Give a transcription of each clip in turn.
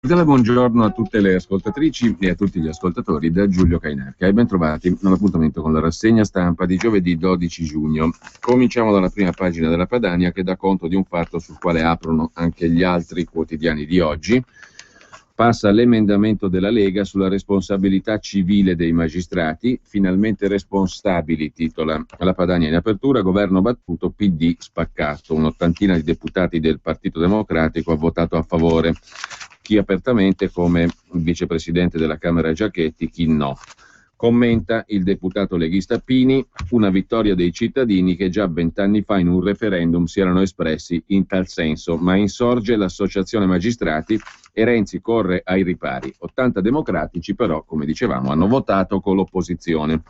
Cordiale buongiorno a tutte le ascoltatrici e a tutti gli ascoltatori da Giulio Cainarca e ben trovati all'appuntamento con la rassegna stampa di giovedì 12 giugno. Cominciamo dalla prima pagina della Padania, che dà conto di un fatto sul quale aprono anche gli altri quotidiani di oggi. Passa l'emendamento della Lega sulla responsabilità civile dei magistrati, finalmente responsabili, titola la Padania in apertura, governo battuto, PD spaccato. Un'ottantina di deputati del Partito Democratico ha votato a favore, chi apertamente come il vicepresidente della Camera Giachetti, chi no. Commenta il deputato leghista Pini, una vittoria dei cittadini che già 20 anni fa in un referendum si erano espressi in tal senso, ma insorge l'associazione magistrati e Renzi corre ai ripari. 80 democratici però, come dicevamo, hanno votato con l'opposizione.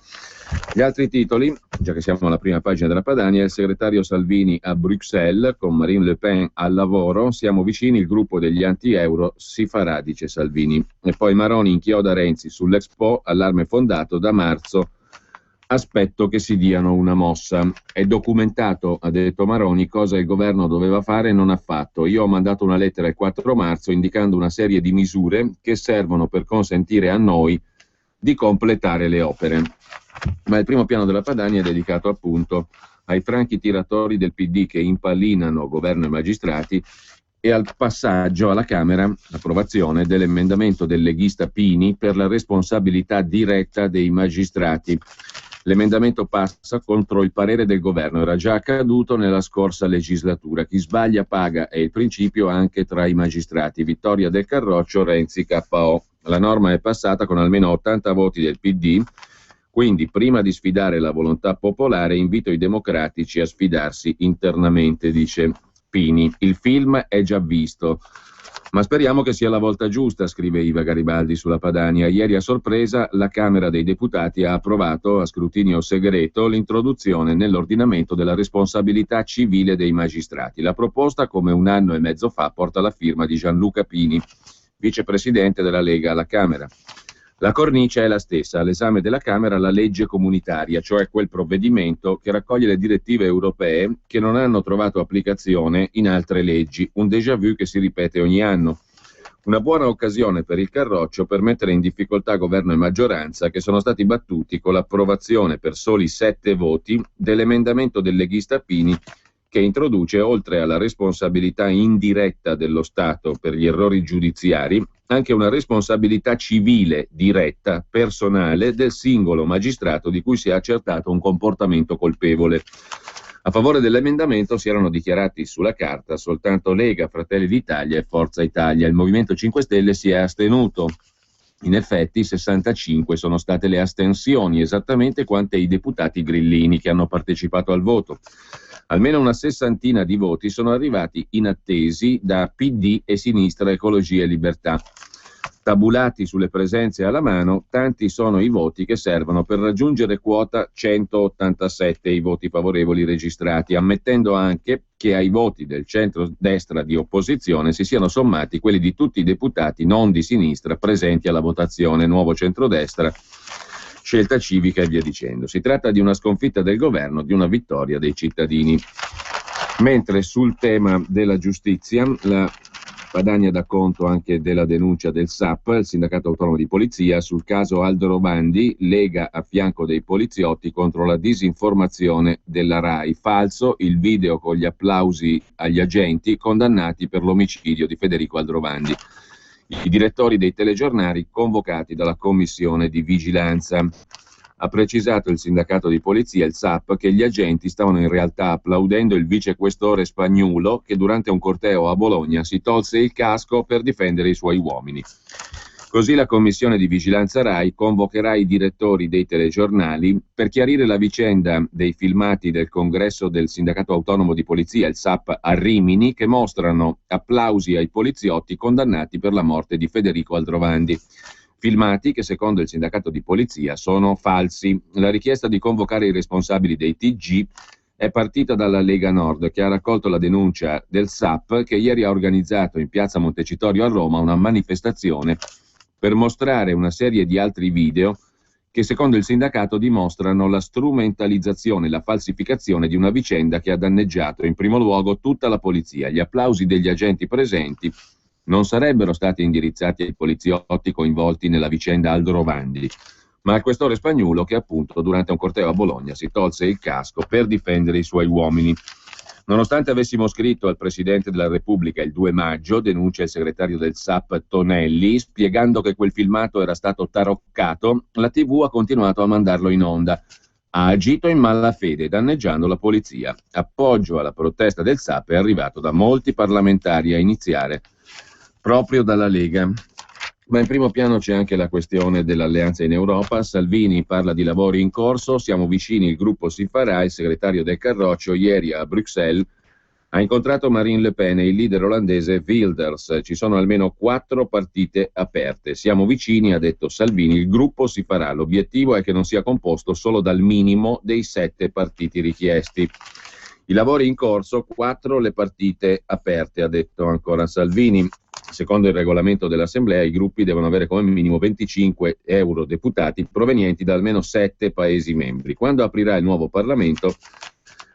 Gli altri titoli, già che siamo alla prima pagina della Padania, il segretario Salvini a Bruxelles con Marine Le Pen al lavoro, siamo vicini, il gruppo degli anti-euro si farà, dice Salvini. E poi Maroni inchioda Renzi sull'Expo, allarme fondato, da marzo aspetto che si diano una mossa. È documentato, ha detto Maroni, cosa il governo doveva fare e non ha fatto. Io ho mandato una lettera il 4 marzo indicando una serie di misure che servono per consentire a noi di completare le opere. Ma il primo piano della Padania è dedicato appunto ai franchi tiratori del PD che impallinano governo e magistrati e al passaggio alla Camera, l'approvazione dell'emendamento del leghista Pini per la responsabilità diretta dei magistrati. L'emendamento passa contro il parere del governo, era già accaduto nella scorsa legislatura. Chi sbaglia paga è il principio anche tra i magistrati. Vittoria del Carroccio, Renzi KO. La norma è passata con almeno 80 voti del PD, quindi prima di sfidare la volontà popolare invito i democratici a sfidarsi internamente, dice Pini. Il film è già visto, ma speriamo che sia la volta giusta, scrive Iva Garibaldi sulla Padania. Ieri a sorpresa la Camera dei Deputati ha approvato a scrutinio segreto l'introduzione nell'ordinamento della responsabilità civile dei magistrati. La proposta, come un anno e mezzo fa, porta la firma di Gianluca Pini, vicepresidente della Lega alla Camera. La cornice è la stessa, all'esame della Camera la legge comunitaria, cioè quel provvedimento che raccoglie le direttive europee che non hanno trovato applicazione in altre leggi, un déjà vu che si ripete ogni anno. Una buona occasione per il Carroccio per mettere in difficoltà governo e maggioranza che sono stati battuti con l'approvazione per soli 7 voti dell'emendamento del leghista Pini che introduce, oltre alla responsabilità indiretta dello Stato per gli errori giudiziari, anche una responsabilità civile diretta, personale, del singolo magistrato di cui si è accertato un comportamento colpevole. A favore dell'emendamento si erano dichiarati sulla carta soltanto Lega, Fratelli d'Italia e Forza Italia. Il Movimento 5 Stelle si è astenuto. In effetti 65 sono state le astensioni, esattamente quante i deputati grillini che hanno partecipato al voto. Almeno una sessantina di voti sono arrivati inattesi da PD e Sinistra Ecologia e Libertà. Tabulati sulle presenze alla mano, tanti sono i voti che servono per raggiungere quota 187, i voti favorevoli registrati, ammettendo anche che ai voti del centro-destra di opposizione si siano sommati quelli di tutti i deputati non di sinistra presenti alla votazione, Nuovo Centrodestra, Scelta Civica e via dicendo. Si tratta di una sconfitta del governo, di una vittoria dei cittadini. Mentre sul tema della giustizia, la Padania dà conto anche della denuncia del SAP, il Sindacato Autonomo di Polizia, sul caso Aldrovandi, Lega a fianco dei poliziotti contro la disinformazione della RAI. Falso il video con gli applausi agli agenti condannati per l'omicidio di Federico Aldrovandi. I direttori dei telegiornali convocati dalla commissione di vigilanza. Ha precisato il sindacato di polizia, il SAP, che gli agenti stavano in realtà applaudendo il vicequestore Spagnuolo che durante un corteo a Bologna si tolse il casco per difendere i suoi uomini. Così la commissione di vigilanza RAI convocherà i direttori dei telegiornali per chiarire la vicenda dei filmati del congresso del Sindacato Autonomo di Polizia, il SAP, a Rimini, che mostrano applausi ai poliziotti condannati per la morte di Federico Aldrovandi. Filmati che secondo il sindacato di polizia sono falsi. La richiesta di convocare i responsabili dei TG è partita dalla Lega Nord, che ha raccolto la denuncia del SAP, che ieri ha organizzato in piazza Montecitorio a Roma una manifestazione per mostrare una serie di altri video che secondo il sindacato dimostrano la strumentalizzazione e la falsificazione di una vicenda che ha danneggiato in primo luogo tutta la polizia. Gli applausi degli agenti presenti non sarebbero stati indirizzati ai poliziotti coinvolti nella vicenda Aldrovandi, ma al questore spagnolo che appunto durante un corteo a Bologna si tolse il casco per difendere i suoi uomini. Nonostante avessimo scritto al Presidente della Repubblica il 2 maggio, denuncia il segretario del SAP Tonelli, spiegando che quel filmato era stato taroccato, la TV ha continuato a mandarlo in onda. Ha agito in malafede, danneggiando la polizia. Appoggio alla protesta del SAP è arrivato da molti parlamentari, a iniziare proprio dalla Lega. Ma in primo piano c'è anche la questione dell'alleanza in Europa. Salvini parla di lavori in corso, siamo vicini, il gruppo si farà. Il segretario del Carroccio ieri a Bruxelles ha incontrato Marine Le Pen e il leader olandese Wilders. Ci sono almeno 4 partite aperte. Siamo vicini, ha detto Salvini, il gruppo si farà. L'obiettivo è che non sia composto solo dal minimo dei 7 partiti richiesti. I lavori in corso, 4 le partite aperte, ha detto ancora Salvini. Secondo il regolamento dell'Assemblea, i gruppi devono avere come minimo 25 eurodeputati provenienti da almeno 7 Paesi membri. Quando aprirà il nuovo Parlamento,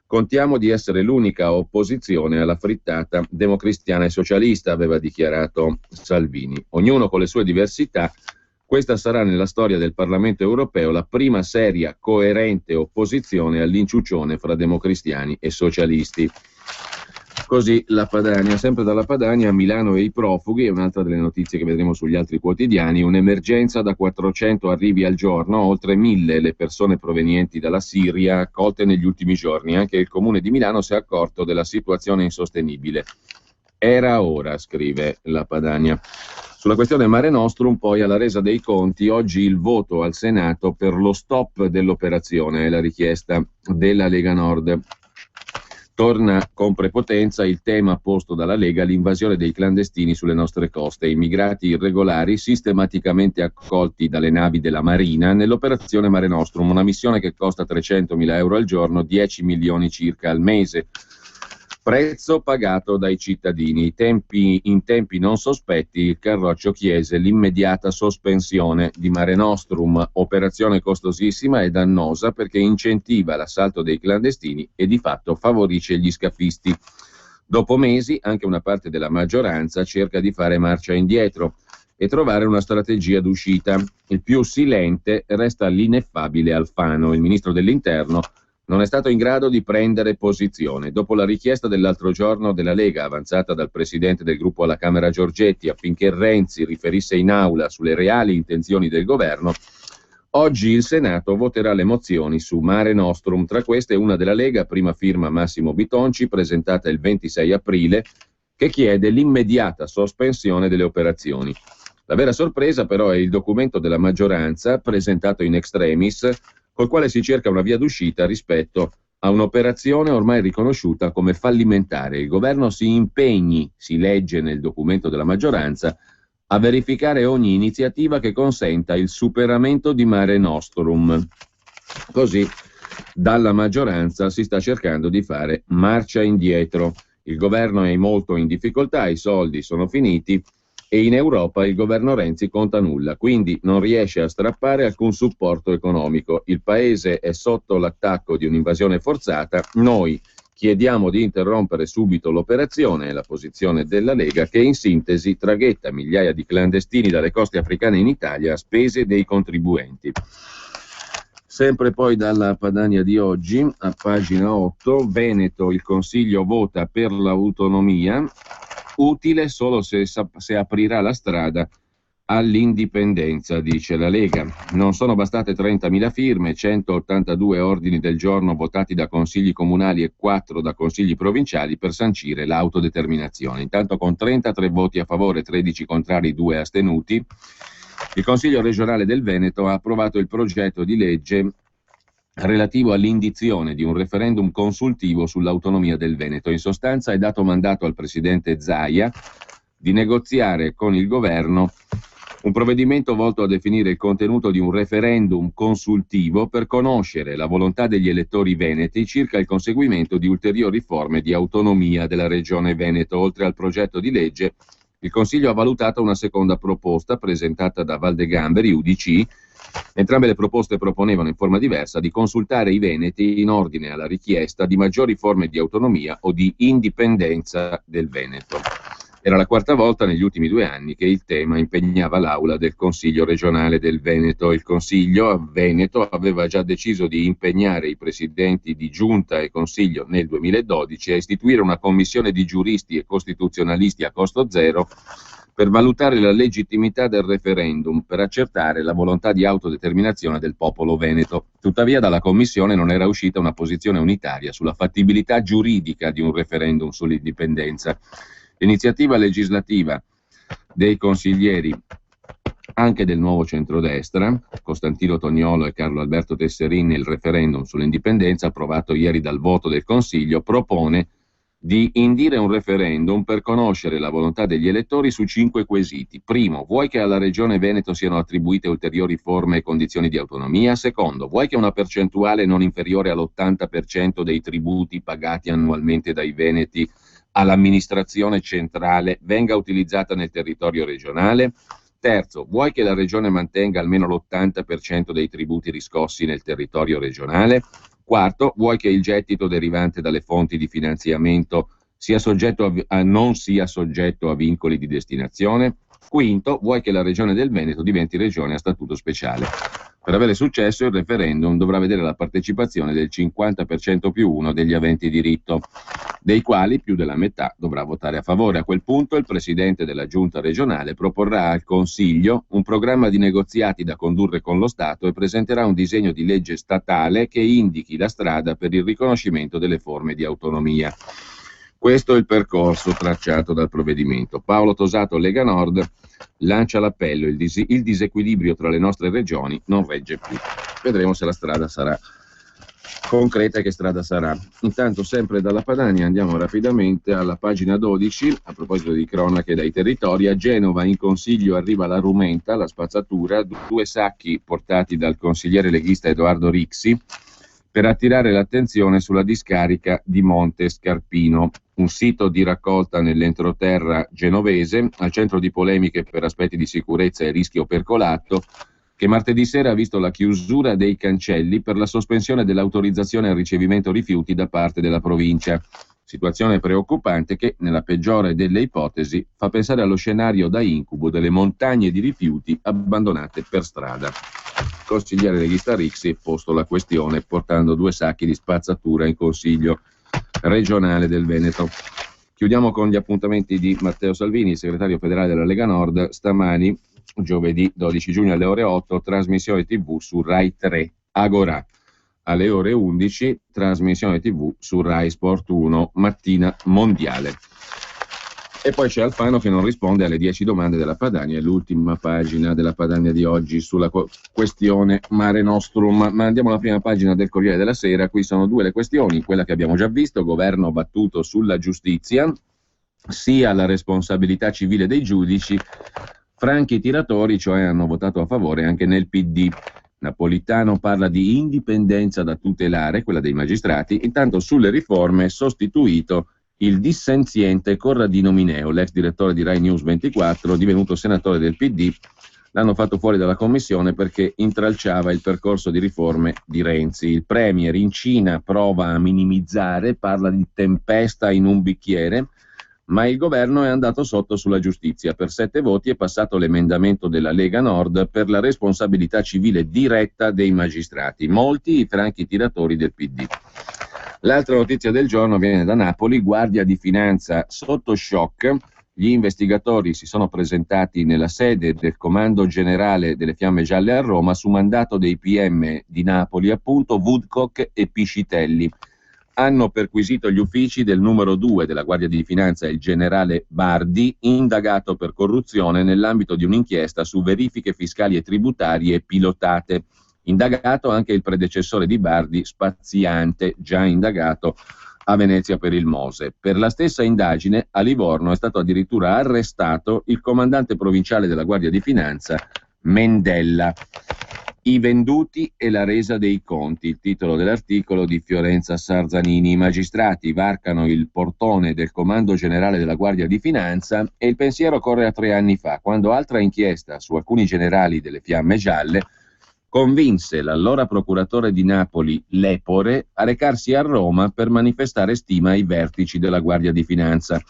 contiamo di essere l'unica opposizione alla frittata democristiana e socialista, aveva dichiarato Salvini. Ognuno con le sue diversità, questa sarà nella storia del Parlamento europeo la prima seria, coerente opposizione all'inciucione fra democristiani e socialisti. Così la Padania. Sempre dalla Padania, Milano e i profughi, è un'altra delle notizie che vedremo sugli altri quotidiani, un'emergenza da 400 arrivi al giorno, oltre 1000 le persone provenienti dalla Siria accolte negli ultimi giorni. Anche il comune di Milano si è accorto della situazione insostenibile. Era ora, scrive la Padania. Sulla questione Mare Nostrum, poi alla resa dei conti, oggi il voto al Senato per lo stop dell'operazione, è la richiesta della Lega Nord. Torna con prepotenza il tema posto dalla Lega, l'invasione dei clandestini sulle nostre coste, immigrati irregolari sistematicamente accolti dalle navi della Marina nell'operazione Mare Nostrum, una missione che costa 300.000 euro al giorno, 10 milioni circa al mese. Prezzo pagato dai cittadini. In tempi non sospetti il Carroccio chiese l'immediata sospensione di Mare Nostrum, operazione costosissima e dannosa perché incentiva l'assalto dei clandestini e di fatto favorisce gli scafisti. Dopo mesi anche una parte della maggioranza cerca di fare marcia indietro e trovare una strategia d'uscita. Il più silente resta l'ineffabile Alfano, il ministro dell'Interno. Non è stato in grado di prendere posizione. Dopo la richiesta dell'altro giorno della Lega, avanzata dal presidente del gruppo alla Camera Giorgetti, affinché Renzi riferisse in aula sulle reali intenzioni del governo, oggi il Senato voterà le mozioni su Mare Nostrum. Tra queste una della Lega, prima firma Massimo Bitonci, presentata il 26 aprile, che chiede l'immediata sospensione delle operazioni. La vera sorpresa però è il documento della maggioranza, presentato in extremis, col quale si cerca una via d'uscita rispetto a un'operazione ormai riconosciuta come fallimentare. Il governo si impegni, si legge nel documento della maggioranza, a verificare ogni iniziativa che consenta il superamento di Mare Nostrum. Così dalla maggioranza si sta cercando di fare marcia indietro. Il governo è molto in difficoltà, i soldi sono finiti e in Europa il governo Renzi conta nulla, quindi non riesce a strappare alcun supporto economico. Il paese è sotto l'attacco di un'invasione forzata. Noi chiediamo di interrompere subito l'operazione, è la posizione della Lega, che in sintesi traghetta migliaia di clandestini dalle coste africane in Italia a spese dei contribuenti. Sempre poi dalla Padania di oggi, a pagina 8, Veneto, il Consiglio vota per l'autonomia, utile solo se aprirà la strada all'indipendenza, dice la Lega. Non sono bastate 30.000 firme, 182 ordini del giorno votati da consigli comunali e 4 da consigli provinciali per sancire l'autodeterminazione. Intanto con 33 voti a favore, 13 contrari, 2 astenuti, il Consiglio regionale del Veneto ha approvato il progetto di legge relativo all'indizione di un referendum consultivo sull'autonomia del Veneto. In sostanza è dato mandato al presidente Zaia di negoziare con il governo un provvedimento volto a definire il contenuto di un referendum consultivo per conoscere la volontà degli elettori veneti circa il conseguimento di ulteriori forme di autonomia della regione Veneto. Oltre al progetto di legge, il Consiglio ha valutato una seconda proposta presentata da Valdegamberi, UDC. Entrambe le proposte proponevano in forma diversa di consultare i veneti in ordine alla richiesta di maggiori forme di autonomia o di indipendenza del Veneto. Era la quarta volta negli ultimi 2 anni che il tema impegnava l'aula del Consiglio regionale del Veneto. Il Consiglio a Veneto aveva già deciso di impegnare i presidenti di Giunta e Consiglio nel 2012 a istituire una commissione di giuristi e costituzionalisti a costo zero per valutare la legittimità del referendum, per accertare la volontà di autodeterminazione del popolo veneto. Tuttavia dalla commissione non era uscita una posizione unitaria sulla fattibilità giuridica di un referendum sull'indipendenza. L'iniziativa legislativa dei consiglieri anche del nuovo centrodestra, Costantino Toniolo e Carlo Alberto Tesserin, il referendum sull'indipendenza approvato ieri dal voto del Consiglio, propone di indire un referendum per conoscere la volontà degli elettori su 5 quesiti. Primo, vuoi che alla Regione Veneto siano attribuite ulteriori forme e condizioni di autonomia? Secondo, vuoi che una percentuale non inferiore all'80% dei tributi pagati annualmente dai veneti all'amministrazione centrale venga utilizzata nel territorio regionale? Terzo, vuoi che la Regione mantenga almeno l'80% dei tributi riscossi nel territorio regionale? Quarto, vuoi che il gettito derivante dalle fonti di finanziamento non sia soggetto a vincoli di destinazione? Quinto, vuoi che la Regione del Veneto diventi regione a statuto speciale? Per avere successo il referendum dovrà vedere la partecipazione del 50% più 1 degli aventi diritto, dei quali più della metà dovrà votare a favore. A quel punto il presidente della giunta regionale proporrà al Consiglio un programma di negoziati da condurre con lo Stato e presenterà un disegno di legge statale che indichi la strada per il riconoscimento delle forme di autonomia. Questo è il percorso tracciato dal provvedimento. Paolo Tosato, Lega Nord, lancia l'appello: il disequilibrio tra le nostre regioni non regge più. Vedremo se la strada sarà concreta e che strada sarà. Intanto, sempre dalla Padania, andiamo rapidamente alla pagina 12, a proposito di cronache dai territori. A Genova in Consiglio arriva la rumenta, la spazzatura, 2 sacchi portati dal consigliere leghista Edoardo Rixi per attirare l'attenzione sulla discarica di Monte Scarpino, un sito di raccolta nell'entroterra genovese, al centro di polemiche per aspetti di sicurezza e rischio percolato, che martedì sera ha visto la chiusura dei cancelli per la sospensione dell'autorizzazione al ricevimento rifiuti da parte della provincia. Situazione preoccupante che, nella peggiore delle ipotesi, fa pensare allo scenario da incubo delle montagne di rifiuti abbandonate per strada. Il consigliere leghista Rixi ha posto la questione portando 2 sacchi di spazzatura in Consiglio regionale del Veneto. Chiudiamo con gli appuntamenti di Matteo Salvini, segretario federale della Lega Nord. Stamani, giovedì 12 giugno alle ore 8, trasmissione TV su Rai 3, Agorà. Alle ore 11, trasmissione TV su Rai Sport 1, mattina mondiale. E poi c'è Alfano che non risponde alle 10 domande della Padania, è l'ultima pagina della Padania di oggi sulla questione Mare Nostrum. Ma andiamo alla prima pagina del Corriere della Sera. Qui sono 2 le questioni: quella che abbiamo già visto, governo battuto sulla giustizia, sia la responsabilità civile dei giudici, franchi tiratori, cioè hanno votato a favore anche nel PD. Napolitano parla di indipendenza da tutelare, quella dei magistrati, intanto sulle riforme sostituito il dissenziente Corradino Mineo, l'ex direttore di Rai News 24, divenuto senatore del PD. L'hanno fatto fuori dalla commissione perché intralciava il percorso di riforme di Renzi. Il premier in Cina prova a minimizzare, parla di tempesta in un bicchiere, ma il governo è andato sotto sulla giustizia. Per 7 voti è passato l'emendamento della Lega Nord per la responsabilità civile diretta dei magistrati, molti i franchi tiratori del PD. L'altra notizia del giorno viene da Napoli: Guardia di Finanza sotto shock. Gli investigatori si sono presentati nella sede del Comando Generale delle Fiamme Gialle a Roma su mandato dei PM di Napoli, appunto Woodcock e Piscitelli. Hanno perquisito gli uffici del numero 2 della Guardia di Finanza, il generale Bardi, indagato per corruzione nell'ambito di un'inchiesta su verifiche fiscali e tributarie pilotate. Indagato anche il predecessore di Bardi, Spaziante, già indagato a Venezia per il Mose. Per la stessa indagine a Livorno è stato addirittura arrestato il comandante provinciale della Guardia di Finanza, Mendella. I venduti e la resa dei conti, il titolo dell'articolo di Fiorenza Sarzanini. I magistrati varcano il portone del Comando Generale della Guardia di Finanza e il pensiero corre a 3 anni fa, quando altra inchiesta su alcuni generali delle Fiamme Gialle convinse l'allora procuratore di Napoli, Lepore, a recarsi a Roma per manifestare stima ai vertici della Guardia di Finanza.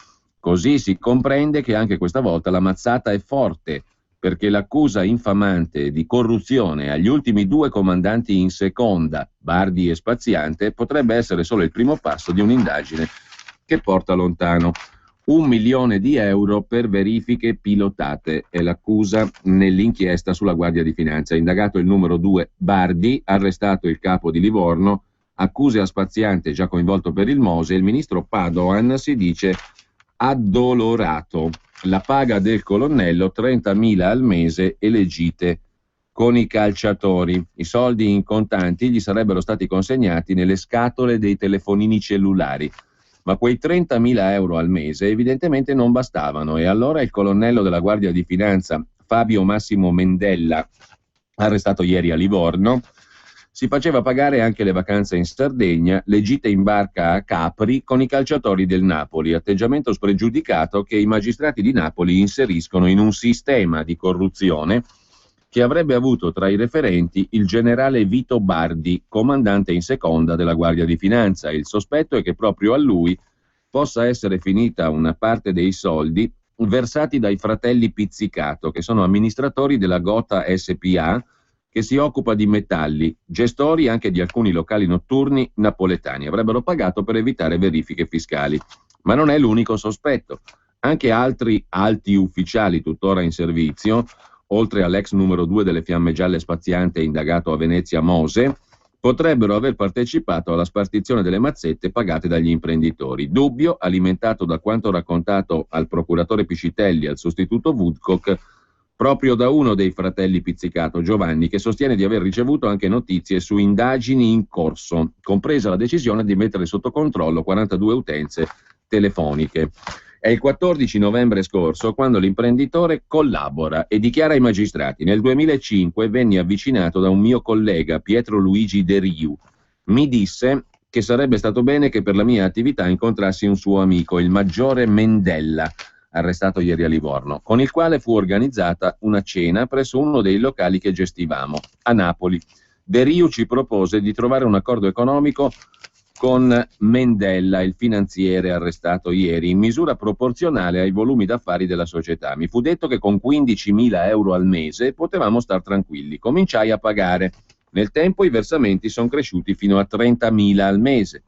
Così si comprende che anche questa volta la mazzata è forte, perché l'accusa infamante di corruzione agli ultimi 2 comandanti in seconda, Bardi e Spaziante, potrebbe essere solo il primo passo di un'indagine che porta lontano. 1 milione di euro per verifiche pilotate è l'accusa nell'inchiesta sulla Guardia di Finanza. Indagato il numero 2 Bardi, arrestato il capo di Livorno, accuse a Spaziante già coinvolto per il Mose. Il ministro Padoan si dice addolorato. La paga del colonnello 30.000 al mese e le gite con i calciatori. I soldi in contanti gli sarebbero stati consegnati nelle scatole dei telefonini cellulari. Ma quei 30.000 euro al mese evidentemente non bastavano e allora il colonnello della Guardia di Finanza Fabio Massimo Mendella, arrestato ieri a Livorno, si faceva pagare anche le vacanze in Sardegna, le gite in barca a Capri con i calciatori del Napoli, atteggiamento spregiudicato che i magistrati di Napoli inseriscono in un sistema di corruzione che avrebbe avuto tra i referenti il generale Vito Bardi, comandante in seconda della Guardia di Finanza. Il sospetto è che proprio a lui possa essere finita una parte dei soldi versati dai fratelli Pizzicato, che sono amministratori della Gota SPA, che si occupa di metalli, gestori anche di alcuni locali notturni napoletani. Avrebbero pagato per evitare verifiche fiscali. Ma non è l'unico sospetto. Anche altri alti ufficiali tuttora in servizio, oltre all'ex numero 2 delle Fiamme Gialle Spaziante indagato a Venezia Mose, potrebbero aver partecipato alla spartizione delle mazzette pagate dagli imprenditori. Dubbio alimentato da quanto raccontato al procuratore Piscitelli e al sostituto Woodcock proprio da uno dei fratelli Pizzicato, Giovanni, che sostiene di aver ricevuto anche notizie su indagini in corso, compresa la decisione di mettere sotto controllo 42 utenze telefoniche. È il 14 novembre scorso quando l'imprenditore collabora e dichiara ai magistrati: nel 2005 venni avvicinato da un mio collega, Pietro Luigi De Riu. Mi disse che sarebbe stato bene che per la mia attività incontrassi un suo amico, il maggiore Mendella, arrestato ieri a Livorno, con il quale fu organizzata una cena presso uno dei locali che gestivamo, a Napoli. De Riu ci propose di trovare un accordo economico con Mendella, il finanziere arrestato ieri, in misura proporzionale ai volumi d'affari della società. Mi fu detto che con 15.000 euro al mese potevamo star tranquilli. Cominciai a pagare. Nel tempo i versamenti sono cresciuti fino a 30.000 al mese.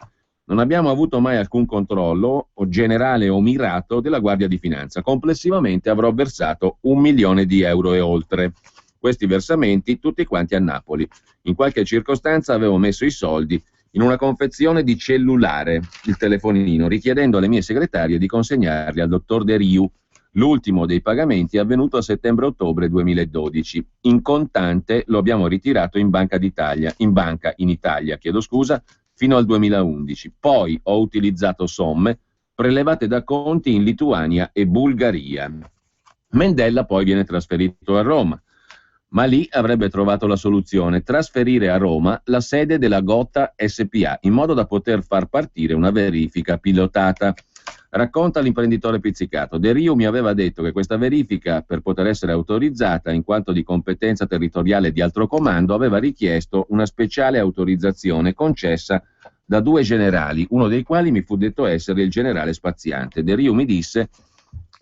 Non abbiamo avuto mai alcun controllo, o generale o mirato, della Guardia di Finanza. Complessivamente avrò versato 1 milione di euro e oltre. Questi versamenti tutti quanti a Napoli. In qualche circostanza avevo messo i soldi in una confezione di cellulare, il telefonino, richiedendo alle mie segretarie di consegnarli al dottor De Riu. L'ultimo dei pagamenti è avvenuto a settembre-ottobre 2012. In contante lo abbiamo ritirato in banca in Italia, fino al 2011. Poi ho utilizzato somme prelevate da conti in Lituania e Bulgaria. Mendella poi viene trasferito a Roma, ma lì avrebbe trovato la soluzione: trasferire a Roma la sede della Gota SPA, in modo da poter far partire una verifica pilotata. Racconta l'imprenditore Pizzicato: De Riu mi aveva detto che questa verifica, per poter essere autorizzata in quanto di competenza territoriale di altro comando, aveva richiesto una speciale autorizzazione concessa da 2 generali, uno dei quali mi fu detto essere il generale Spaziante. De Riu mi disse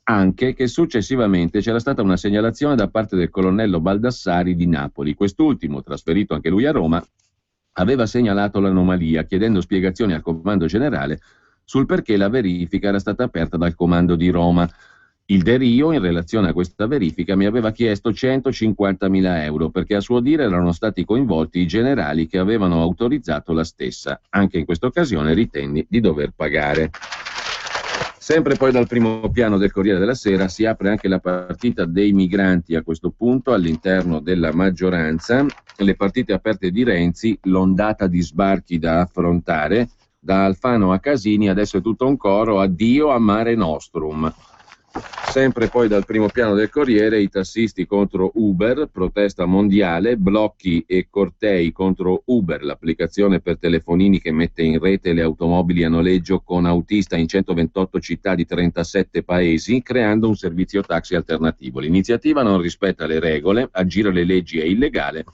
anche che successivamente c'era stata una segnalazione da parte del colonnello Baldassari di Napoli. Quest'ultimo, trasferito anche lui a Roma, aveva segnalato l'anomalia, chiedendo spiegazioni al comando generale sul perché la verifica era stata aperta dal comando di Roma. Il De Riu, in relazione a questa verifica, mi aveva chiesto 150.000 euro, perché a suo dire erano stati coinvolti i generali che avevano autorizzato la stessa. Anche in questa occasione ritenni di dover pagare. Sempre poi dal primo piano del Corriere della Sera si apre anche la partita dei migranti a questo punto all'interno della maggioranza. Le partite aperte di Renzi, l'ondata di sbarchi da affrontare. Da Alfano a Casini adesso è tutto un coro: addio a Mare Nostrum. Sempre poi dal primo piano del Corriere, i tassisti contro Uber, protesta mondiale, blocchi e cortei contro Uber, l'applicazione per telefonini che mette in rete le automobili a noleggio con autista in 128 città di 37 paesi, creando un servizio taxi alternativo. L'iniziativa non rispetta le regole, aggira le leggi è illegale.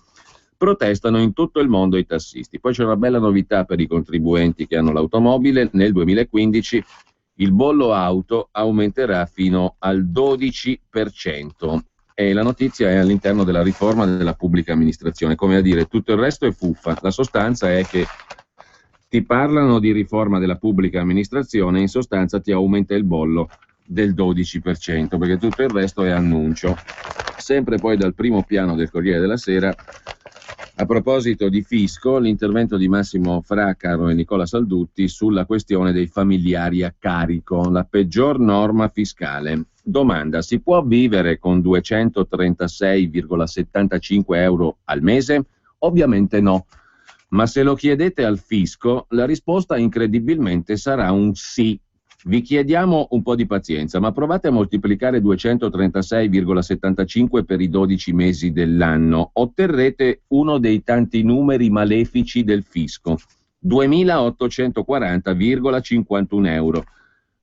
Protestano in tutto il mondo i tassisti. Poi c'è una bella novità per i contribuenti che hanno l'automobile: nel 2015 il bollo auto aumenterà fino al 12%. E la notizia è all'interno della riforma della pubblica amministrazione, come a dire, tutto il resto è fuffa. La sostanza è che ti parlano di riforma della pubblica amministrazione, in sostanza ti aumenta il bollo del 12%, perché tutto il resto è annuncio. Sempre poi dal primo piano del Corriere della Sera, a proposito di fisco, l'intervento di Massimo Fracaro e Nicola Saldutti sulla questione dei familiari a carico, la peggior norma fiscale. Domanda: si può vivere con 236,75 euro al mese? Ovviamente no. Ma se lo chiedete al fisco, la risposta incredibilmente sarà un sì. Vi chiediamo un po' di pazienza, ma provate a moltiplicare 236,75 per i 12 mesi dell'anno. Otterrete uno dei tanti numeri malefici del fisco, 2.840,51 euro.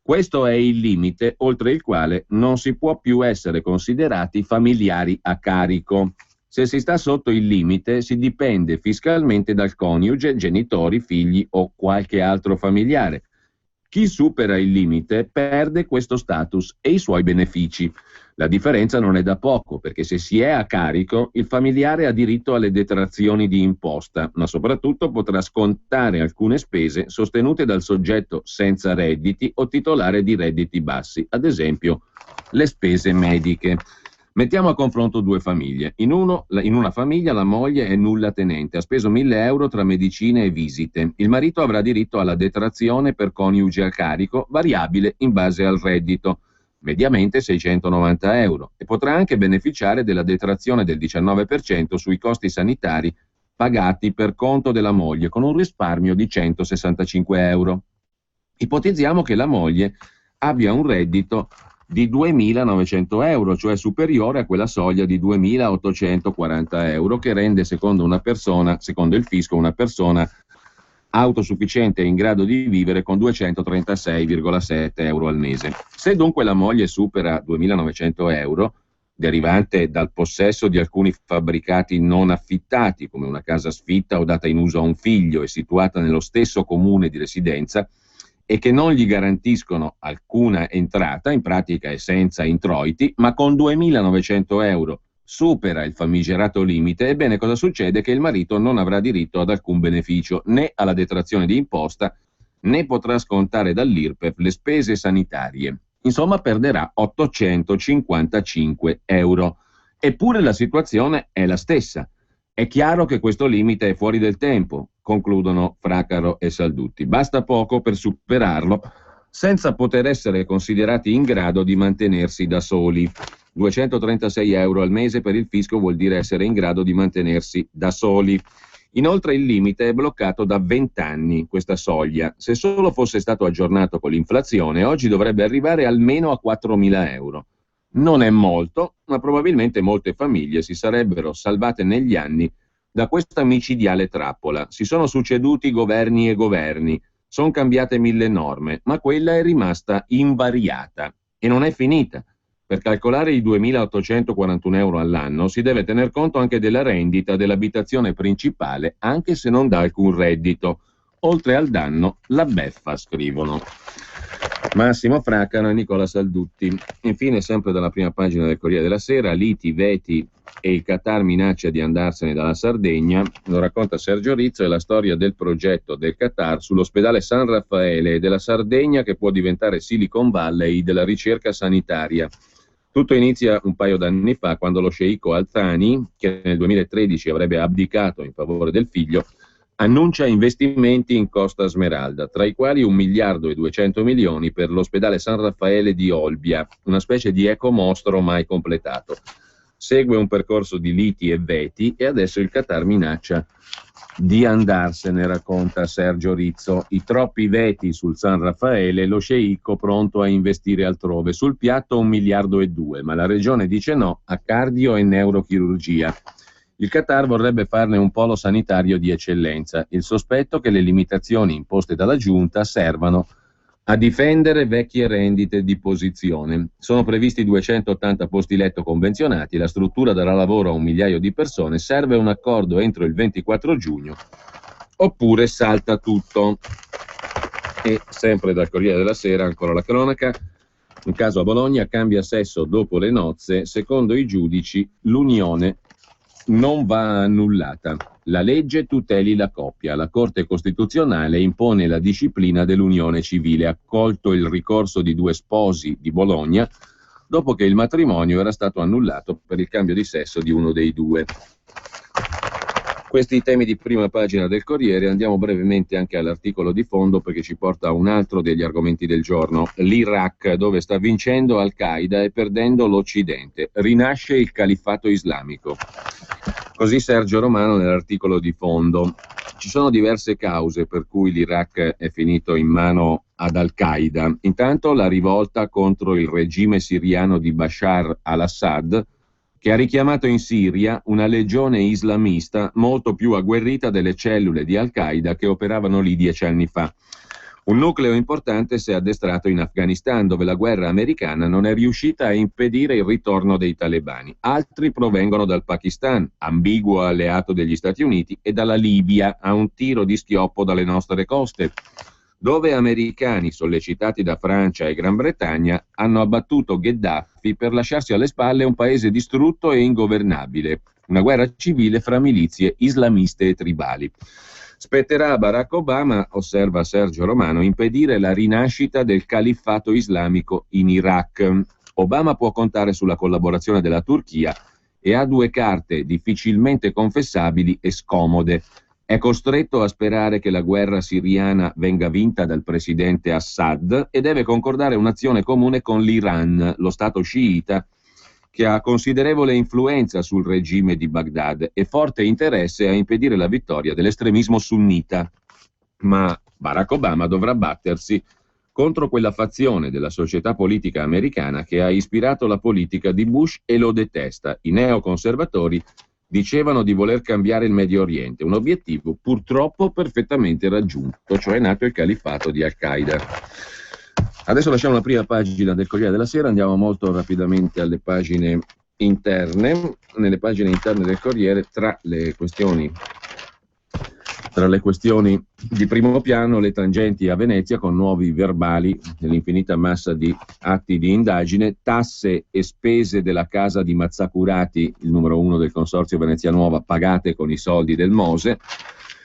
Questo è il limite oltre il quale non si può più essere considerati familiari a carico. Se si sta sotto il limite, si dipende fiscalmente dal coniuge, genitori, figli o qualche altro familiare. Chi supera il limite perde questo status e i suoi benefici. La differenza non è da poco, perché se si è a carico, il familiare ha diritto alle detrazioni di imposta, ma soprattutto potrà scontare alcune spese sostenute dal soggetto senza redditi o titolare di redditi bassi, ad esempio le spese mediche. Mettiamo a confronto due famiglie. In una famiglia la moglie è nulla tenente, ha speso 1.000 euro tra medicine e visite. Il marito avrà diritto alla detrazione per coniuge a carico, variabile in base al reddito, mediamente 690 euro, e potrà anche beneficiare della detrazione del 19% sui costi sanitari pagati per conto della moglie, con un risparmio di 165 euro. Ipotizziamo che la moglie abbia un reddito di 2.900 euro, cioè superiore a quella soglia di 2.840 euro, che rende secondo il fisco, una persona autosufficiente e in grado di vivere con 236,7 euro al mese. Se dunque la moglie supera 2.900 euro, derivante dal possesso di alcuni fabbricati non affittati, come una casa sfitta o data in uso a un figlio e situata nello stesso comune di residenza, e che non gli garantiscono alcuna entrata, in pratica è senza introiti, ma con 2.900 euro supera il famigerato limite, ebbene cosa succede? Che il marito non avrà diritto ad alcun beneficio, né alla detrazione di imposta, né potrà scontare dall'IRPEF le spese sanitarie. Insomma, perderà 855 euro. Eppure la situazione è la stessa. È chiaro che questo limite è fuori del tempo, concludono Fracaro e Saldutti. Basta poco per superarlo senza poter essere considerati in grado di mantenersi da soli. 236 euro al mese per il fisco vuol dire essere in grado di mantenersi da soli. Inoltre il limite è bloccato da 20 anni, questa soglia. Se solo fosse stato aggiornato con l'inflazione, oggi dovrebbe arrivare almeno a 4.000 euro. Non è molto, ma probabilmente molte famiglie si sarebbero salvate negli anni da questa micidiale trappola. Si sono succeduti governi e governi, sono cambiate 1000 norme, ma quella è rimasta invariata e non è finita. Per calcolare i 2.841 euro all'anno si deve tener conto anche della rendita dell'abitazione principale, anche se non dà alcun reddito. Oltre al danno, la beffa, scrivono Massimo Fracaro e Nicola Saldutti. Infine, sempre dalla prima pagina del Corriere della Sera, liti, veti e il Qatar minaccia di andarsene dalla Sardegna. Lo racconta Sergio Rizzo, è la storia del progetto del Qatar sull'ospedale San Raffaele e della Sardegna che può diventare Silicon Valley della ricerca sanitaria. Tutto inizia un paio d'anni fa, quando lo sceicco Al Thani, che nel 2013 avrebbe abdicato in favore del figlio, annuncia investimenti in Costa Smeralda, tra i quali 1.200 milioni per l'ospedale San Raffaele di Olbia, una specie di ecomostro mai completato. Segue un percorso di liti e veti e adesso il Qatar minaccia di andarsene, racconta Sergio Rizzo. I troppi veti sul San Raffaele, lo sceicco pronto a investire altrove. Sul piatto 1,2 miliardi, ma la regione dice no a cardio e neurochirurgia. Il Qatar vorrebbe farne un polo sanitario di eccellenza. Il sospetto che le limitazioni imposte dalla giunta servano a difendere vecchie rendite di posizione. Sono previsti 280 posti letto convenzionati, la struttura darà lavoro a 1 migliaio di persone, serve un accordo entro il 24 giugno, oppure salta tutto. E sempre dal Corriere della Sera, ancora la cronaca. Un caso a Bologna: cambia sesso dopo le nozze, secondo i giudici l'unione non va annullata. La legge tuteli la coppia. La Corte Costituzionale impone la disciplina dell'unione civile. Ha accolto il ricorso di 2 sposi di Bologna dopo che il matrimonio era stato annullato per il cambio di sesso di uno dei due. Questi temi di prima pagina del Corriere. Andiamo brevemente anche all'articolo di fondo, perché ci porta a un altro degli argomenti del giorno: l'Iraq, dove sta vincendo Al-Qaeda e perdendo l'Occidente. Rinasce il califfato islamico. Così Sergio Romano nell'articolo di fondo. Ci sono diverse cause per cui l'Iraq è finito in mano ad Al-Qaeda. Intanto la rivolta contro il regime siriano di Bashar al-Assad, che ha richiamato in Siria una legione islamista molto più agguerrita delle cellule di Al-Qaeda che operavano lì 10 anni fa. Un nucleo importante si è addestrato in Afghanistan, dove la guerra americana non è riuscita a impedire il ritorno dei talebani. Altri provengono dal Pakistan, ambiguo alleato degli Stati Uniti, e dalla Libia, a un tiro di schioppo dalle nostre coste, dove americani, sollecitati da Francia e Gran Bretagna, hanno abbattuto Gheddafi per lasciarsi alle spalle un paese distrutto e ingovernabile, una guerra civile fra milizie islamiste e tribali. Spetterà a Barack Obama, osserva Sergio Romano, impedire la rinascita del califfato islamico in Iraq. Obama può contare sulla collaborazione della Turchia e ha 2 carte difficilmente confessabili e scomode. È costretto a sperare che la guerra siriana venga vinta dal presidente Assad e deve concordare un'azione comune con l'Iran, lo stato sciita, che ha considerevole influenza sul regime di Baghdad e forte interesse a impedire la vittoria dell'estremismo sunnita. Ma Barack Obama dovrà battersi contro quella fazione della società politica americana che ha ispirato la politica di Bush e lo detesta. I neoconservatori dicevano di voler cambiare il Medio Oriente, un obiettivo purtroppo perfettamente raggiunto, cioè è nato il califfato di Al-Qaeda. Adesso lasciamo la prima pagina del Corriere della Sera, andiamo molto rapidamente alle pagine interne. Nelle pagine interne del Corriere, tra le questioni di primo piano, le tangenti a Venezia con nuovi verbali nell'infinita massa di atti di indagine, tasse e spese della casa di Mazzacurati, il numero 1 del Consorzio Venezia Nuova, pagate con i soldi del Mose,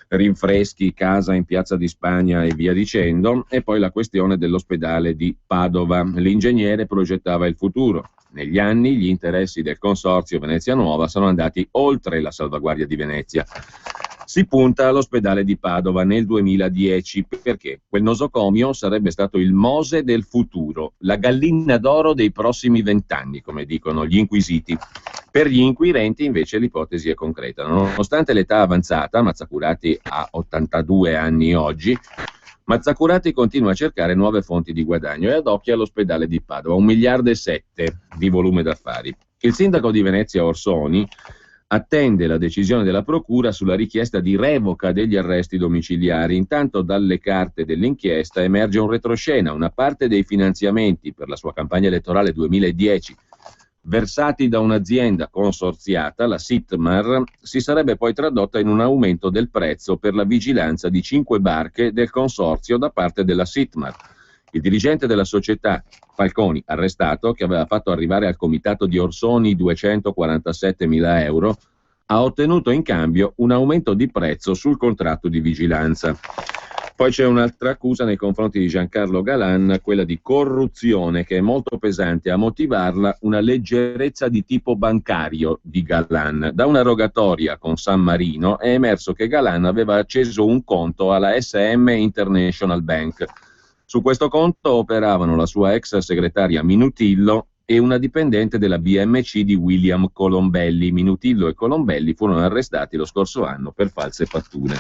rinfreschi, casa in Piazza di Spagna e via dicendo, e poi la questione dell'ospedale di Padova. L'ingegnere progettava il futuro. Negli anni gli interessi del Consorzio Venezia Nuova sono andati oltre la salvaguardia di Venezia. Si punta all'ospedale di Padova nel 2010 perché quel nosocomio sarebbe stato il Mose del futuro, la gallina d'oro dei prossimi 20 anni, come dicono gli inquisiti. Per gli inquirenti invece l'ipotesi è concreta. Nonostante l'età avanzata, Mazzacurati ha 82 anni oggi, Mazzacurati continua a cercare nuove fonti di guadagno e adocchia l'ospedale di Padova, 1,7 miliardi di volume d'affari. Il sindaco di Venezia Orsoni attende la decisione della procura sulla richiesta di revoca degli arresti domiciliari. Intanto dalle carte dell'inchiesta emerge un retroscena: una parte dei finanziamenti per la sua campagna elettorale 2010 versati da un'azienda consorziata, la Sitmar, si sarebbe poi tradotta in un aumento del prezzo per la vigilanza di 5 barche del consorzio da parte della Sitmar. Il dirigente della società, Falconi, arrestato, che aveva fatto arrivare al comitato di Orsoni 247.000 euro, ha ottenuto in cambio un aumento di prezzo sul contratto di vigilanza. Poi c'è un'altra accusa nei confronti di Giancarlo Galan, quella di corruzione, che è molto pesante. A motivarla una leggerezza di tipo bancario di Galan. Da una rogatoria con San Marino è emerso che Galan aveva acceso un conto alla SM International Bank. Su questo conto operavano la sua ex segretaria Minutillo e una dipendente della BMC di William Colombelli. Minutillo e Colombelli furono arrestati lo scorso anno per false fatture.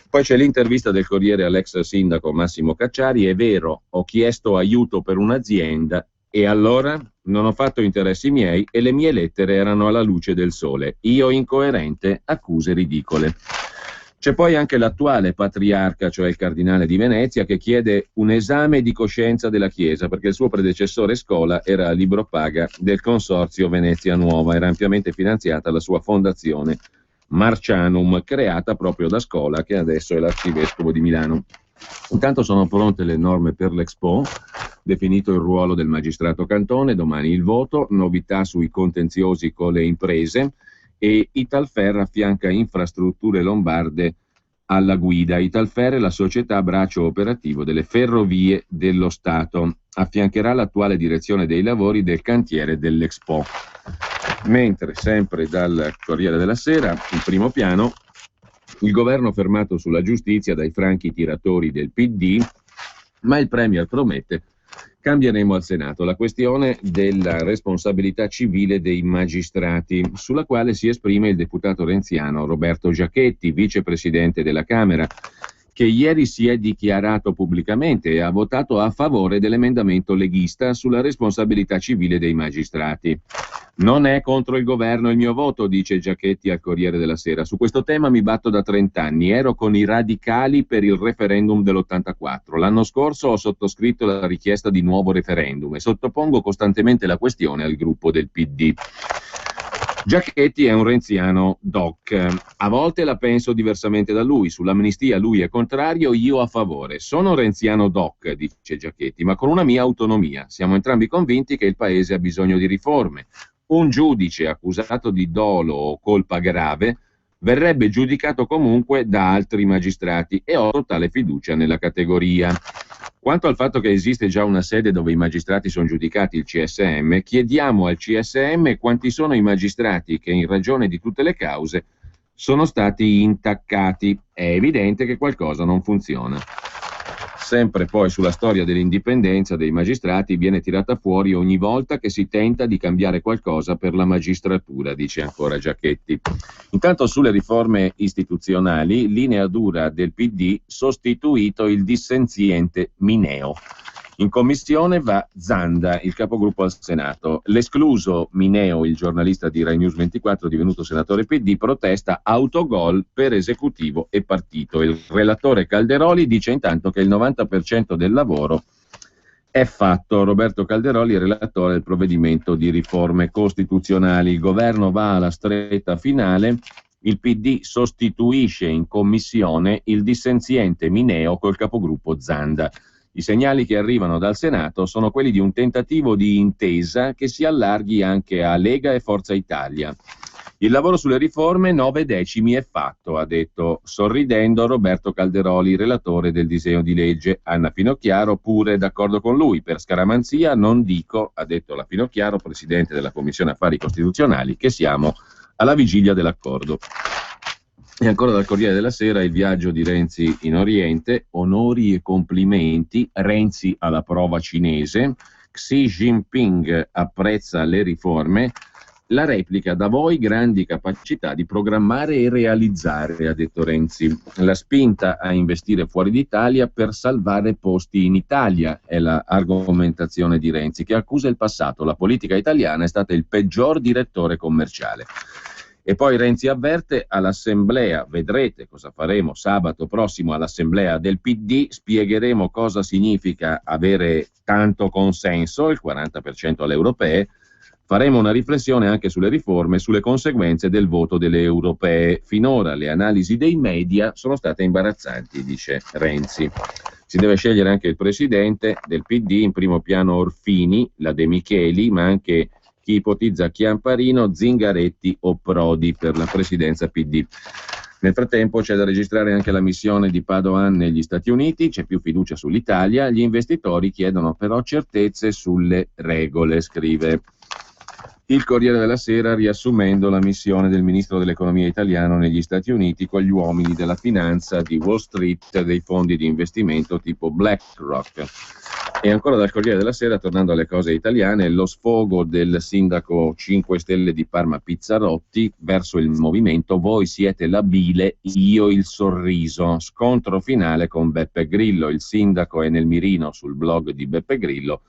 Poi c'è l'intervista del Corriere all'ex sindaco Massimo Cacciari. È vero, ho chiesto aiuto per un'azienda e allora non ho fatto interessi miei e le mie lettere erano alla luce del sole. Io incoerente, accuse ridicole. C'è poi anche l'attuale patriarca, cioè il cardinale di Venezia, che chiede un esame di coscienza della Chiesa, perché il suo predecessore Scola era a libro paga del Consorzio Venezia Nuova, era ampiamente finanziata la sua fondazione Marcianum, creata proprio da Scola, che adesso è l'arcivescovo di Milano. Intanto sono pronte le norme per l'Expo, definito il ruolo del magistrato Cantone, domani il voto, novità sui contenziosi con le imprese e Italfer affianca Infrastrutture Lombarde alla guida. Italfer è la società braccio operativo delle Ferrovie dello Stato. Affiancherà l'attuale direzione dei lavori del cantiere dell'Expo. Mentre, sempre dal Corriere della Sera, in primo piano, il governo fermato sulla giustizia dai franchi tiratori del PD, ma il Premier promette: cambieremo al Senato la questione della responsabilità civile dei magistrati, sulla quale si esprime il deputato renziano Roberto Giachetti, vicepresidente della Camera, che ieri si è dichiarato pubblicamente e ha votato a favore dell'emendamento leghista sulla responsabilità civile dei magistrati. Non è contro il governo il mio voto, dice Giachetti al Corriere della Sera. Su questo tema mi batto da 30 anni. Ero con i radicali per il referendum dell'84. L'anno scorso ho sottoscritto la richiesta di nuovo referendum e sottopongo costantemente la questione al gruppo del PD. Giachetti è un renziano doc. A volte la penso diversamente da lui. Sull'amnistia lui è contrario, io a favore. Sono renziano doc, dice Giachetti, ma con una mia autonomia. Siamo entrambi convinti che il Paese ha bisogno di riforme. Un giudice accusato di dolo o colpa grave verrebbe giudicato comunque da altri magistrati e ho totale fiducia nella categoria. Quanto al fatto che esiste già una sede dove i magistrati sono giudicati, il CSM, chiediamo al CSM quanti sono i magistrati che in ragione di tutte le cause sono stati intaccati. È evidente che qualcosa non funziona. Sempre poi sulla storia dell'indipendenza dei magistrati viene tirata fuori ogni volta che si tenta di cambiare qualcosa per la magistratura, dice ancora Giachetti. Intanto sulle riforme istituzionali, linea dura del PD, sostituito il dissenziente Mineo. In commissione va Zanda, il capogruppo al Senato. L'escluso Mineo, il giornalista di Rai News 24 divenuto senatore PD, protesta autogol per esecutivo e partito. Il relatore Calderoli dice intanto che il 90% del lavoro è fatto. Roberto Calderoli è relatore del provvedimento di riforme costituzionali. Il governo va alla stretta finale. Il PD sostituisce in commissione il dissenziente Mineo col capogruppo Zanda. I segnali che arrivano dal Senato sono quelli di un tentativo di intesa che si allarghi anche a Lega e Forza Italia. Il lavoro sulle riforme 9 decimi è fatto, ha detto sorridendo Roberto Calderoli, relatore del disegno di legge. Anna Finocchiaro pure d'accordo con lui. Per scaramanzia non dico, ha detto la Finocchiaro, presidente della Commissione Affari Costituzionali, che siamo alla vigilia dell'accordo. E ancora dal Corriere della Sera il viaggio di Renzi in Oriente, onori e complimenti, Renzi alla prova cinese, Xi Jinping apprezza le riforme, la replica da voi grandi capacità di programmare e realizzare, ha detto Renzi. La spinta a investire fuori d'Italia per salvare posti in Italia è la argomentazione di Renzi, che accusa il passato. La politica italiana è stata il peggior direttore commerciale. E poi Renzi avverte all'assemblea, vedrete cosa faremo sabato prossimo all'assemblea del PD, spiegheremo cosa significa avere tanto consenso, il 40% alle europee, faremo una riflessione anche sulle riforme, sulle conseguenze del voto delle europee. Finora le analisi dei media sono state imbarazzanti, dice Renzi. Si deve scegliere anche il presidente del PD, in primo piano Orfini, la De Micheli, ma anche chi ipotizza Chiamparino, Zingaretti o Prodi per la presidenza PD. Nel frattempo c'è da registrare anche la missione di Padoan negli Stati Uniti, c'è più fiducia sull'Italia, gli investitori chiedono però certezze sulle regole, scrive il Corriere della Sera, riassumendo la missione del ministro dell'economia italiano negli Stati Uniti con gli uomini della finanza di Wall Street, dei fondi di investimento tipo BlackRock. E ancora dal Corriere della Sera, tornando alle cose italiane, lo sfogo del sindaco 5 Stelle di Parma Pizzarotti verso il movimento "Voi siete la bile, io il sorriso". Scontro finale con Beppe Grillo, il sindaco è nel mirino sul blog di Beppe Grillo,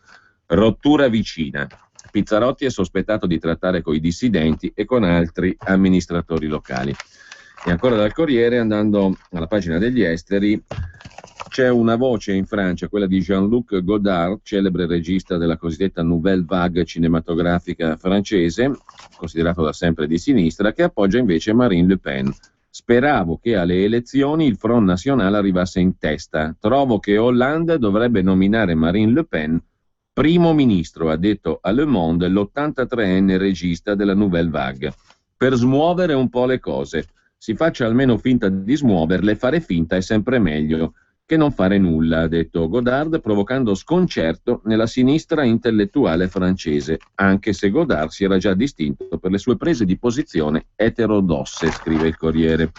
rottura vicina. Pizzarotti è sospettato di trattare coi dissidenti e con altri amministratori locali. E ancora dal Corriere, andando alla pagina degli esteri, c'è una voce in Francia, quella di Jean-Luc Godard, celebre regista della cosiddetta Nouvelle Vague cinematografica francese, considerato da sempre di sinistra, che appoggia invece Marine Le Pen. Speravo che alle elezioni il Front National arrivasse in testa. Trovo che Hollande dovrebbe nominare Marine Le Pen primo ministro, ha detto a Le Monde l'83enne regista della Nouvelle Vague, per smuovere un po' le cose. Si faccia almeno finta di smuoverle, fare finta è sempre meglio che non fare nulla, ha detto Godard, provocando sconcerto nella sinistra intellettuale francese, anche se Godard si era già distinto per le sue prese di posizione eterodosse, scrive il Corriere.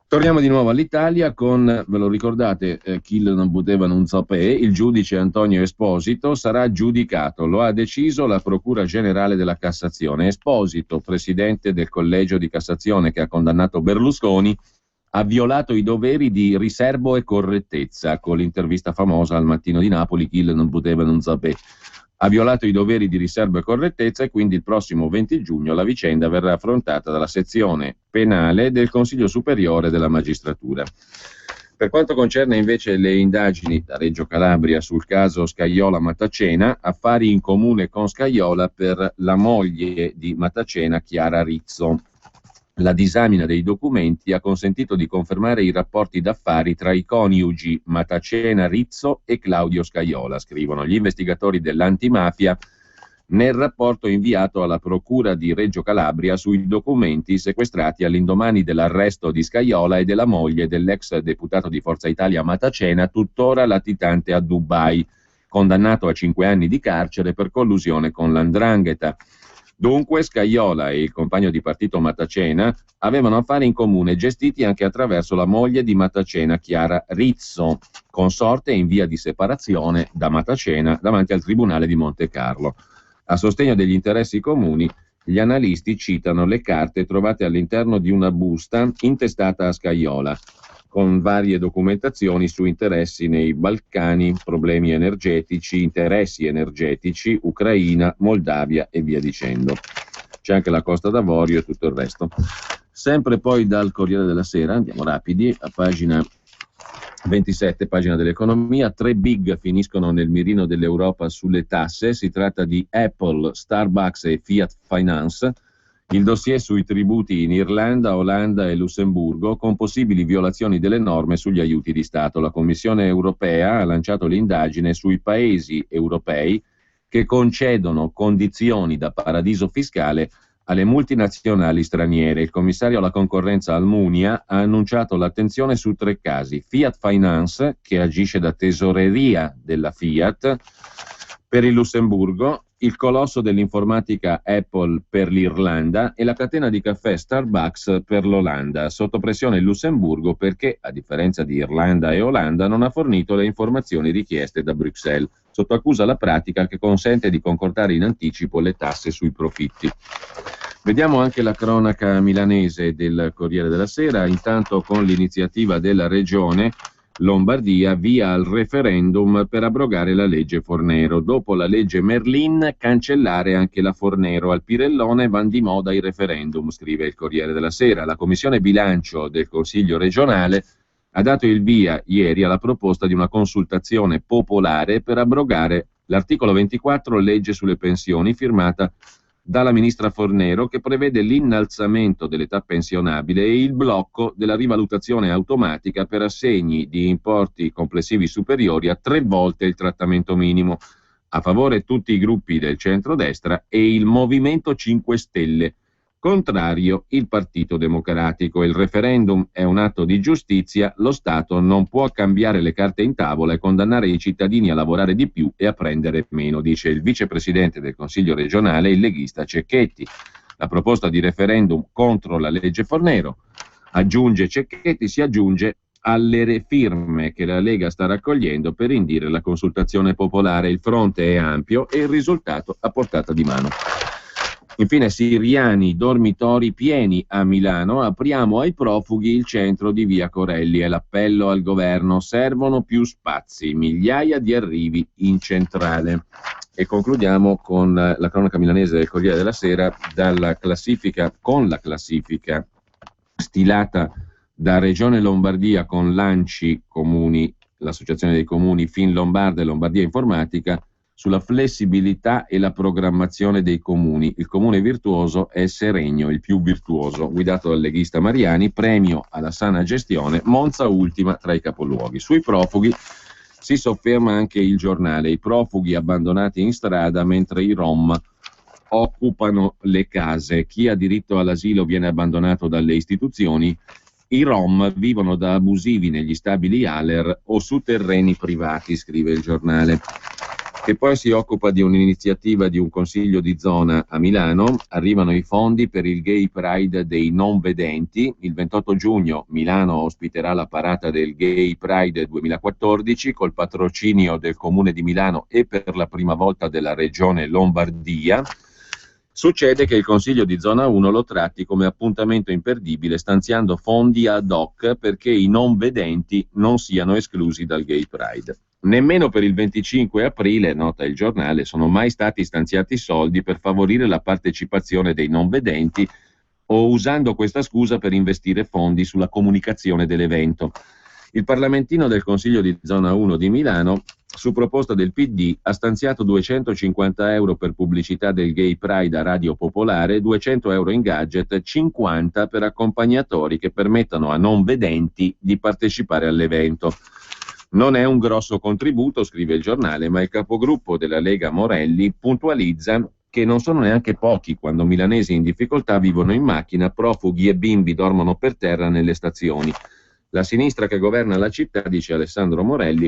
Torniamo di nuovo all'Italia con, ve lo ricordate, chi non poteva non sapere, il giudice Antonio Esposito sarà giudicato, lo ha deciso la Procura Generale della Cassazione. Esposito, presidente del Collegio di Cassazione che ha condannato Berlusconi, ha violato i doveri di riserbo e correttezza, con l'intervista famosa al Mattino di Napoli, chi non poteva non sapere. Ha violato i doveri di riserbo e correttezza e quindi il prossimo 20 giugno la vicenda verrà affrontata dalla sezione penale del Consiglio Superiore della Magistratura. Per quanto concerne invece le indagini da Reggio Calabria sul caso Scajola-Matacena, affari in comune con Scajola per la moglie di Matacena, Chiara Rizzo. La disamina dei documenti ha consentito di confermare i rapporti d'affari tra i coniugi Matacena Rizzo e Claudio Scajola, scrivono gli investigatori dell'antimafia nel rapporto inviato alla Procura di Reggio Calabria sui documenti sequestrati all'indomani dell'arresto di Scajola e della moglie dell'ex deputato di Forza Italia Matacena, tuttora latitante a Dubai, condannato a 5 anni di carcere per collusione con l''ndrangheta. Dunque Scajola e il compagno di partito Matacena avevano affari in comune gestiti anche attraverso la moglie di Matacena, Chiara Rizzo, consorte in via di separazione da Matacena davanti al Tribunale di Montecarlo. A sostegno degli interessi comuni, gli analisti citano le carte trovate all'interno di una busta intestata a Scajola, con varie documentazioni su interessi nei Balcani, problemi energetici, interessi energetici, Ucraina, Moldavia e via dicendo. C'è anche la Costa d'Avorio e tutto il resto. Sempre poi dal Corriere della Sera, andiamo rapidi, a pagina 27, pagina dell'economia, 3 big finiscono nel mirino dell'Europa sulle tasse, si tratta di Apple, Starbucks e Fiat Finance. Il dossier sui tributi in Irlanda, Olanda e Lussemburgo con possibili violazioni delle norme sugli aiuti di Stato. La Commissione europea ha lanciato l'indagine sui paesi europei che concedono condizioni da paradiso fiscale alle multinazionali straniere. Il commissario alla concorrenza Almunia ha annunciato l'attenzione su 3 casi. Fiat Finance, che agisce da tesoreria della Fiat per il Lussemburgo, il colosso dell'informatica Apple per l'Irlanda e la catena di caffè Starbucks per l'Olanda. Sotto pressione il Lussemburgo perché, a differenza di Irlanda e Olanda, non ha fornito le informazioni richieste da Bruxelles. Sotto accusa la pratica che consente di concordare in anticipo le tasse sui profitti. Vediamo anche la cronaca milanese del Corriere della Sera, intanto con l'iniziativa della Regione Lombardia via al referendum per abrogare la legge Fornero. Dopo la legge Merlin, cancellare anche la Fornero. Al Pirellone van di moda i referendum, scrive il Corriere della Sera. La Commissione Bilancio del Consiglio regionale ha dato il via ieri alla proposta di una consultazione popolare per abrogare l'articolo 24 legge sulle pensioni firmata dalla ministra Fornero, che prevede l'innalzamento dell'età pensionabile e il blocco della rivalutazione automatica per assegni di importi complessivi superiori a 3 volte il trattamento minimo, a favore tutti i gruppi del centrodestra e il Movimento 5 Stelle, contrario il Partito Democratico. Il referendum è un atto di giustizia, lo Stato non può cambiare le carte in tavola e condannare i cittadini a lavorare di più e a prendere meno, dice il vicepresidente del Consiglio regionale, il leghista Cecchetti. La proposta di referendum contro la legge Fornero, aggiunge Cecchetti, si aggiunge alle firme che la Lega sta raccogliendo per indire la consultazione popolare. Il fronte è ampio e il risultato a portata di mano. Infine, siriani, dormitori pieni a Milano, apriamo ai profughi il centro di via Corelli. È l'appello al governo, servono più spazi, migliaia di arrivi in centrale. E concludiamo con la cronaca milanese del Corriere della Sera con la classifica stilata da Regione Lombardia con l'ANCI Comuni, l'Associazione dei Comuni Fin Lombarda e Lombardia Informatica, sulla flessibilità e la programmazione dei comuni. Il comune virtuoso è Seregno, il più virtuoso, guidato dal leghista Mariani, premio alla sana gestione, Monza ultima tra i capoluoghi. Sui profughi si sofferma anche il giornale, i profughi abbandonati in strada mentre i Rom occupano le case, chi ha diritto all'asilo viene abbandonato dalle istituzioni, i Rom vivono da abusivi negli stabili ALER o su terreni privati, scrive il giornale, che poi si occupa di un'iniziativa di un consiglio di zona a Milano. Arrivano i fondi per il Gay Pride dei non vedenti. Il 28 giugno Milano ospiterà la parata del Gay Pride 2014 col patrocinio del Comune di Milano e per la prima volta della Regione Lombardia. Succede che il Consiglio di Zona 1 lo tratti come appuntamento imperdibile, stanziando fondi ad hoc perché i non vedenti non siano esclusi dal Gay Pride. Nemmeno per il 25 aprile, nota il giornale, sono mai stati stanziati soldi per favorire la partecipazione dei non vedenti o usando questa scusa per investire fondi sulla comunicazione dell'evento. Il parlamentino del Consiglio di Zona 1 di Milano, su proposta del PD, ha stanziato 250 euro per pubblicità del Gay Pride a Radio Popolare, 200 euro in gadget, 50 per accompagnatori che permettano a non vedenti di partecipare all'evento. Non è un grosso contributo, scrive il giornale, ma il capogruppo della Lega Morelli puntualizza che non sono neanche pochi quando milanesi in difficoltà vivono in macchina, profughi e bimbi dormono per terra nelle stazioni. La sinistra che governa la città, dice Alessandro Morelli,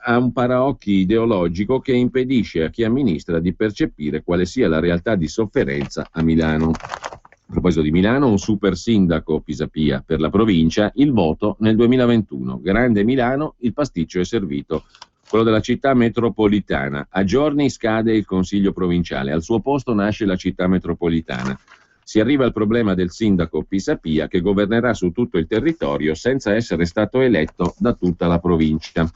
ha un paraocchi ideologico che impedisce a chi amministra di percepire quale sia la realtà di sofferenza a Milano. A proposito di Milano, un super sindaco Pisapia per la provincia, il voto nel 2021. Grande Milano, il pasticcio è servito. Quello della città metropolitana. A giorni scade il consiglio provinciale, al suo posto nasce la città metropolitana. Si arriva al problema del sindaco Pisapia che governerà su tutto il territorio senza essere stato eletto da tutta la provincia.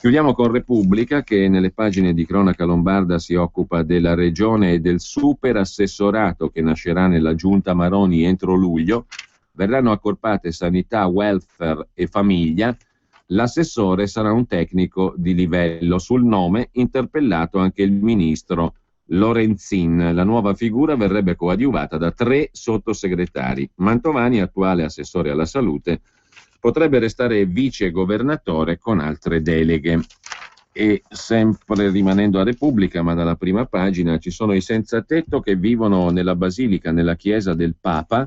Chiudiamo con Repubblica che nelle pagine di cronaca lombarda si occupa della regione e del super assessorato che nascerà nella giunta Maroni entro luglio. Verranno accorpate sanità, welfare e famiglia. L'assessore sarà un tecnico di livello. Sul nome interpellato anche il ministro Lorenzin. La nuova figura verrebbe coadiuvata da 3 sottosegretari. Mantovani, attuale assessore alla salute, potrebbe restare vice governatore con altre deleghe. E sempre rimanendo a Repubblica, ma dalla prima pagina, ci sono i senza tetto che vivono nella basilica, nella chiesa del Papa.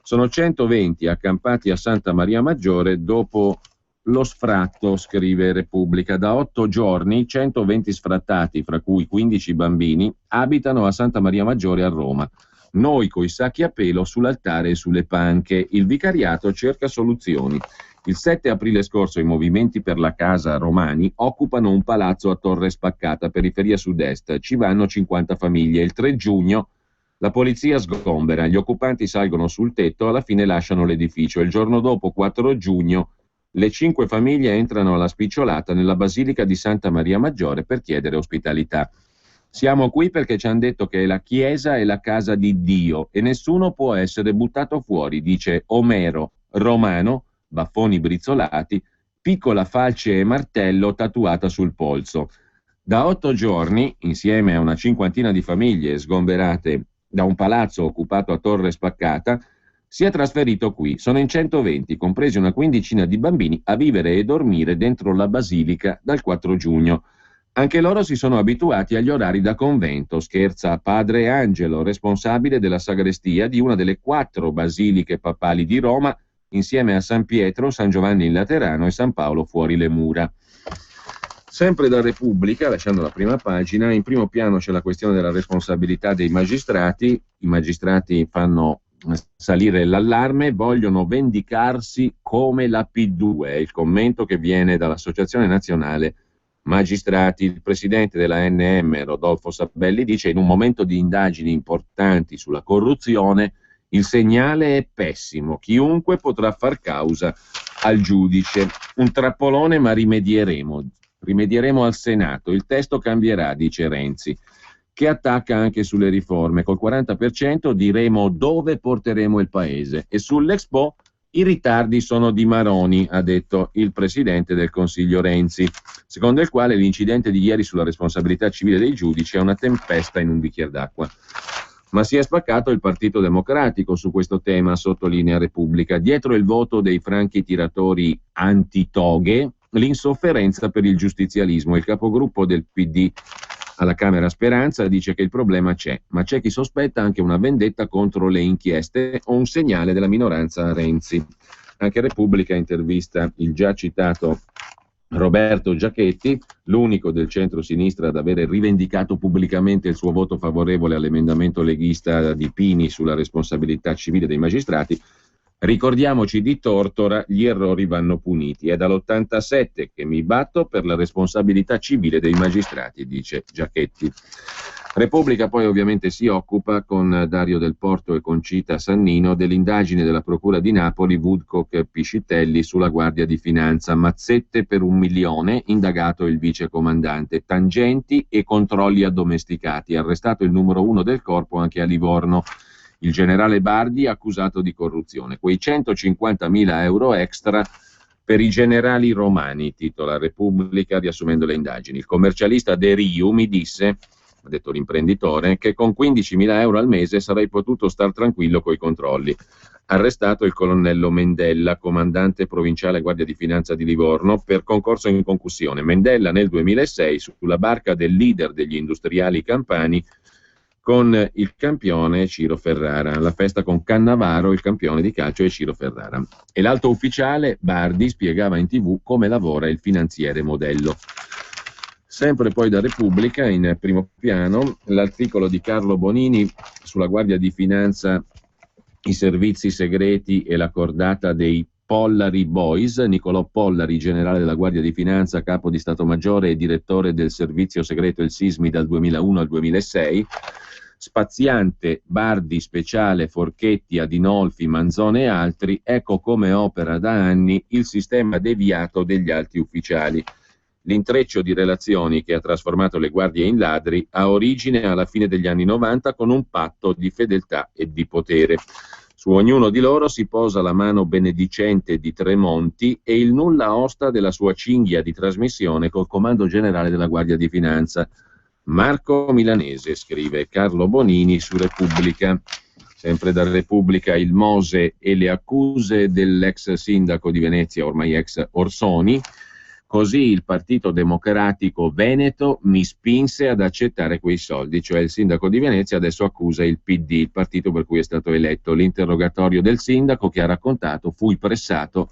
Sono 120 accampati a Santa Maria Maggiore dopo lo sfratto, scrive Repubblica. Da 8 giorni 120 sfrattati, fra cui 15 bambini, abitano a Santa Maria Maggiore a Roma. Noi coi sacchi a pelo sull'altare e sulle panche. Il vicariato cerca soluzioni. Il 7 aprile scorso i movimenti per la casa romani occupano un palazzo a Torre Spaccata, periferia sud-est. Ci vanno 50 famiglie. Il 3 giugno la polizia sgombera, gli occupanti salgono sul tetto, alla fine lasciano l'edificio. Il giorno dopo, 4 giugno, le 5 famiglie entrano alla spicciolata nella Basilica di Santa Maria Maggiore per chiedere ospitalità. Siamo qui perché ci hanno detto che la chiesa è la casa di Dio e nessuno può essere buttato fuori, dice Omero Romano, baffoni brizzolati, piccola falce e martello tatuata sul polso. Da 8 giorni, insieme a una cinquantina di famiglie sgomberate da un palazzo occupato a Torre Spaccata, si è trasferito qui. Sono in 120, compresi una quindicina di bambini, a vivere e dormire dentro la basilica dal 4 giugno. Anche loro si sono abituati agli orari da convento, scherza padre Angelo, responsabile della sagrestia di una delle 4 basiliche papali di Roma, insieme a San Pietro, San Giovanni in Laterano e San Paolo fuori le mura. Sempre da Repubblica, lasciando la prima pagina, in primo piano c'è la questione della responsabilità dei magistrati. I magistrati fanno salire l'allarme, vogliono vendicarsi come la P2, è il commento che viene dall'Associazione Nazionale Magistrati. Il presidente della ANM, Rodolfo Sabelli, dice: in un momento di indagini importanti sulla corruzione il segnale è pessimo, chiunque potrà far causa al giudice. Un trappolone, ma rimedieremo al Senato, il testo cambierà, dice Renzi, che attacca anche sulle riforme. Col 40% diremo dove porteremo il paese e sull'Expo I ritardi sono di Maroni, ha detto il presidente del Consiglio Renzi, secondo il quale l'incidente di ieri sulla responsabilità civile dei giudici è una tempesta in un bicchiere d'acqua. Ma si è spaccato il Partito Democratico su questo tema, sottolinea Repubblica. Dietro il voto dei franchi tiratori antitoghe, l'insofferenza per il giustizialismo. Il capogruppo del PD alla Camera Speranza dice che il problema c'è, ma c'è chi sospetta anche una vendetta contro le inchieste o un segnale della minoranza a Renzi. Anche Repubblica intervista il già citato Roberto Giachetti, l'unico del centro-sinistra ad avere rivendicato pubblicamente il suo voto favorevole all'emendamento leghista di Pini sulla responsabilità civile dei magistrati. Ricordiamoci di Tortora, gli errori vanno puniti. È dall'87 che mi batto per la responsabilità civile dei magistrati, dice Giachetti. Repubblica poi ovviamente si occupa con Dario Del Porto e Concita Sannino dell'indagine della Procura di Napoli Woodcock Piscitelli sulla Guardia di Finanza. Mazzette per 1 milione, indagato il vicecomandante. Tangenti e controlli addomesticati. Arrestato il numero 1 del corpo anche a Livorno. Il generale Bardi accusato di corruzione. Quei 150.000 euro extra per i generali romani, titola Repubblica riassumendo le indagini. Il commercialista De Riu mi disse, ha detto l'imprenditore, che con 15.000 euro al mese sarei potuto star tranquillo coi controlli. Arrestato il colonnello Mendella, comandante provinciale Guardia di Finanza di Livorno, per concorso in concussione. Mendella nel 2006 sulla barca del leader degli industriali campani con il campione Ciro Ferrara, la festa con Cannavaro, il campione di calcio, e Ciro Ferrara. E l'alto ufficiale Bardi spiegava in TV come lavora il finanziere modello. Sempre poi da Repubblica, in primo piano, l'articolo di Carlo Bonini sulla Guardia di Finanza, i servizi segreti e la cordata dei Pollari Boys. Nicolò Pollari, generale della Guardia di Finanza, capo di Stato Maggiore e direttore del servizio segreto Il Sismi dal 2001 al 2006. Spaziante, Bardi, Speciale, Forchetti, Adinolfi, Manzone e altri, ecco come opera da anni il sistema deviato degli alti ufficiali. L'intreccio di relazioni che ha trasformato le guardie in ladri ha origine alla fine degli anni 90 con un patto di fedeltà e di potere. Su ognuno di loro si posa la mano benedicente di Tremonti e il nulla osta della sua cinghia di trasmissione col comando generale della Guardia di Finanza. Marco Milanese, scrive Carlo Bonini su Repubblica. Sempre da Repubblica, il Mose e le accuse dell'ex sindaco di Venezia, ormai ex Orsoni. Così il Partito Democratico Veneto mi spinse ad accettare quei soldi, cioè il sindaco di Venezia adesso accusa il PD, il partito per cui è stato eletto. L'interrogatorio del sindaco, che ha raccontato, fui pressato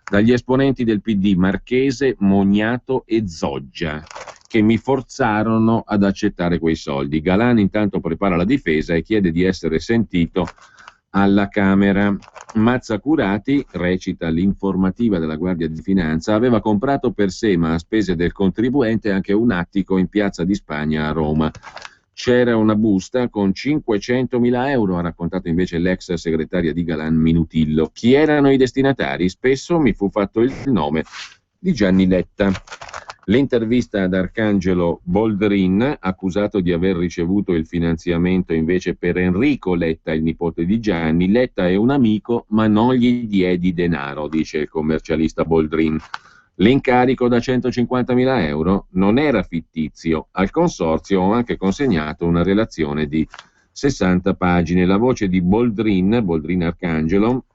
dagli esponenti del PD Marchese, Mognato e Zoggia, che mi forzarono ad accettare quei soldi. Galan intanto prepara la difesa e chiede di essere sentito alla Camera. Mazzacurati, recita l'informativa della Guardia di Finanza, aveva comprato per sé, ma a spese del contribuente, anche un attico in Piazza di Spagna a Roma. C'era una busta con 500.000 euro, ha raccontato invece l'ex segretaria di Galan Minutillo. Chi erano i destinatari? Spesso mi fu fatto il nome di Gianni Letta. L'intervista ad Arcangelo Boldrin, accusato di aver ricevuto il finanziamento invece per Enrico Letta, il nipote di Gianni. Letta è un amico, ma non gli diedi denaro, dice il commercialista Boldrin. L'incarico da 150.000 euro non era fittizio. Al consorzio ho anche consegnato una relazione di 60 pagine. La voce di Boldrin Arcangelo,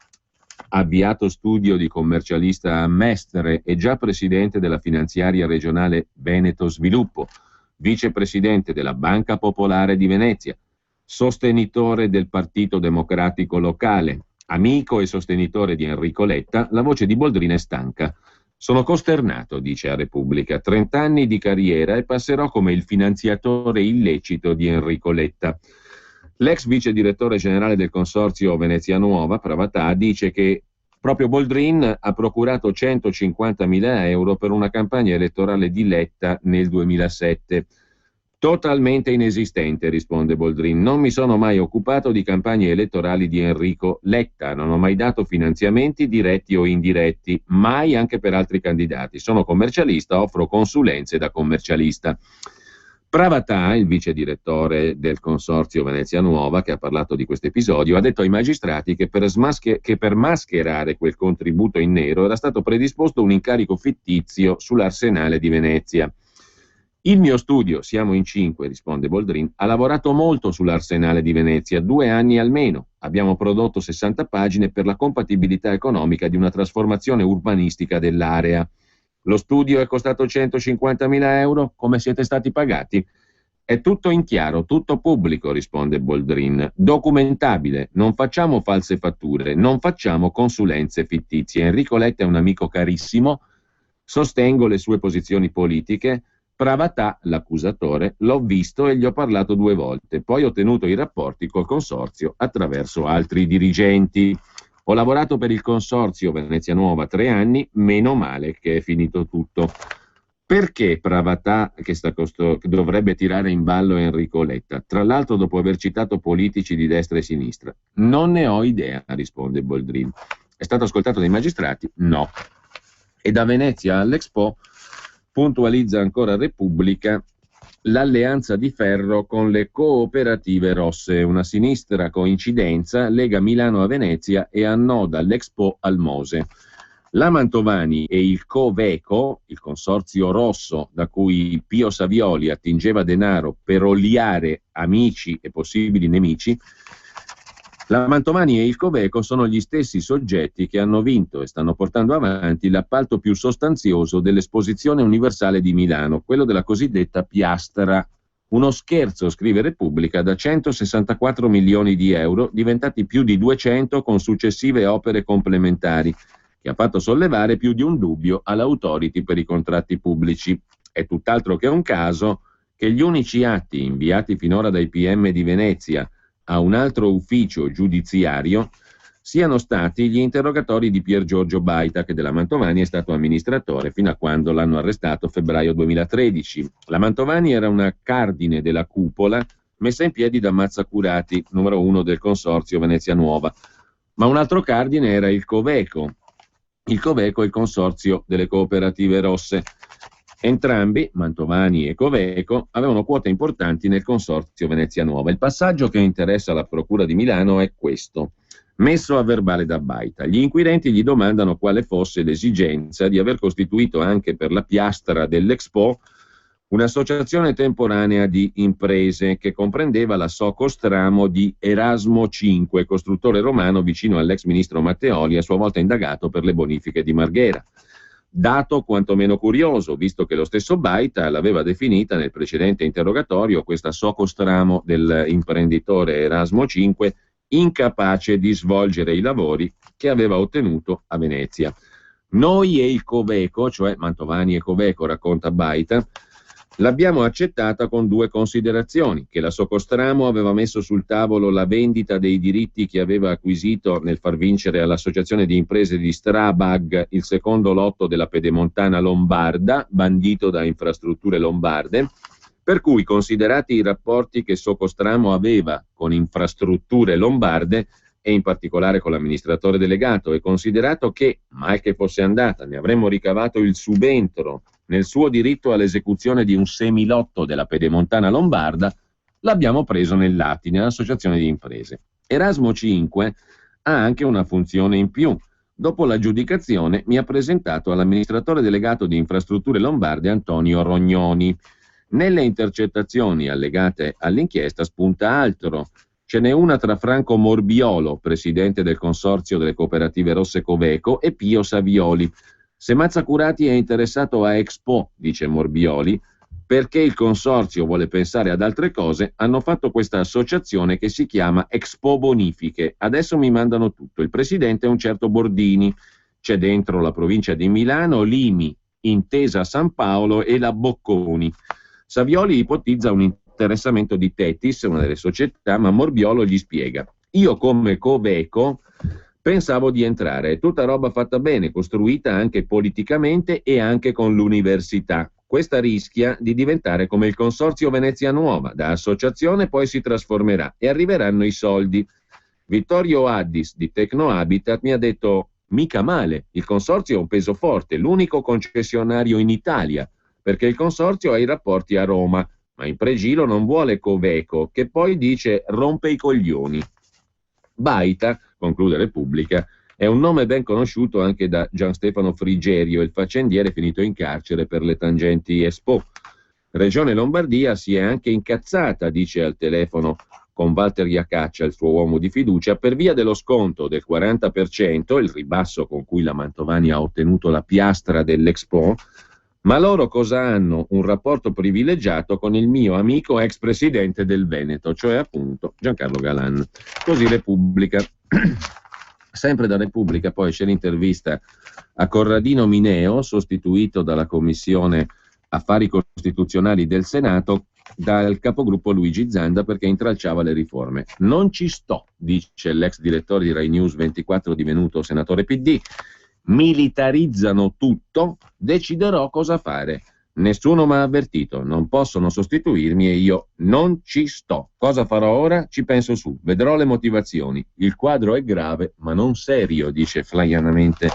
avviato studio di commercialista a Mestre e già presidente della finanziaria regionale Veneto Sviluppo, vicepresidente della Banca Popolare di Venezia, sostenitore del Partito Democratico locale, amico e sostenitore di Enrico Letta, la voce di Boldrin è stanca. Sono costernato, dice a Repubblica, 30 anni di carriera e passerò come il finanziatore illecito di Enrico Letta. L'ex vice direttore generale del consorzio Venezia Nuova, Pravatà, dice che proprio Boldrin ha procurato 150.000 euro per una campagna elettorale di Letta nel 2007. Totalmente inesistente, risponde Boldrin. Non mi sono mai occupato di campagne elettorali di Enrico Letta, non ho mai dato finanziamenti diretti o indiretti, mai anche per altri candidati. Sono commercialista, offro consulenze da commercialista. Pravatà, il vice direttore del Consorzio Venezia Nuova, che ha parlato di questo episodio, ha detto ai magistrati che per mascherare quel contributo in nero era stato predisposto un incarico fittizio sull'Arsenale di Venezia. Il mio studio, siamo in 5, risponde Boldrin, ha lavorato molto sull'Arsenale di Venezia, 2 anni almeno. Abbiamo prodotto 60 pagine per la compatibilità economica di una trasformazione urbanistica dell'area. Lo studio è costato 150.000 euro, come siete stati pagati? È tutto in chiaro, tutto pubblico, risponde Boldrin. Documentabile, non facciamo false fatture, non facciamo consulenze fittizie. Enrico Letta è un amico carissimo, sostengo le sue posizioni politiche. Pravatà, l'accusatore, l'ho visto e gli ho parlato 2 volte, poi ho tenuto i rapporti col consorzio attraverso altri dirigenti. Ho lavorato per il Consorzio Venezia Nuova 3 anni, meno male che è finito tutto. Perché Pravatà che dovrebbe tirare in ballo Enrico Letta? Tra l'altro dopo aver citato politici di destra e sinistra. Non ne ho idea, risponde Boldrin. È stato ascoltato dai magistrati? No. E da Venezia all'Expo puntualizza ancora Repubblica l'alleanza di ferro con le cooperative rosse, una sinistra coincidenza lega Milano a Venezia e annoda l'Expo al Mose. La Mantovani e il Coveco, il consorzio rosso da cui Pio Savioli attingeva denaro per oliare amici e possibili nemici, la Mantovani e il Coveco sono gli stessi soggetti che hanno vinto e stanno portando avanti l'appalto più sostanzioso dell'Esposizione Universale di Milano, quello della cosiddetta piastra. Uno scherzo, scrive Repubblica, da 164 milioni di euro, diventati più di 200 con successive opere complementari, che ha fatto sollevare più di un dubbio all'Authority per i contratti pubblici. È tutt'altro che un caso che gli unici atti inviati finora dai PM di Venezia a un altro ufficio giudiziario siano stati gli interrogatori di Pier Giorgio Baita, che della Mantovani è stato amministratore fino a quando l'hanno arrestato a febbraio 2013. La Mantovani era una cardine della cupola messa in piedi da Mazzacurati, numero 1 del Consorzio Venezia Nuova, ma un altro cardine era il Coveco. Il Coveco è il consorzio delle cooperative rosse. Entrambi, Mantovani e Coveco, avevano quote importanti nel consorzio Venezia Nuova. Il passaggio che interessa la Procura di Milano è questo, messo a verbale da Baita. Gli inquirenti gli domandano quale fosse l'esigenza di aver costituito anche per la piastra dell'Expo un'associazione temporanea di imprese che comprendeva la Socostramo di Erasmo V, costruttore romano vicino all'ex ministro Matteoli, a sua volta indagato per le bonifiche di Marghera. Dato quantomeno curioso, visto che lo stesso Baita l'aveva definita nel precedente interrogatorio, questa Socostramo dell'imprenditore Erasmo V, incapace di svolgere i lavori che aveva ottenuto a Venezia. Noi e il Coveco, cioè Mantovani e Coveco, racconta Baita, l'abbiamo accettata con 2 considerazioni: che la Socostramo aveva messo sul tavolo la vendita dei diritti che aveva acquisito nel far vincere all'associazione di imprese di Strabag il secondo lotto della Pedemontana Lombarda, bandito da Infrastrutture Lombarde, per cui, considerati i rapporti che Socostramo aveva con Infrastrutture Lombarde e in particolare con l'amministratore delegato, e considerato che, mal che fosse andata, ne avremmo ricavato il subentro nel suo diritto all'esecuzione di un semilotto della Pedemontana Lombarda, l'abbiamo preso nell'Attine, associazione di imprese. Erasmo V ha anche una funzione in più. Dopo l'aggiudicazione mi ha presentato all'amministratore delegato di Infrastrutture Lombarde Antonio Rognoni. Nelle intercettazioni allegate all'inchiesta spunta altro. Ce n'è una tra Franco Morbiolo, presidente del consorzio delle cooperative rosse Coveco, e Pio Savioli. Se Mazzacurati è interessato a Expo, dice Morbioli, perché il consorzio vuole pensare ad altre cose, hanno fatto questa associazione che si chiama Expo Bonifiche. Adesso mi mandano tutto. Il presidente è un certo Bordini. C'è dentro la provincia di Milano, l'IMI, Intesa San Paolo e la Bocconi. Savioli ipotizza un interessamento di Tetis, una delle società, ma Morbiolo gli spiega: io come Coveco pensavo di entrare, è tutta roba fatta bene, costruita anche politicamente e anche con l'università. Questa rischia di diventare come il Consorzio Venezia Nuova, da associazione poi si trasformerà e arriveranno i soldi. Vittorio Addis di Tecnohabitat mi ha detto: mica male, il consorzio è un peso forte, l'unico concessionario in Italia, perché il consorzio ha i rapporti a Roma, ma in pregilo non vuole Coveco, che poi dice rompe i coglioni. Baita, conclude Repubblica, è un nome ben conosciuto anche da Gian Stefano Frigerio, il faccendiere finito in carcere per le tangenti Expo. Regione Lombardia si è anche incazzata, dice al telefono con Walter Iacaccia, il suo uomo di fiducia, per via dello sconto del 40%, il ribasso con cui la Mantovani ha ottenuto la piastra dell'Expo. Ma loro cosa hanno? Un rapporto privilegiato con il mio amico ex presidente del Veneto, cioè appunto Giancarlo Galan. Così Repubblica. Sempre da Repubblica poi c'è l'intervista a Corradino Mineo, sostituito dalla Commissione Affari Costituzionali del Senato, dal capogruppo Luigi Zanda perché intralciava le riforme. Non ci sto, dice l'ex direttore di Rai News 24 divenuto senatore PD. Militarizzano tutto, deciderò cosa fare. Nessuno mi ha avvertito, non possono sostituirmi e io non ci sto. Cosa farò ora? Ci penso su, vedrò le motivazioni. Il quadro è grave, ma non serio, dice flaianamente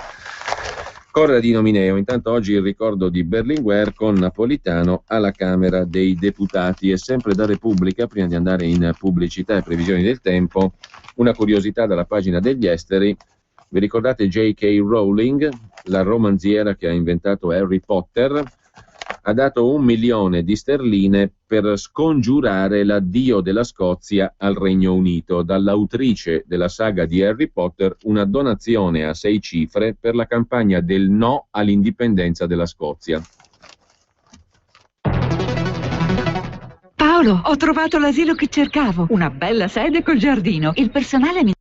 Corradino Mineo. Intanto oggi il ricordo di Berlinguer con Napolitano alla Camera dei Deputati. E sempre da Repubblica, prima di andare in pubblicità e previsioni del tempo, una curiosità dalla pagina degli esteri. Vi ricordate J.K. Rowling, la romanziera che ha inventato Harry Potter? Ha dato 1 milione di sterline per scongiurare l'addio della Scozia al Regno Unito. Dall'autrice della saga di Harry Potter una donazione a 6 cifre per la campagna del no all'indipendenza della Scozia. Paolo, ho trovato l'asilo che cercavo. Una bella sede col giardino. Il personale mi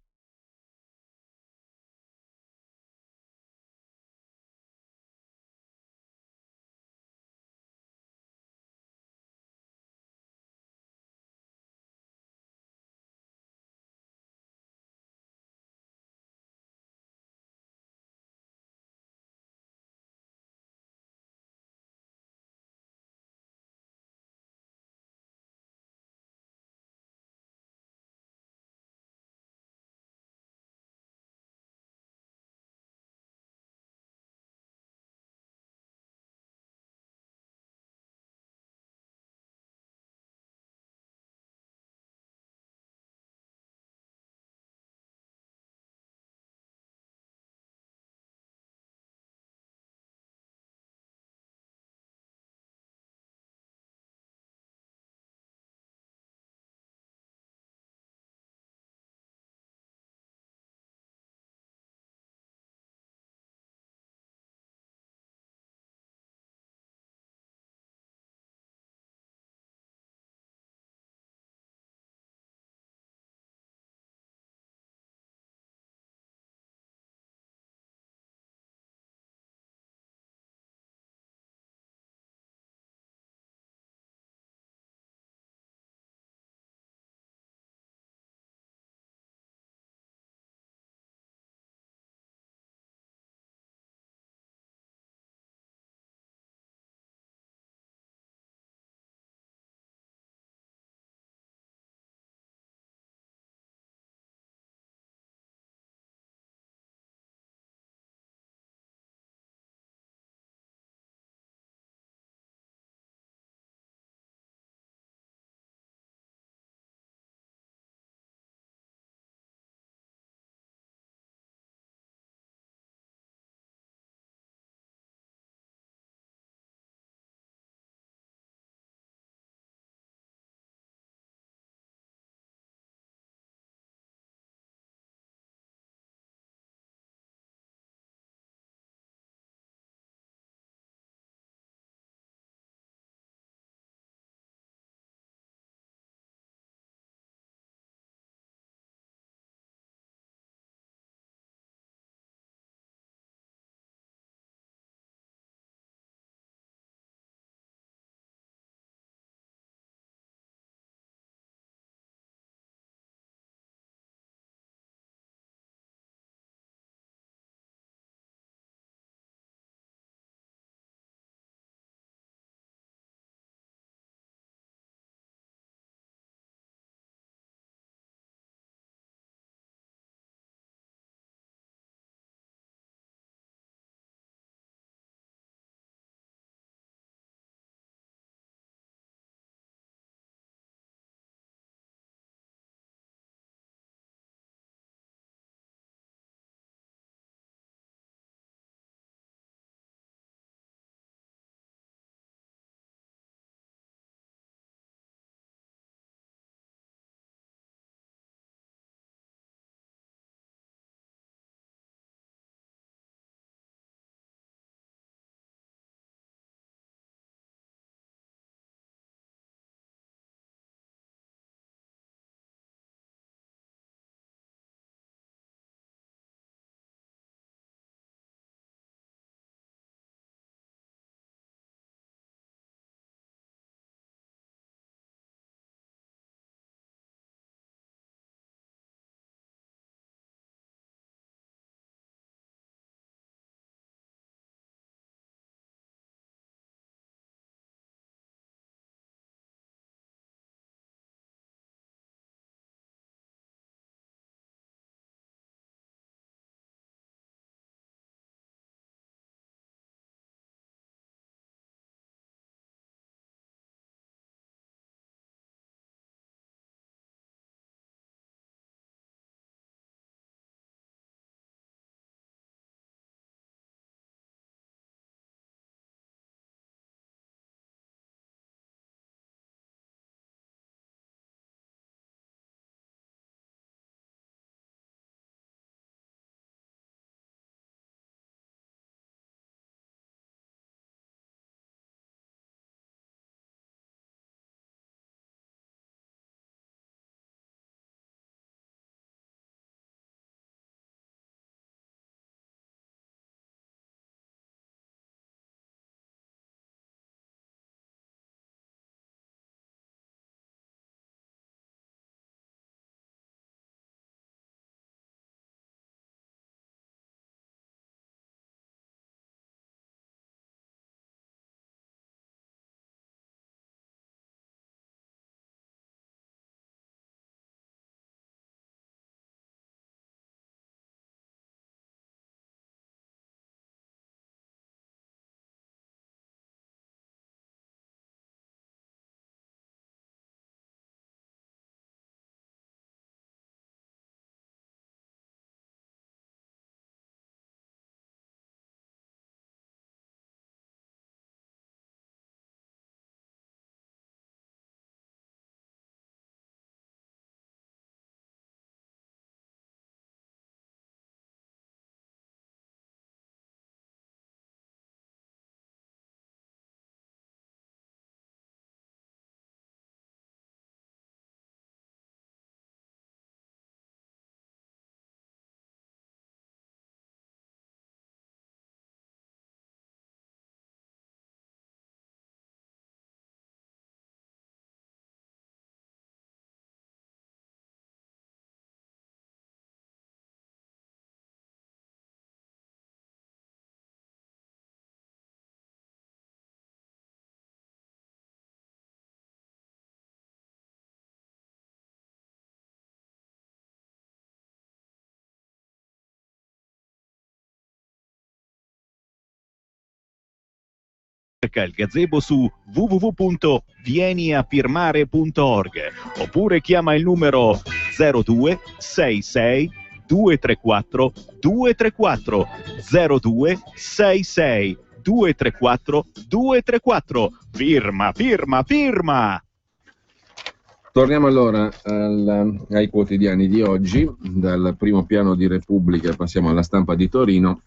cerca il gazebo su www.vieniafirmare.org oppure chiama il numero 02 66 234 234 02 66 234 234. Firma, firma, firma! Torniamo allora ai quotidiani di oggi. Dal primo piano di Repubblica passiamo alla Stampa di Torino.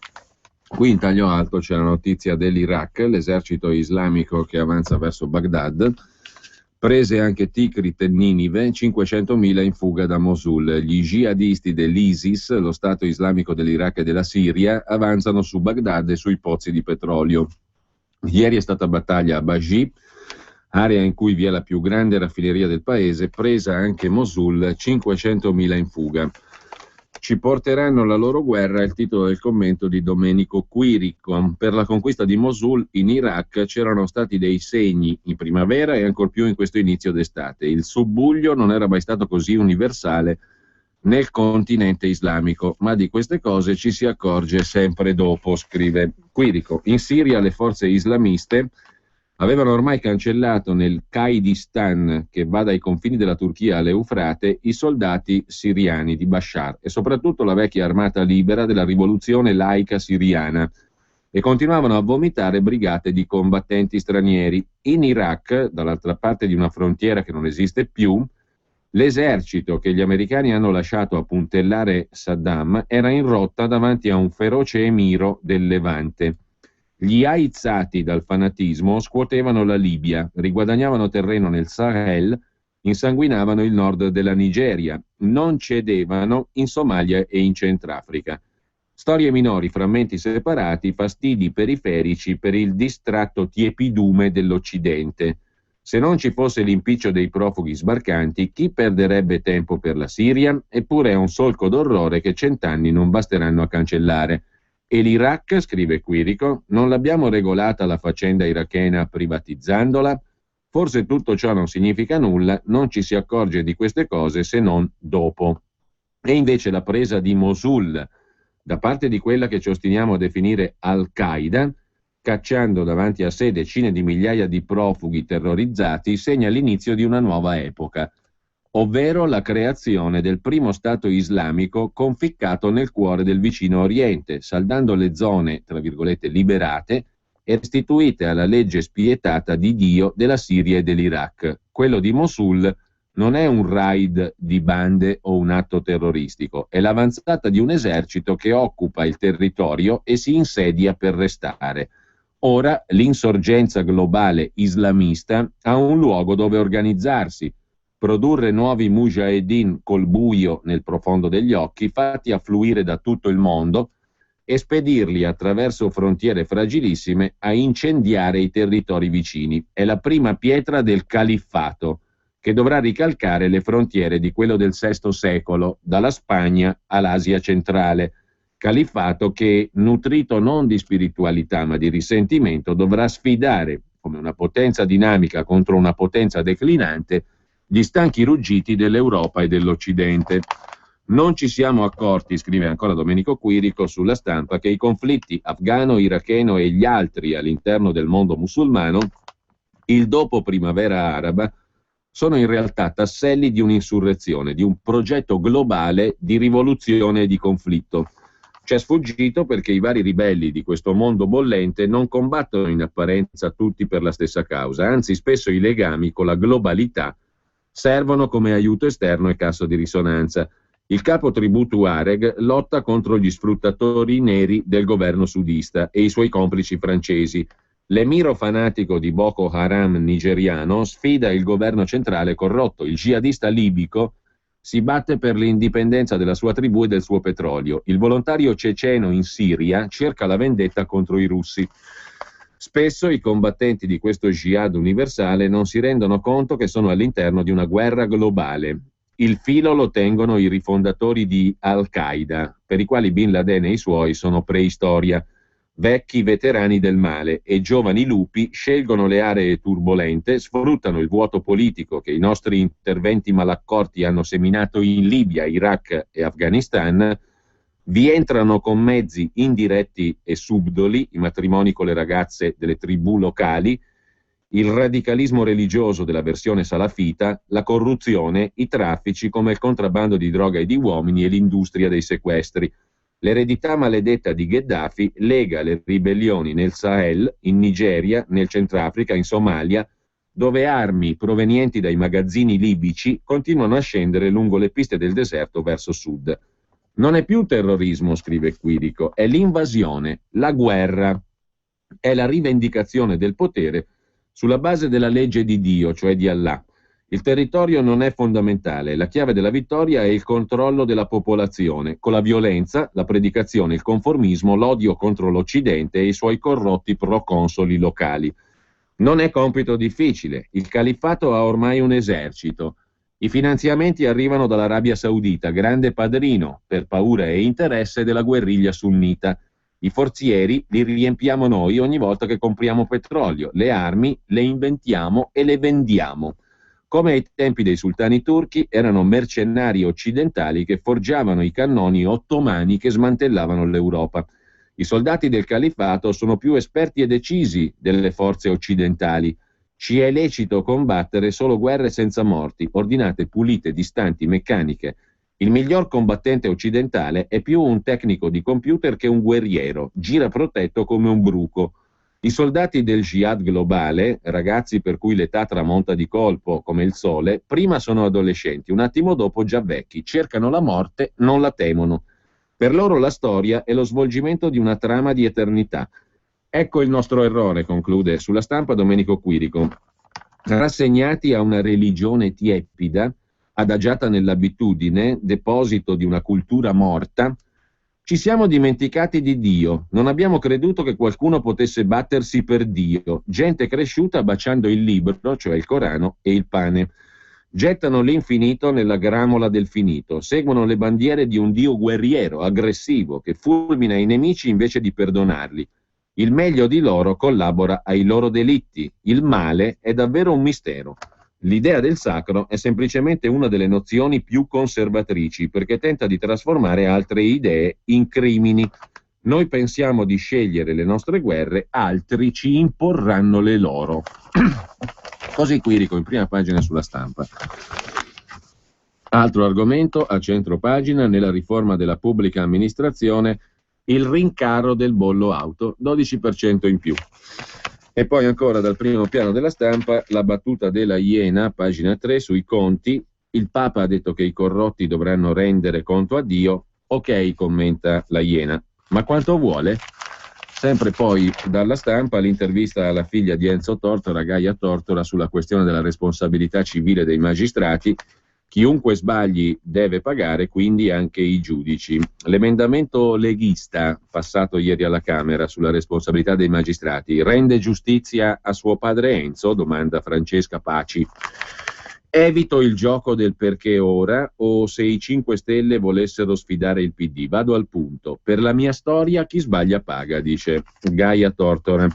Qui in taglio alto c'è la notizia dell'Iraq, l'esercito islamico che avanza verso Baghdad. Prese anche Tikrit e Ninive, 500.000 in fuga da Mosul. Gli jihadisti dell'ISIS, lo Stato islamico dell'Iraq e della Siria, avanzano su Baghdad e sui pozzi di petrolio. Ieri è stata battaglia a Baji, area in cui vi è la più grande raffineria del paese, presa anche Mosul, 500.000 in fuga. Ci porteranno la loro guerra, è il titolo del commento di Domenico Quirico. Per la conquista di Mosul in Iraq c'erano stati dei segni in primavera e ancor più in questo inizio d'estate. Il subbuglio non era mai stato così universale nel continente islamico, ma di queste cose ci si accorge sempre dopo, scrive Quirico. In Siria le forze islamiste avevano ormai cancellato nel Kurdistan, che va dai confini della Turchia all'Eufrate, i soldati siriani di Bashar e soprattutto la vecchia armata libera della rivoluzione laica siriana, e continuavano a vomitare brigate di combattenti stranieri. In Iraq, dall'altra parte di una frontiera che non esiste più, l'esercito che gli americani hanno lasciato a puntellare Saddam era in rotta davanti a un feroce emiro del Levante. Gli aizzati dal fanatismo scuotevano la Libia, riguadagnavano terreno nel Sahel, insanguinavano il nord della Nigeria, non cedevano in Somalia e in Centrafrica. Storie minori, frammenti separati, fastidi periferici per il distratto tiepidume dell'Occidente. Se non ci fosse l'impiccio dei profughi sbarcanti, chi perderebbe tempo per la Siria? Eppure è un solco d'orrore che 100 anni non basteranno a cancellare. E l'Iraq, scrive Quirico, non l'abbiamo regolata la faccenda irachena privatizzandola? Forse tutto ciò non significa nulla, non ci si accorge di queste cose se non dopo. E invece la presa di Mosul da parte di quella che ci ostiniamo a definire Al-Qaeda, cacciando davanti a sé decine di migliaia di profughi terrorizzati, segna l'inizio di una nuova epoca, ovvero la creazione del primo Stato islamico conficcato nel cuore del vicino Oriente, saldando le zone, tra virgolette, liberate e restituite alla legge spietata di Dio della Siria e dell'Iraq. Quello di Mosul non è un raid di bande o un atto terroristico, è l'avanzata di un esercito che occupa il territorio e si insedia per restare. Ora l'insorgenza globale islamista ha un luogo dove organizzarsi, produrre nuovi mujahedin col buio nel profondo degli occhi, fatti affluire da tutto il mondo e spedirli attraverso frontiere fragilissime a incendiare i territori vicini. È la prima pietra del califfato, che dovrà ricalcare le frontiere di quello del VI secolo, dalla Spagna all'Asia centrale. Califfato che, nutrito non di spiritualità ma di risentimento, dovrà sfidare, come una potenza dinamica contro una potenza declinante, gli stanchi ruggiti dell'Europa e dell'Occidente. Non ci siamo accorti, scrive ancora Domenico Quirico sulla Stampa, che i conflitti afgano, iracheno e gli altri all'interno del mondo musulmano, il dopo primavera araba, sono in realtà tasselli di un'insurrezione, di un progetto globale di rivoluzione e di conflitto. Ci è sfuggito perché i vari ribelli di questo mondo bollente non combattono in apparenza tutti per la stessa causa, anzi spesso i legami con la globalità servono come aiuto esterno e cassa di risonanza. Il capo tribù Tuareg lotta contro gli sfruttatori neri del governo sudista e i suoi complici francesi. L'emiro fanatico di Boko Haram nigeriano sfida il governo centrale corrotto. Il jihadista libico si batte per l'indipendenza della sua tribù e del suo petrolio. Il volontario ceceno in Siria cerca la vendetta contro i russi. Spesso i combattenti di questo jihad universale non si rendono conto che sono all'interno di una guerra globale. Il filo lo tengono i rifondatori di Al-Qaeda, per i quali Bin Laden e i suoi sono preistoria. Vecchi veterani del male e giovani lupi scelgono le aree turbolente, sfruttano il vuoto politico che i nostri interventi malaccorti hanno seminato in Libia, Iraq e Afghanistan Vi entrano con mezzi indiretti e subdoli, i matrimoni con le ragazze delle tribù locali, il radicalismo religioso della versione salafita, la corruzione, i traffici come il contrabbando di droga e di uomini e l'industria dei sequestri. L'eredità maledetta di Gheddafi lega le ribellioni nel Sahel, in Nigeria, nel Centrafrica, in Somalia, dove armi provenienti dai magazzini libici continuano a scendere lungo le piste del deserto verso sud. Non è più terrorismo, scrive Quirico, è l'invasione, la guerra, è la rivendicazione del potere sulla base della legge di Dio, cioè di Allah. Il territorio non è fondamentale, la chiave della vittoria è il controllo della popolazione, con la violenza, la predicazione, il conformismo, l'odio contro l'Occidente e i suoi corrotti proconsoli locali. Non è compito difficile, il califfato ha ormai un esercito. I finanziamenti arrivano dall'Arabia Saudita, grande padrino, per paura e interesse della guerriglia sunnita. I forzieri li riempiamo noi ogni volta che compriamo petrolio, le armi le inventiamo e le vendiamo. Come ai tempi dei sultani turchi, erano mercenari occidentali che forgiavano i cannoni ottomani che smantellavano l'Europa. I soldati del califfato sono più esperti e decisi delle forze occidentali. Ci è lecito combattere solo guerre senza morti, ordinate, pulite, distanti, meccaniche. Il miglior combattente occidentale è più un tecnico di computer che un guerriero, gira protetto come un bruco. I soldati del jihad globale, ragazzi per cui l'età tramonta di colpo come il sole, prima sono adolescenti, un attimo dopo già vecchi, cercano la morte, non la temono. Per loro la storia è lo svolgimento di una trama di eternità. Ecco il nostro errore, conclude sulla Stampa Domenico Quirico. Rassegnati a una religione tiepida, adagiata nell'abitudine, deposito di una cultura morta, ci siamo dimenticati di Dio, non abbiamo creduto che qualcuno potesse battersi per Dio, gente cresciuta baciando il libro, cioè il Corano, e il pane. Gettano l'infinito nella gramola del finito, seguono le bandiere di un Dio guerriero, aggressivo, che fulmina i nemici invece di perdonarli. Il meglio di loro collabora ai loro delitti, il male è davvero un mistero. L'idea del sacro è semplicemente una delle nozioni più conservatrici perché tenta di trasformare altre idee in crimini. Noi pensiamo di scegliere le nostre guerre, altri ci imporranno le loro. Così Quirico in prima pagina sulla Stampa. Altro argomento a centro pagina: nella riforma della pubblica amministrazione il rincaro del bollo auto, 12% in più. E poi ancora dal primo piano della Stampa la battuta della Iena, pagina 3, sui conti. Il Papa ha detto che i corrotti dovranno rendere conto a Dio. Ok, commenta la Iena, ma quanto vuole? Sempre poi dalla Stampa l'intervista alla figlia di Enzo Tortora, Gaia Tortora, sulla questione della responsabilità civile dei magistrati. Chiunque sbagli deve pagare, quindi anche i giudici. L'emendamento leghista passato ieri alla Camera sulla responsabilità dei magistrati rende giustizia a suo padre Enzo? Domanda Francesca Paci. Evito il gioco del perché ora o se i 5 Stelle volessero sfidare il PD. Vado al punto. Per la mia storia chi sbaglia paga, dice Gaia Tortora.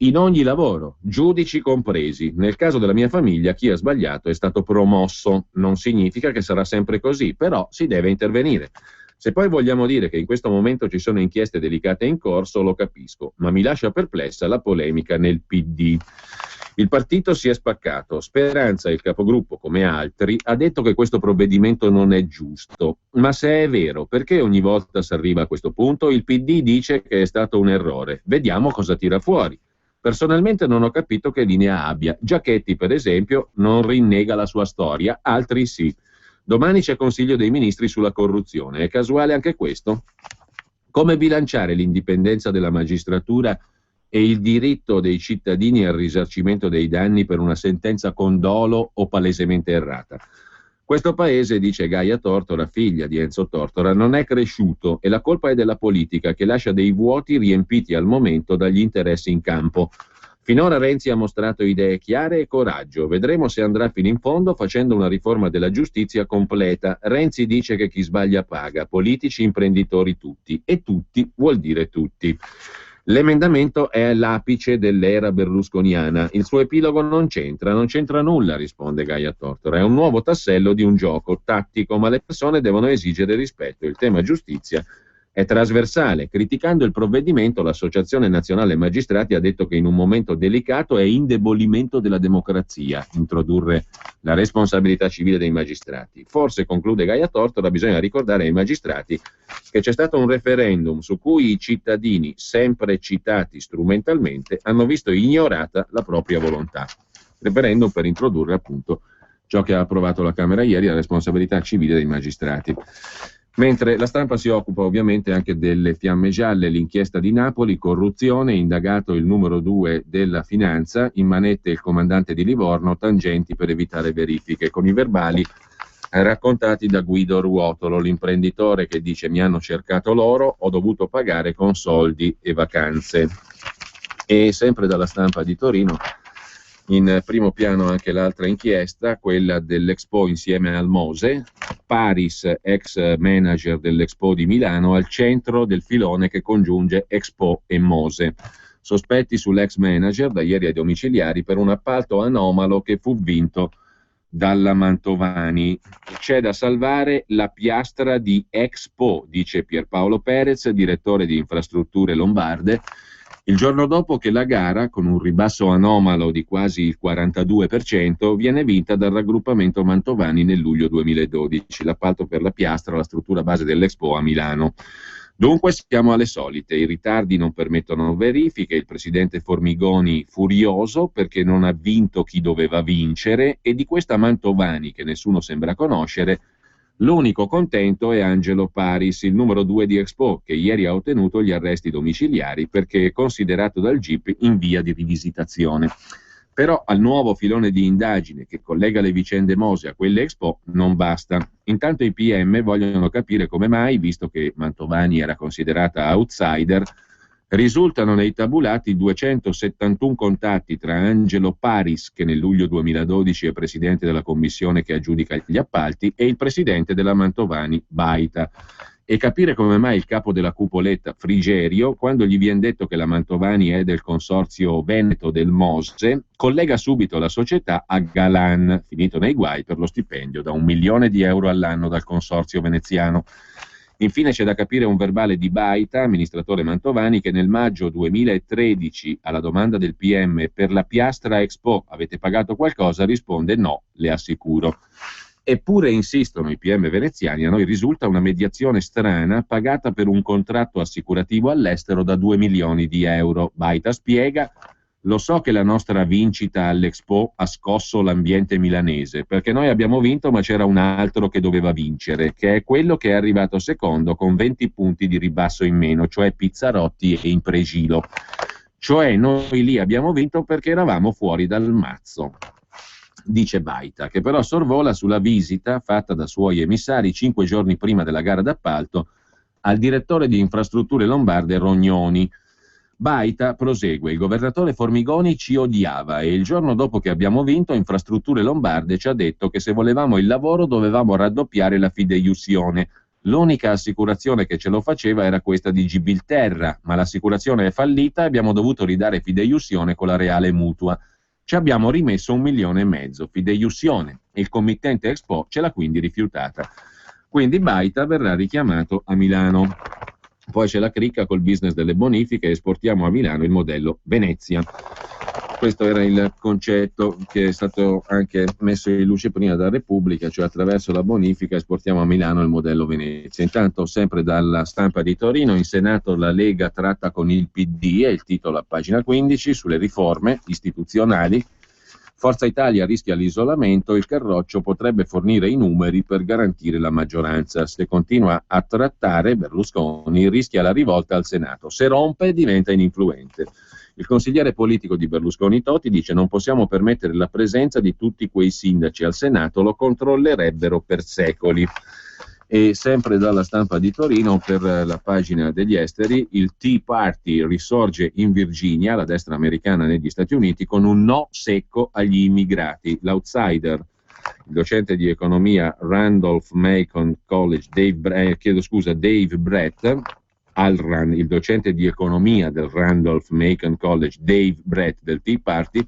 In ogni lavoro, giudici compresi. Nel caso della mia famiglia, chi ha sbagliato è stato promosso. Non significa che sarà sempre così, però si deve intervenire. Se poi vogliamo dire che in questo momento ci sono inchieste delicate in corso, lo capisco, ma mi lascia perplessa la polemica nel PD. Il partito si è spaccato. Speranza, il capogruppo, come altri, ha detto che questo provvedimento non è giusto. Ma se è vero, perché ogni volta si arriva a questo punto? Il PD dice che è stato un errore. Vediamo cosa tira fuori. Personalmente non ho capito che linea abbia. Giachetti, per esempio, non rinnega la sua storia, altri sì. Domani c'è Consiglio dei Ministri sulla corruzione. È casuale anche questo? Come bilanciare l'indipendenza della magistratura e il diritto dei cittadini al risarcimento dei danni per una sentenza con dolo o palesemente errata? Questo paese, dice Gaia Tortora, figlia di Enzo Tortora, non è cresciuto e la colpa è della politica che lascia dei vuoti riempiti al momento dagli interessi in campo. Finora Renzi ha mostrato idee chiare e coraggio. Vedremo se andrà fino in fondo facendo una riforma della giustizia completa. Renzi dice che chi sbaglia paga, politici, imprenditori, tutti. E tutti vuol dire tutti. L'emendamento è l'apice dell'era berlusconiana. Il suo epilogo non c'entra nulla, risponde Gaia Tortora. È un nuovo tassello di un gioco tattico, ma le persone devono esigere rispetto. Il tema giustizia È trasversale. Criticando il provvedimento, l'Associazione Nazionale Magistrati ha detto che in un momento delicato è indebolimento della democrazia introdurre la responsabilità civile dei magistrati. Forse, conclude Gaia Tortora, bisogna ricordare ai magistrati che c'è stato un referendum su cui i cittadini, sempre citati strumentalmente, hanno visto ignorata la propria volontà. Referendum per introdurre appunto ciò che ha approvato la Camera ieri, la responsabilità civile dei magistrati. Mentre la stampa si occupa ovviamente anche delle fiamme gialle, l'inchiesta di Napoli, corruzione, indagato il numero 2 della finanza, in manette il comandante di Livorno, tangenti per evitare verifiche, con i verbali raccontati da Guido Ruotolo, l'imprenditore che dice mi hanno cercato loro, ho dovuto pagare con soldi e vacanze. E sempre dalla stampa di Torino, in primo piano anche l'altra inchiesta, quella dell'Expo insieme al Mose, Paris, ex manager dell'Expo di Milano, al centro del filone che congiunge Expo e Mose. Sospetti sull'ex manager, da ieri ai domiciliari, per un appalto anomalo che fu vinto dalla Mantovani. C'è da salvare la piastra di Expo, dice Pierpaolo Perez, direttore di Infrastrutture Lombarde, il giorno dopo che la gara, con un ribasso anomalo di quasi il 42%, viene vinta dal raggruppamento Mantovani nel luglio 2012, l'appalto per la piastra, la struttura base dell'Expo a Milano. Dunque siamo alle solite, i ritardi non permettono verifiche, il presidente Formigoni furioso perché non ha vinto chi doveva vincere, e di questa Mantovani che nessuno sembra conoscere, l'unico contento è Angelo Paris, il numero 2 di Expo, che ieri ha ottenuto gli arresti domiciliari perché è considerato dal GIP in via di rivisitazione. Però al nuovo filone di indagine che collega le vicende Mose a quelle Expo non basta. Intanto i PM vogliono capire come mai, visto che Mantovani era considerata outsider, risultano nei tabulati 271 contatti tra Angelo Paris, che nel luglio 2012 è presidente della commissione che aggiudica gli appalti, e il presidente della Mantovani, Baita. E capire come mai il capo della cupoletta, Frigerio, quando gli viene detto che la Mantovani è del consorzio veneto del Mose, collega subito la società a Galan, finito nei guai per lo stipendio da 1 milione di euro all'anno dal consorzio veneziano. Infine c'è da capire un verbale di Baita, amministratore Mantovani, che nel maggio 2013 alla domanda del PM per la piastra Expo avete pagato qualcosa risponde no, le assicuro. Eppure insistono i PM veneziani, a noi risulta una mediazione strana pagata per un contratto assicurativo all'estero da 2 milioni di euro. Baita spiega: lo so che la nostra vincita all'Expo ha scosso l'ambiente milanese, perché noi abbiamo vinto ma c'era un altro che doveva vincere, che è quello che è arrivato secondo con 20 punti di ribasso in meno, cioè Pizzarotti e Impregilo. Cioè noi lì abbiamo vinto perché eravamo fuori dal mazzo, dice Baita, che però sorvola sulla visita fatta da suoi emissari 5 giorni prima della gara d'appalto al direttore di Infrastrutture Lombarde Rognoni. Baita prosegue: il governatore Formigoni ci odiava e il giorno dopo che abbiamo vinto Infrastrutture Lombarde ci ha detto che se volevamo il lavoro dovevamo raddoppiare la fideiussione. L'unica assicurazione che ce lo faceva era questa di Gibilterra, ma l'assicurazione è fallita e abbiamo dovuto ridare fideiussione con la Reale Mutua. Ci abbiamo rimesso 1,5 milioni fideiussione e il committente Expo ce l'ha quindi rifiutata. Quindi Baita verrà richiamato a Milano. Poi c'è la cricca col business delle bonifiche, esportiamo a Milano il modello Venezia. Questo era il concetto che è stato anche messo in luce prima da Repubblica, cioè attraverso la bonifica esportiamo a Milano il modello Venezia. Intanto, sempre dalla stampa di Torino, in Senato la Lega tratta con il PD, è il titolo a pagina 15, sulle riforme istituzionali. Forza Italia rischia l'isolamento, il Carroccio potrebbe fornire i numeri per garantire la maggioranza. Se continua a trattare Berlusconi rischia la rivolta al Senato, se rompe diventa ininfluente. Il consigliere politico di Berlusconi Toti dice: non possiamo permettere la presenza di tutti quei sindaci al Senato, lo controllerebbero per secoli. E sempre dalla stampa di Torino, per la pagina degli esteri, il Tea Party risorge in Virginia, la destra americana negli Stati Uniti, con un no secco agli immigrati. L'outsider, il docente di economia Randolph-Macon College, Dave Brett, Alran, il docente di economia del Randolph-Macon College, Dave Brett del Tea Party,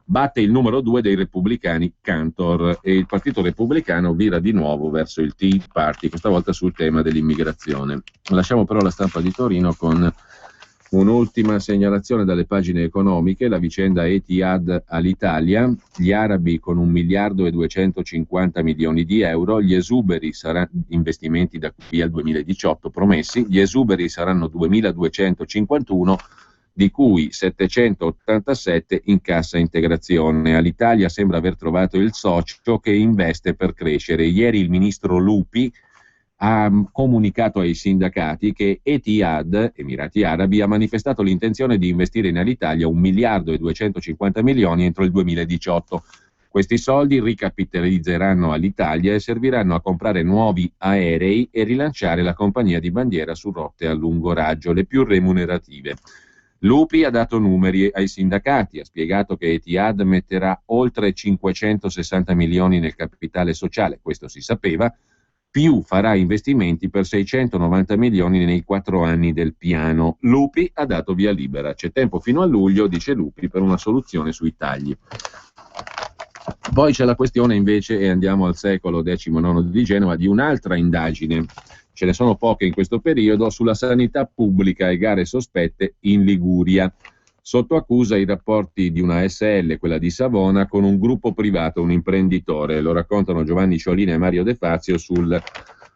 batte il numero 2 dei repubblicani Cantor e il Partito Repubblicano vira di nuovo verso il Tea Party, questa volta sul tema dell'immigrazione. Lasciamo però la stampa di Torino con un'ultima segnalazione dalle pagine economiche, la vicenda Etihad all'Italia, gli arabi con 1.250 milioni di euro, gli esuberi saranno investimenti da qui al 2018 promessi, gli esuberi saranno 2.251, di cui 787 in cassa integrazione. All'Italia sembra aver trovato il socio che investe per crescere. Ieri il ministro Lupi ha comunicato ai sindacati che Etihad, Emirati Arabi, ha manifestato l'intenzione di investire in Alitalia 1.250 milioni entro il 2018. Questi soldi ricapitalizzeranno Alitalia e serviranno a comprare nuovi aerei e rilanciare la compagnia di bandiera su rotte a lungo raggio, le più remunerative. Lupi ha dato numeri ai sindacati, ha spiegato che Etihad metterà oltre 560 milioni nel capitale sociale, questo si sapeva, più farà investimenti per 690 milioni nei 4 anni del piano. Lupi ha dato via libera, c'è tempo fino a luglio, dice Lupi, per una soluzione sui tagli. Poi c'è la questione invece, e andiamo al secolo XIX di Genova, di un'altra indagine. Ce ne sono poche in questo periodo, sulla sanità pubblica e gare sospette in Liguria. Sotto accusa i rapporti di una SL, quella di Savona, con un gruppo privato, un imprenditore. Lo raccontano Giovanni Ciolina e Mario De Fazio sul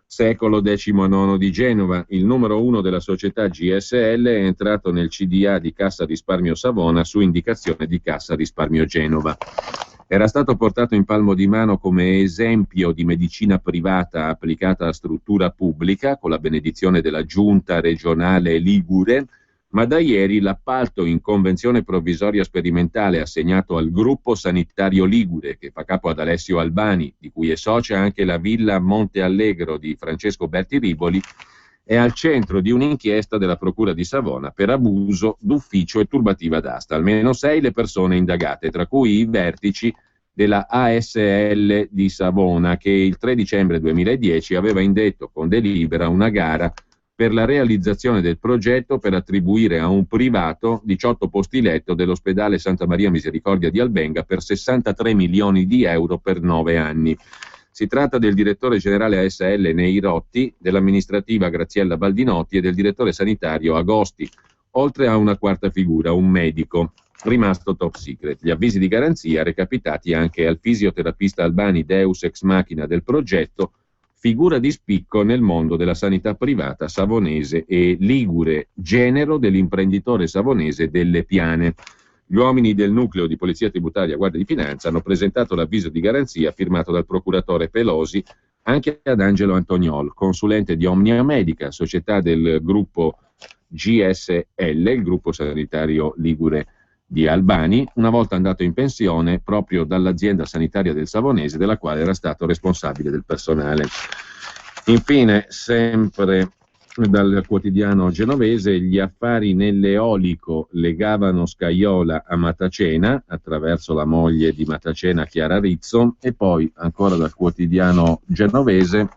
secolo XIX di Genova. Il numero 1 della società GSL è entrato nel CDA di Cassa Risparmio Savona su indicazione di Cassa Risparmio Genova. Era stato portato in palmo di mano come esempio di medicina privata applicata a struttura pubblica, con la benedizione della giunta regionale ligure, ma da ieri l'appalto in convenzione provvisoria sperimentale assegnato al gruppo sanitario ligure, che fa capo ad Alessio Albani, di cui è socia anche la Villa Monte Allegro di Francesco Berti Riboli, è al centro di un'inchiesta della Procura di Savona per abuso d'ufficio e turbativa d'asta. Almeno 6 le persone indagate, tra cui i vertici della ASL di Savona, che il 3 dicembre 2010 aveva indetto con delibera una gara per la realizzazione del progetto per attribuire a un privato 18 posti letto dell'ospedale Santa Maria Misericordia di Albenga per 63 milioni di euro per 9 anni. Si tratta del direttore generale ASL Nei Rotti, dell'amministrativa Graziella Baldinotti e del direttore sanitario Agosti, oltre a una quarta figura, un medico, rimasto top secret. Gli avvisi di garanzia recapitati anche al fisioterapista Albani, deus ex machina del progetto, figura di spicco nel mondo della sanità privata savonese e ligure, genero dell'imprenditore savonese delle Piane. Gli uomini del nucleo di Polizia Tributaria e Guardia di Finanza hanno presentato l'avviso di garanzia firmato dal procuratore Pelosi anche ad Angelo Antoniol, consulente di Omnia Medica, società del gruppo GSL, il gruppo sanitario ligure di Albani, una volta andato in pensione proprio dall'azienda sanitaria del Savonese, della quale era stato responsabile del personale. Infine, sempre dal quotidiano genovese, gli affari nell'eolico legavano Scajola a Matacena attraverso la moglie di Matacena, Chiara Rizzo, e poi ancora dal quotidiano genovese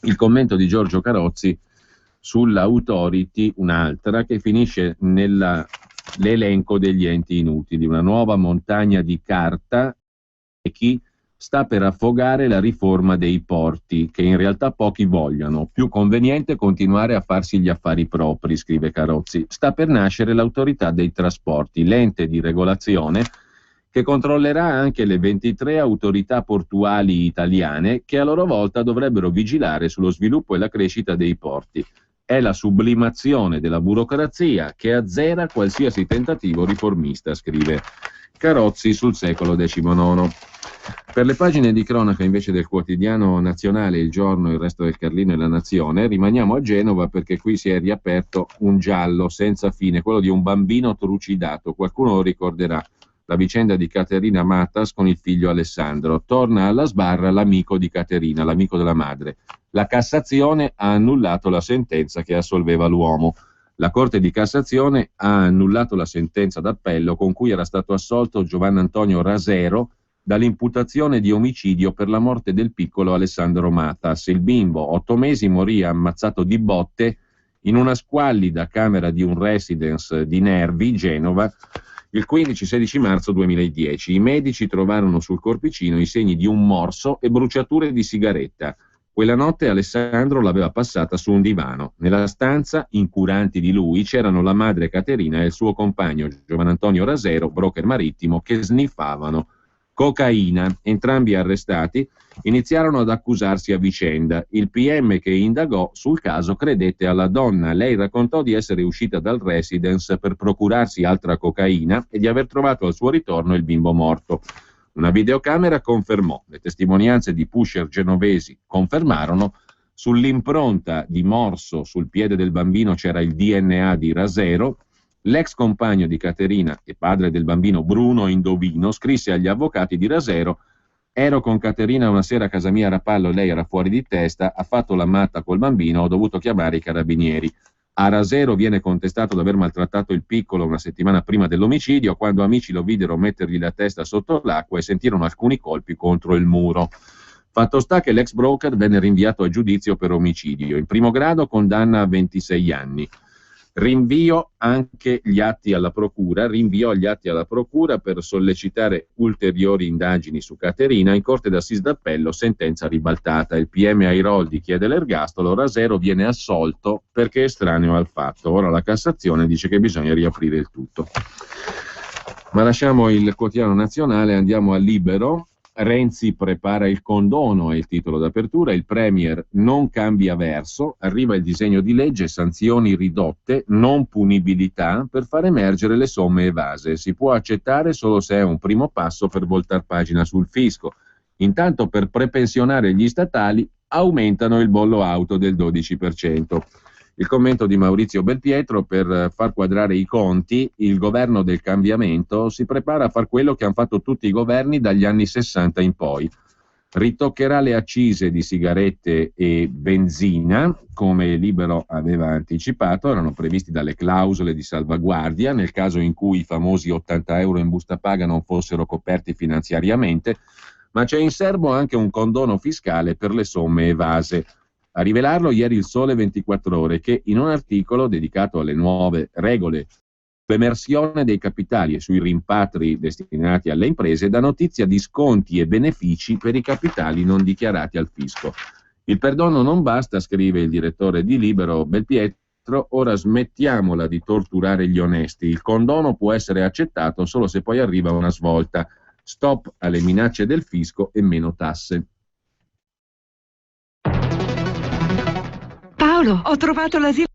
il commento di Giorgio Carozzi sull'Authority, un'altra che finisce l'elenco degli enti inutili, una nuova montagna di carta e chi sta per affogare la riforma dei porti, che in realtà pochi vogliono. Più conveniente continuare a farsi gli affari propri, scrive Carozzi. Sta per nascere l'autorità dei trasporti, l'ente di regolazione che controllerà anche le 23 autorità portuali italiane che a loro volta dovrebbero vigilare sullo sviluppo e la crescita dei porti. È la sublimazione della burocrazia che azzera qualsiasi tentativo riformista, scrive Carozzi sul secolo XIX. Per le pagine di cronaca invece del quotidiano nazionale Il Giorno, Il Resto del Carlino e La Nazione, rimaniamo a Genova perché qui si è riaperto un giallo senza fine, quello di un bambino trucidato. Qualcuno lo ricorderà, la vicenda di Caterina Matas con il figlio Alessandro. Torna alla sbarra l'amico di Caterina, l'amico della madre. La Cassazione ha annullato la sentenza che assolveva l'uomo. La Corte di Cassazione ha annullato la sentenza d'appello con cui era stato assolto Giovanni Antonio Rasero dall'imputazione di omicidio per la morte del piccolo Alessandro Matas. Il bimbo, 8 mesi, morì ammazzato di botte in una squallida camera di un residence di Nervi, Genova, Il 15-16 marzo 2010 i medici trovarono sul corpicino i segni di un morso e bruciature di sigaretta. Quella notte Alessandro l'aveva passata su un divano. Nella stanza, incuranti di lui, c'erano la madre Caterina e il suo compagno Giovan Antonio Rasero, broker marittimo, che sniffavano cocaina. Entrambi arrestati iniziarono ad accusarsi a vicenda. Il PM che indagò sul caso credette alla donna. Lei raccontò di essere uscita dal residence per procurarsi altra cocaina e di aver trovato al suo ritorno il bimbo morto. Una videocamera confermò, le testimonianze di pusher genovesi confermarono, sull'impronta di morso sul piede del bambino c'era il DNA di Rasero. L'ex compagno di Caterina e padre del bambino Bruno Indovino scrisse agli avvocati di Rasero: ero con Caterina una sera a casa mia a Rapallo, lei era fuori di testa, ha fatto la matta col bambino, ho dovuto chiamare i carabinieri. A Rasero viene contestato di aver maltrattato il piccolo una settimana prima dell'omicidio, quando amici lo videro mettergli la testa sotto l'acqua e sentirono alcuni colpi contro il muro. Fatto sta che l'ex broker venne rinviato a giudizio per omicidio. In primo grado condanna a 26 anni. Rinviò gli atti alla procura per sollecitare ulteriori indagini su Caterina. In corte d'assise d'appello sentenza ribaltata. Il PM Airoldi chiede l'ergastolo, Rasero viene assolto perché estraneo al fatto. Ora la Cassazione dice che bisogna riaprire il tutto. Ma lasciamo il quotidiano nazionale, andiamo a Libero. Renzi prepara il condono, è il titolo d'apertura. Il Premier non cambia verso, arriva il disegno di legge, sanzioni ridotte, non punibilità per far emergere le somme evase. Si può accettare solo se è un primo passo per voltar pagina sul fisco. Intanto, per prepensionare gli statali aumentano il bollo auto del 12%. Il commento di Maurizio Belpietro: per far quadrare i conti, il governo del cambiamento si prepara a far quello che hanno fatto tutti i governi dagli anni 60 in poi. Ritoccherà le accise di sigarette e benzina, come Libero aveva anticipato, erano previsti dalle clausole di salvaguardia, nel caso in cui i famosi 80 euro in busta paga non fossero coperti finanziariamente, ma c'è in serbo anche un condono fiscale per le somme evase. A rivelarlo ieri il Sole 24 Ore, che in un articolo dedicato alle nuove regole sull'emersione dei capitali e sui rimpatri destinati alle imprese dà notizia di sconti e benefici per i capitali non dichiarati al fisco. Il perdono non basta, scrive il direttore di Libero Belpietro, ora smettiamola di torturare gli onesti. Il condono può essere accettato solo se poi arriva una svolta. Stop alle minacce del fisco e meno tasse. Paolo, ho trovato l'asilo.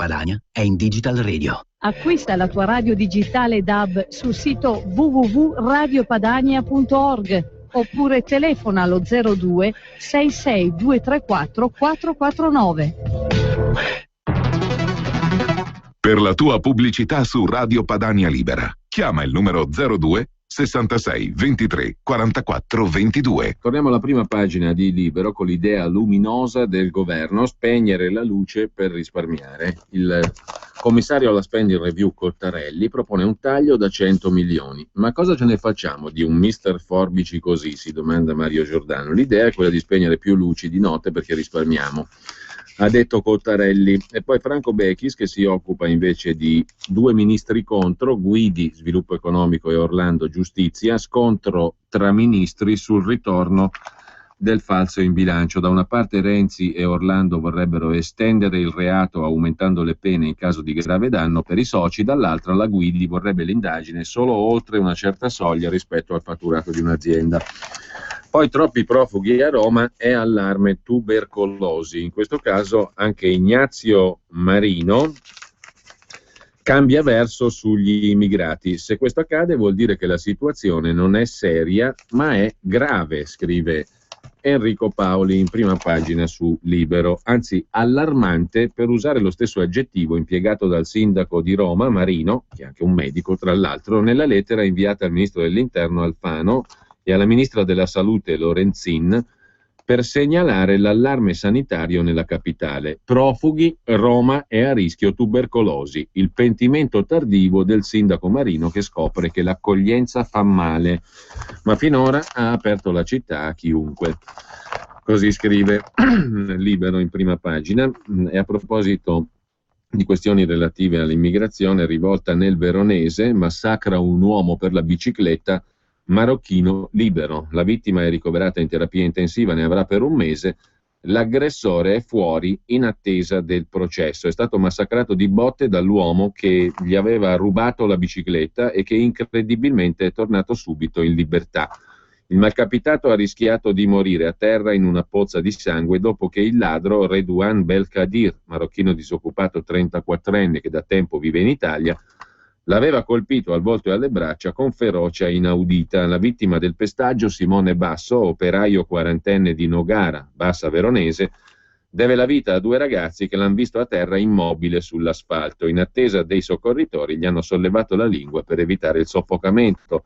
Padania è in Digital Radio. Acquista la tua radio digitale DAB sul sito www.radiopadania.org oppure telefona allo 02 66 234 449. Per la tua pubblicità su Radio Padania Libera, chiama il numero 02 66 23 44 22. Torniamo alla prima pagina di Libero con l'idea luminosa del governo: spegnere la luce per risparmiare. Il commissario alla spending review Cottarelli propone un taglio da 100 milioni. Ma cosa ce ne facciamo di un mister Forbici così, si domanda Mario Giordano. L'idea è quella di spegnere più luci di notte perché risparmiamo, ha detto Cottarelli. E poi Franco Bechis, che si occupa invece di due ministri contro, Guidi sviluppo economico e Orlando giustizia, scontro tra ministri sul ritorno del falso in bilancio. Da una parte Renzi e Orlando vorrebbero estendere il reato aumentando le pene in caso di grave danno per i soci, dall'altra la Guidi vorrebbe l'indagine solo oltre una certa soglia rispetto al fatturato di un'azienda. Poi troppi profughi a Roma e allarme tubercolosi. In questo caso anche Ignazio Marino cambia verso sugli immigrati. Se questo accade vuol dire che la situazione non è seria ma è grave, scrive Enrico Paoli in prima pagina su Libero, anzi allarmante, per usare lo stesso aggettivo impiegato dal sindaco di Roma, Marino, che è anche un medico tra l'altro, nella lettera inviata al ministro dell'Interno Alfano e alla ministra della Salute Lorenzin per segnalare l'allarme sanitario nella capitale. Profughi, Roma è a rischio tubercolosi. Il pentimento tardivo del sindaco Marino che scopre che l'accoglienza fa male, ma finora ha aperto la città a chiunque. Così scrive Libero in prima pagina. E a proposito di questioni relative all'immigrazione, rivolta nel Veronese, massacra un uomo per la bicicletta, marocchino libero. La vittima è ricoverata in terapia intensiva, ne avrà per un mese. L'aggressore è fuori in attesa del processo. È stato massacrato di botte dall'uomo che gli aveva rubato la bicicletta e che incredibilmente è tornato subito in libertà. Il malcapitato ha rischiato di morire a terra in una pozza di sangue dopo che il ladro Redouane Belkadir, marocchino disoccupato 34enne che da tempo vive in Italia, l'aveva colpito al volto e alle braccia con ferocia inaudita. La vittima del pestaggio, Simone Basso, operaio quarantenne di Nogara, Bassa Veronese, deve la vita a due ragazzi che l'hanno visto a terra immobile sull'asfalto. In attesa dei soccorritori gli hanno sollevato la lingua per evitare il soffocamento.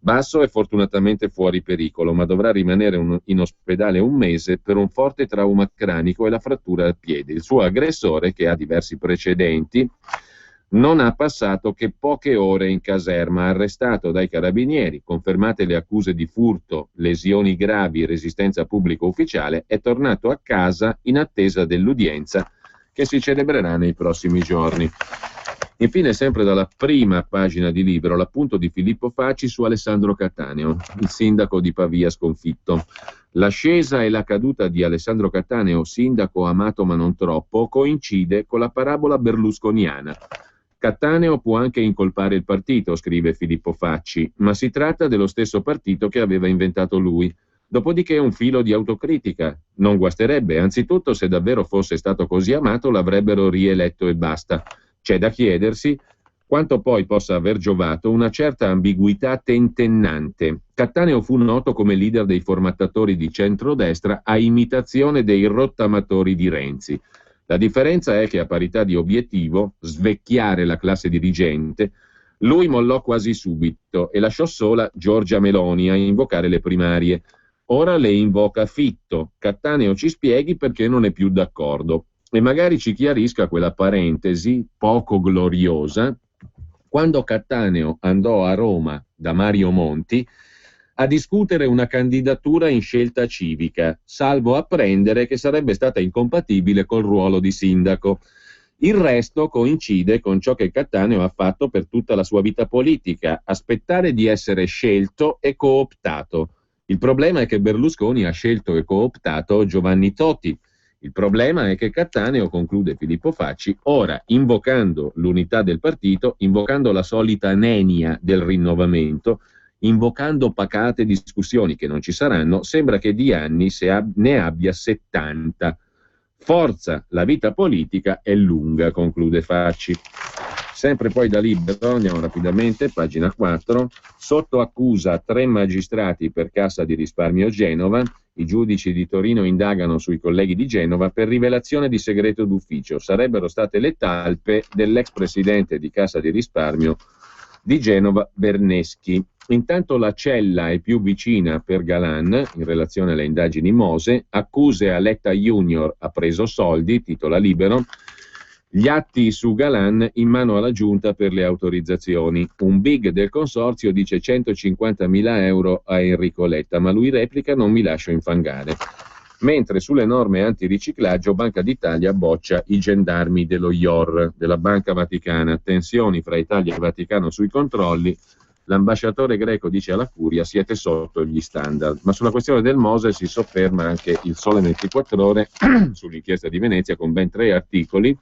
Basso è fortunatamente fuori pericolo, ma dovrà rimanere in ospedale un mese per un forte trauma cranico e la frattura al piede. Il suo aggressore, che ha diversi precedenti, non ha passato che poche ore in caserma, arrestato dai carabinieri, confermate le accuse di furto, lesioni gravi, resistenza pubblico ufficiale, è tornato a casa in attesa dell'udienza che si celebrerà nei prossimi giorni. Infine, sempre dalla prima pagina di Libero, l'appunto di Filippo Facci su Alessandro Cattaneo, il sindaco di Pavia sconfitto. L'ascesa e la caduta di Alessandro Cattaneo, sindaco amato ma non troppo, coincide con la parabola berlusconiana. Cattaneo può anche incolpare il partito, scrive Filippo Facci, ma si tratta dello stesso partito che aveva inventato lui. Dopodiché un filo di autocritica. Non guasterebbe, anzitutto se davvero fosse stato così amato l'avrebbero rieletto e basta. C'è da chiedersi quanto poi possa aver giovato una certa ambiguità tentennante. Cattaneo fu noto come leader dei formattatori di centrodestra a imitazione dei rottamatori di Renzi. La differenza è che a parità di obiettivo, svecchiare la classe dirigente, lui mollò quasi subito e lasciò sola Giorgia Meloni a invocare le primarie. Ora le invoca Fitto. Cattaneo ci spieghi perché non è più d'accordo e magari ci chiarisca quella parentesi poco gloriosa quando Cattaneo andò a Roma da Mario Monti a discutere una candidatura in Scelta Civica, salvo apprendere che sarebbe stata incompatibile col ruolo di sindaco. Il resto coincide con ciò che Cattaneo ha fatto per tutta la sua vita politica, aspettare di essere scelto e cooptato. Il problema è che Berlusconi ha scelto e cooptato Giovanni Toti. Il problema è che Cattaneo, conclude Filippo Facci, ora invocando l'unità del partito, invocando la solita nenia del rinnovamento, invocando pacate discussioni che non ci saranno, sembra che di anni ne abbia 70. Forza, la vita politica è lunga, conclude Facci. Sempre poi da Libero, andiamo rapidamente, pagina 4, sotto accusa 3 magistrati per Cassa di Risparmio Genova, i giudici di Torino indagano sui colleghi di Genova per rivelazione di segreto d'ufficio, sarebbero state le talpe dell'ex presidente di Cassa di Risparmio di Genova, Berneschi. Intanto la cella è più vicina per Galan, in relazione alle indagini Mose, accuse a Letta Junior ha preso soldi, titola Libero, gli atti su Galan in mano alla giunta per le autorizzazioni. Un big del consorzio dice 150.000 euro a Enrico Letta, ma lui replica non mi lascio infangare. Mentre sulle norme antiriciclaggio Banca d'Italia boccia i gendarmi dello IOR, della Banca Vaticana. Tensioni fra Italia e Vaticano sui controlli. L'ambasciatore greco dice alla Curia siete sotto gli standard. Ma sulla questione del Mose si sofferma anche il Sole 24 Ore sull'inchiesta di Venezia con ben 3 articoli.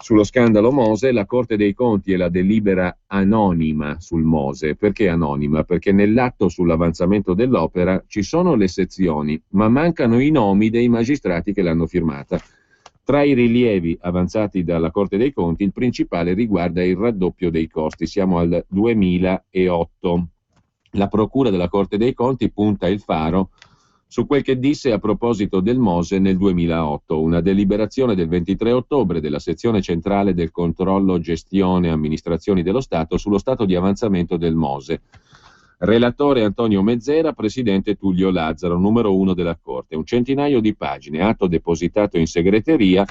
Sullo scandalo Mose, la Corte dei Conti e la delibera anonima sul Mose. Perché anonima? Perché nell'atto sull'avanzamento dell'opera ci sono le sezioni, ma mancano i nomi dei magistrati che l'hanno firmata. Tra i rilievi avanzati dalla Corte dei Conti, il principale riguarda il raddoppio dei costi. Siamo al 2008. La Procura della Corte dei Conti punta il faro su quel che disse a proposito del Mose nel 2008, una deliberazione del 23 ottobre della sezione centrale del controllo gestione amministrazioni dello Stato sullo stato di avanzamento del Mose. Relatore Antonio Mezzera, presidente Tullio Lazzaro, numero 1 della Corte. Un centinaio di pagine, atto depositato in segreteria,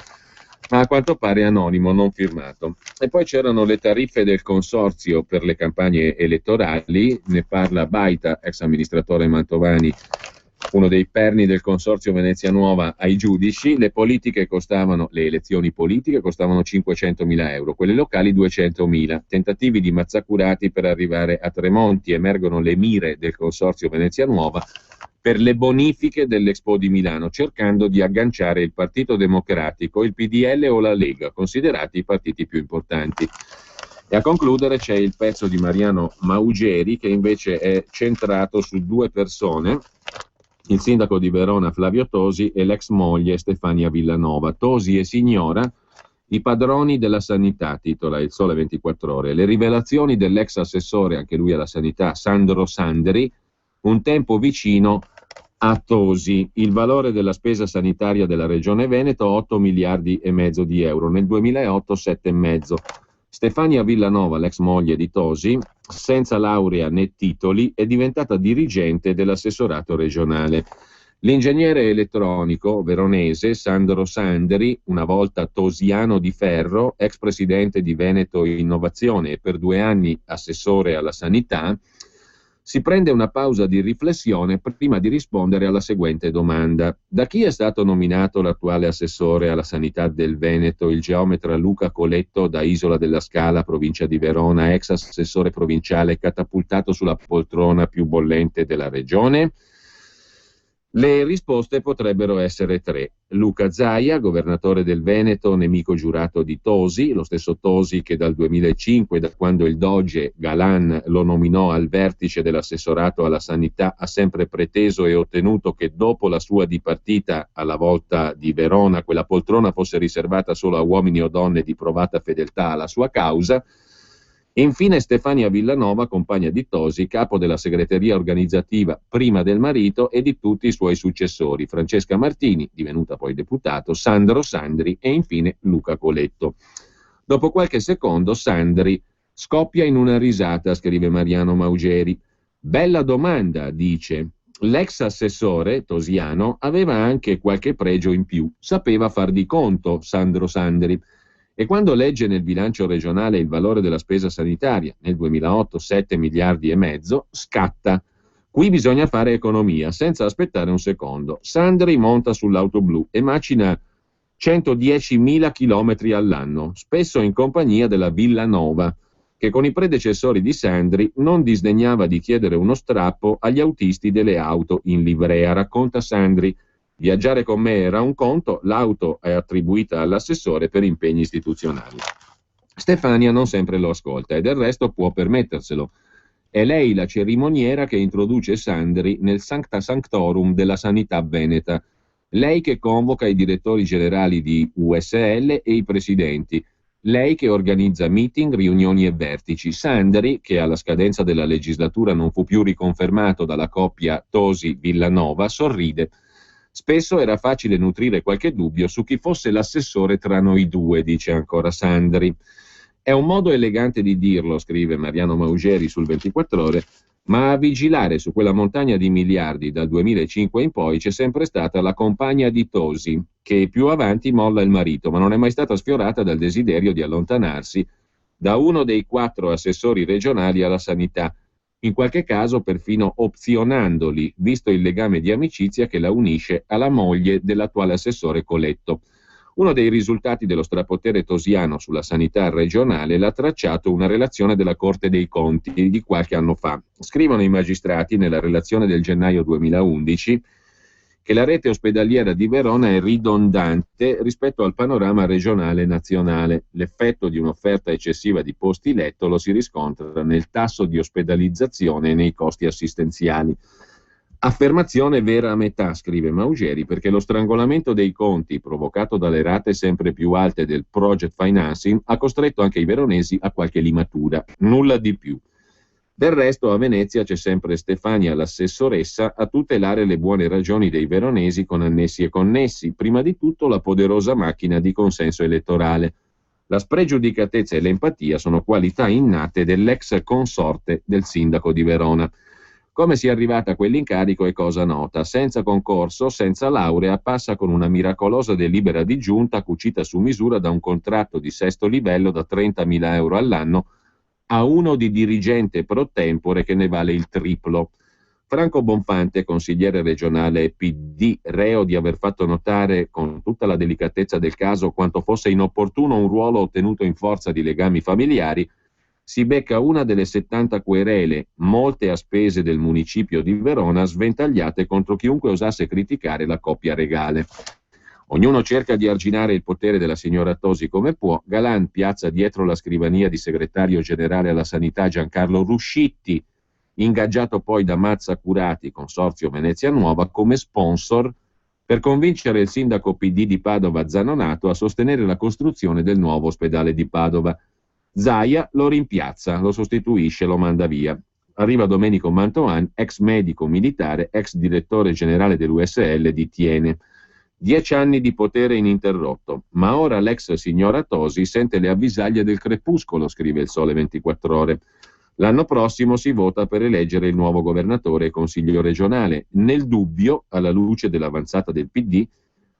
ma a quanto pare anonimo, non firmato. E poi c'erano le tariffe del consorzio per le campagne elettorali, ne parla Baita, ex amministratore Mantovani, uno dei perni del consorzio Venezia Nuova, ai giudici. Le elezioni politiche costavano 500.000 euro, quelle locali 200.000. Tentativi di mazzacurati per arrivare a Tremonti, emergono le mire del consorzio Venezia Nuova per le bonifiche dell'Expo di Milano, cercando di agganciare il Partito Democratico, il PDL o la Lega, considerati i partiti più importanti. E a concludere c'è il pezzo di Mariano Maugeri, che invece è centrato su 2 persone, il sindaco di Verona Flavio Tosi e l'ex moglie Stefania Villanova. Tosi e signora, i padroni della sanità, titola il Sole 24 Ore. Le rivelazioni dell'ex assessore, anche lui alla sanità, Sandro Sandri, un tempo vicino a Tosi. Il valore della spesa sanitaria della Regione Veneto 8 miliardi e mezzo di euro, nel 2008 7,5. Stefania Villanova, l'ex moglie di Tosi, senza laurea né titoli, è diventata dirigente dell'assessorato regionale. L'ingegnere elettronico veronese Sandro Sandri, una volta tosiano di ferro, ex presidente di Veneto Innovazione e per 2 anni assessore alla sanità, si prende una pausa di riflessione prima di rispondere alla seguente domanda. Da chi è stato nominato l'attuale assessore alla sanità del Veneto, il geometra Luca Coletto da Isola della Scala, provincia di Verona, ex assessore provinciale catapultato sulla poltrona più bollente della regione? Le risposte potrebbero essere 3. Luca Zaia, governatore del Veneto, nemico giurato di Tosi, lo stesso Tosi che dal 2005, da quando il doge Galan lo nominò al vertice dell'assessorato alla sanità, ha sempre preteso e ottenuto che dopo la sua dipartita alla volta di Verona quella poltrona fosse riservata solo a uomini o donne di provata fedeltà alla sua causa. Infine Stefania Villanova, compagna di Tosi, capo della segreteria organizzativa prima del marito e di tutti i suoi successori, Francesca Martini, divenuta poi deputato, Sandro Sandri e infine Luca Coletto. Dopo qualche secondo Sandri scoppia in una risata, scrive Mariano Maugeri. Bella domanda, dice. L'ex assessore tosiano aveva anche qualche pregio in più, sapeva far di conto Sandro Sandri. E quando legge nel bilancio regionale il valore della spesa sanitaria, nel 2008 7 miliardi e mezzo, scatta. Qui bisogna fare economia, senza aspettare un secondo. Sandri monta sull'auto blu e macina 110.000 chilometri all'anno, spesso in compagnia della Villanova, che con i predecessori di Sandri non disdegnava di chiedere uno strappo agli autisti delle auto in livrea, racconta Sandri. Viaggiare con me era un conto, l'auto è attribuita all'assessore per impegni istituzionali. Stefania non sempre lo ascolta e del resto può permetterselo. È lei la cerimoniera che introduce Sandri nel Sancta Sanctorum della sanità veneta. Lei che convoca i direttori generali di USL e i presidenti. Lei che organizza meeting, riunioni e vertici. Sandri, che alla scadenza della legislatura non fu più riconfermato dalla coppia Tosi-Villanova, sorride. Spesso era facile nutrire qualche dubbio su chi fosse l'assessore tra noi due, dice ancora Sandri. È un modo elegante di dirlo, scrive Mariano Maugeri sul 24 Ore, ma a vigilare su quella montagna di miliardi dal 2005 in poi c'è sempre stata la compagna di Tosi, che più avanti molla il marito, ma non è mai stata sfiorata dal desiderio di allontanarsi da uno dei 4 assessori regionali alla sanità, in qualche caso perfino opzionandoli, visto il legame di amicizia che la unisce alla moglie dell'attuale assessore Coletto. Uno dei risultati dello strapotere tosiano sulla sanità regionale l'ha tracciato una relazione della Corte dei Conti di qualche anno fa. Scrivono i magistrati nella relazione del gennaio 2011 che la rete ospedaliera di Verona è ridondante rispetto al panorama regionale e nazionale. L'effetto di un'offerta eccessiva di posti letto lo si riscontra nel tasso di ospedalizzazione e nei costi assistenziali. Affermazione vera a metà, scrive Maugeri, perché lo strangolamento dei conti provocato dalle rate sempre più alte del project financing ha costretto anche i veronesi a qualche limatura, nulla di più. Del resto a Venezia c'è sempre Stefania, l'assessoressa, a tutelare le buone ragioni dei veronesi con annessi e connessi, prima di tutto la poderosa macchina di consenso elettorale. La spregiudicatezza e l'empatia sono qualità innate dell'ex consorte del sindaco di Verona. Come sia arrivata a quell'incarico è cosa nota, senza concorso, senza laurea, passa con una miracolosa delibera di giunta cucita su misura da un contratto di 6° livello da 30.000 euro all'anno a uno di dirigente pro tempore che ne vale il triplo. Franco Bonfante, consigliere regionale PD, reo di aver fatto notare con tutta la delicatezza del caso quanto fosse inopportuno un ruolo ottenuto in forza di legami familiari, si becca una delle 70 querele, molte a spese del municipio di Verona, sventagliate contro chiunque osasse criticare la coppia regale. Ognuno cerca di arginare il potere della signora Tosi come può. Galan piazza dietro la scrivania di segretario generale alla sanità Giancarlo Ruscitti, ingaggiato poi da Mazza Curati, consorzio Venezia Nuova, come sponsor per convincere il sindaco PD di Padova Zanonato a sostenere la costruzione del nuovo ospedale di Padova. Zaia lo rimpiazza, lo sostituisce, lo manda via. Arriva Domenico Mantoan, ex medico militare, ex direttore generale dell'USL di Tiene. 10 anni di potere ininterrotto, ma ora l'ex signora Tosi sente le avvisaglie del crepuscolo, scrive il Sole 24 Ore. L'anno prossimo si vota per eleggere il nuovo governatore e consiglio regionale. Nel dubbio, alla luce dell'avanzata del PD,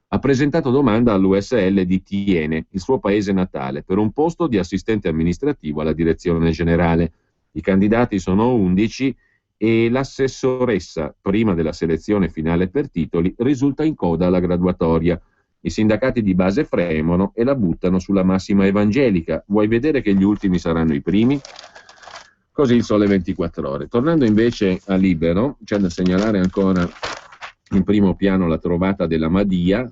ha presentato domanda all'USL di Tiene, il suo paese natale, per un posto di assistente amministrativo alla direzione generale. I candidati sono 11 e l'assessoressa, prima della selezione finale per titoli, risulta in coda alla graduatoria. I sindacati di base fremono e la buttano sulla massima evangelica. Vuoi vedere che gli ultimi saranno i primi? Così il Sole 24 Ore. Tornando invece a Libero, c'è da segnalare ancora in primo piano la trovata della Madia,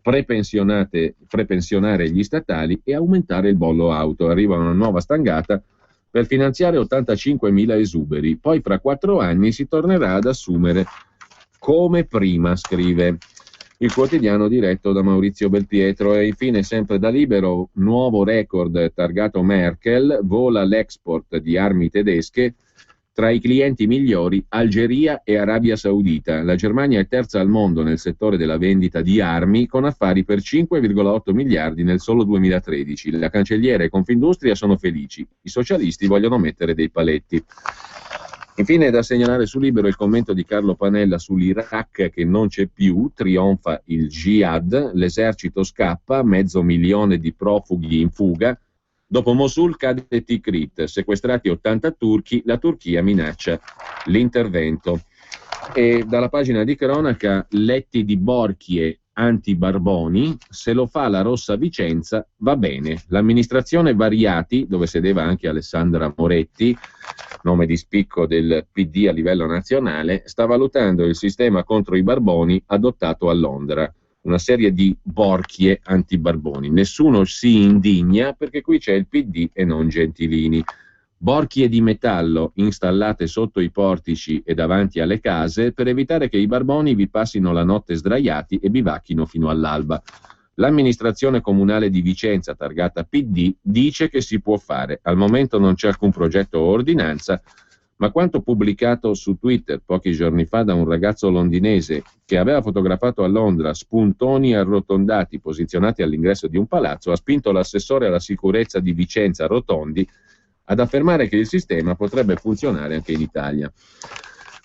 prepensionare gli statali e aumentare il bollo auto. Arriva una nuova stangata per finanziare 85.000 esuberi. Poi fra 4 anni si tornerà ad assumere come prima, scrive il quotidiano diretto da Maurizio Belpietro. E infine, sempre da Libero, nuovo record targato Merkel, vola l'export di armi tedesche. Tra i clienti migliori Algeria e Arabia Saudita. La Germania è terza al mondo nel settore della vendita di armi, con affari per 5,8 miliardi nel solo 2013. La cancelliera e Confindustria sono felici. I socialisti vogliono mettere dei paletti. Infine è da segnalare su Libero il commento di Carlo Panella sull'Iraq che non c'è più, trionfa il jihad, l'esercito scappa, 500.000 di profughi in fuga. Dopo Mosul cade Tikrit, sequestrati 80 turchi, la Turchia minaccia l'intervento. E dalla pagina di cronaca, letti di Borchie anti-Barboni, se lo fa la Rossa Vicenza va bene. L'amministrazione Variati, dove sedeva anche Alessandra Moretti, nome di spicco del PD a livello nazionale, sta valutando il sistema contro i Barboni adottato a Londra. Una serie di Borchie anti-Barboni. Nessuno si indigna perché qui c'è il PD e non Gentilini. borchie di metallo installate sotto i portici e davanti alle case per evitare che i barboni vi passino la notte sdraiati e bivacchino fino all'alba. L'amministrazione comunale di Vicenza, targata PD, dice che si può fare. Al momento non c'è alcun progetto o ordinanza, ma quanto pubblicato su Twitter pochi giorni fa da un ragazzo londinese che aveva fotografato a Londra spuntoni arrotondati posizionati all'ingresso di un palazzo ha spinto l'assessore alla sicurezza di Vicenza Rotondi ad affermare che il sistema potrebbe funzionare anche in Italia.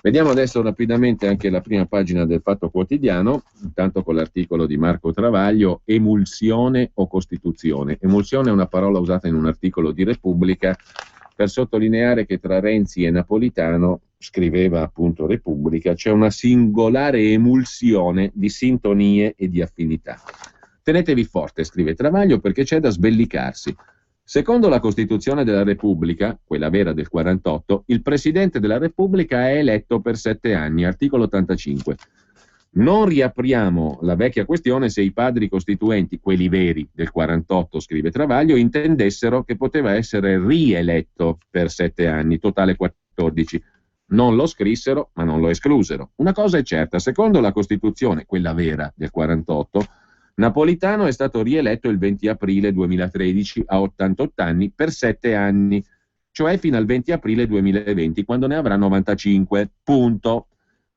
Vediamo adesso rapidamente anche la prima pagina del Fatto Quotidiano, intanto con l'articolo di Marco Travaglio, emulsione o Costituzione. Emulsione è una parola usata in un articolo di Repubblica per sottolineare che tra Renzi e Napolitano, scriveva appunto Repubblica, c'è una singolare emulsione di sintonie e di affinità. Tenetevi forte, scrive Travaglio, perché c'è da sbellicarsi. Secondo la Costituzione della Repubblica, quella vera del 48, il Presidente della Repubblica è eletto per 7 anni, articolo 85. Non riapriamo la vecchia questione se i padri costituenti, quelli veri del 48, scrive Travaglio, intendessero che poteva essere rieletto per 7 anni, totale 14. Non lo scrissero, ma non lo esclusero. Una cosa è certa, secondo la Costituzione, quella vera del 48, Napolitano è stato rieletto il 20 aprile 2013 a 88 anni per 7 anni, cioè fino al 20 aprile 2020, quando ne avrà 95, punto.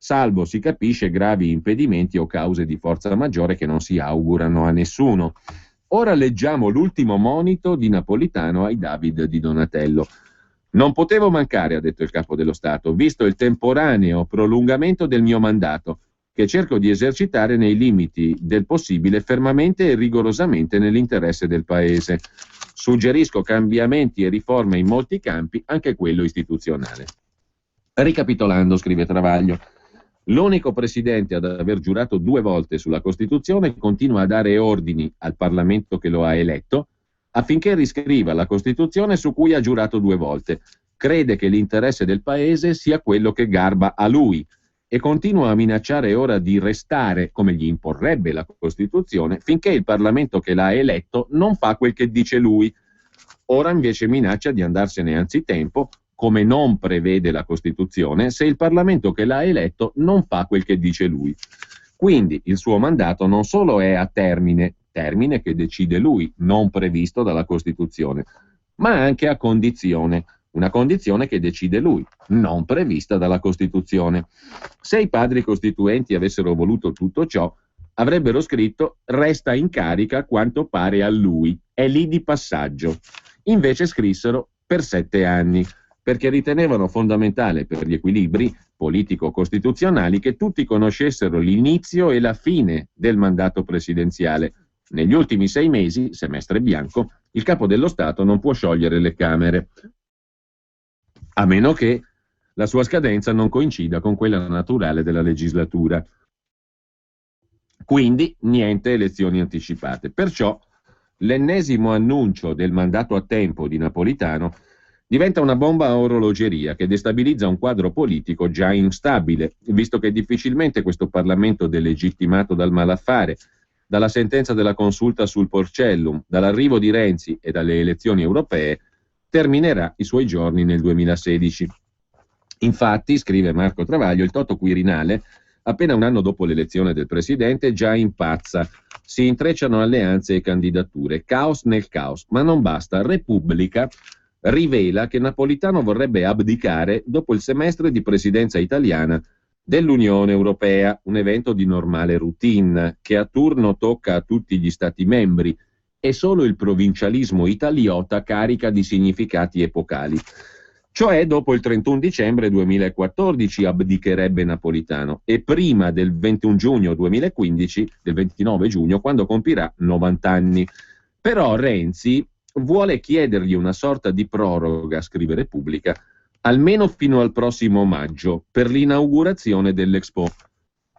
Salvo, si capisce, gravi impedimenti o cause di forza maggiore che non si augurano a nessuno. Ora leggiamo l'ultimo monito di Napolitano ai David di Donatello. Non potevo mancare, ha detto il Capo dello Stato, visto il temporaneo prolungamento del mio mandato, che cerco di esercitare nei limiti del possibile fermamente e rigorosamente nell'interesse del Paese. Suggerisco cambiamenti e riforme in molti campi, anche quello istituzionale. Ricapitolando, scrive Travaglio, l'unico presidente ad aver giurato 2 volte sulla Costituzione continua a dare ordini al Parlamento che lo ha eletto affinché riscriva la Costituzione su cui ha giurato 2 volte. Crede che l'interesse del Paese sia quello che garba a lui e continua a minacciare ora di restare, come gli imporrebbe la Costituzione, finché il Parlamento che l'ha eletto non fa quel che dice lui. Ora invece minaccia di andarsene anzitempo, come non prevede la Costituzione, se il Parlamento che l'ha eletto non fa quel che dice lui. Quindi il suo mandato non solo è a termine che decide lui, non previsto dalla Costituzione, ma anche a condizione, una condizione che decide lui, non prevista dalla Costituzione. Se i padri costituenti avessero voluto tutto ciò, avrebbero scritto «resta in carica quanto pare a lui, è lì di passaggio». Invece scrissero «per 7 anni», perché ritenevano fondamentale per gli equilibri politico-costituzionali che tutti conoscessero l'inizio e la fine del mandato presidenziale. Negli ultimi 6 mesi, semestre bianco, il Capo dello Stato non può sciogliere le Camere, a meno che la sua scadenza non coincida con quella naturale della legislatura. Quindi niente elezioni anticipate. Perciò l'ennesimo annuncio del mandato a tempo di Napolitano diventa una bomba a orologeria che destabilizza un quadro politico già instabile, visto che difficilmente questo Parlamento delegittimato dal malaffare, dalla sentenza della consulta sul Porcellum, dall'arrivo di Renzi e dalle elezioni europee, terminerà i suoi giorni nel 2016. Infatti, scrive Marco Travaglio, il Toto Quirinale, appena un anno dopo l'elezione del Presidente, già impazza. Si intrecciano alleanze e candidature, caos nel caos, ma non basta. Repubblica rivela che Napolitano vorrebbe abdicare dopo il semestre di presidenza italiana dell'Unione Europea, un evento di normale routine che a turno tocca a tutti gli Stati membri e solo il provincialismo italiota carica di significati epocali. Cioè dopo il 31 dicembre 2014 abdicherebbe Napolitano e prima del 21 giugno 2015, del 29 giugno, quando compirà 90 anni. Però Renzi vuole chiedergli una sorta di proroga, scrive Repubblica, almeno fino al prossimo maggio, per l'inaugurazione dell'Expo.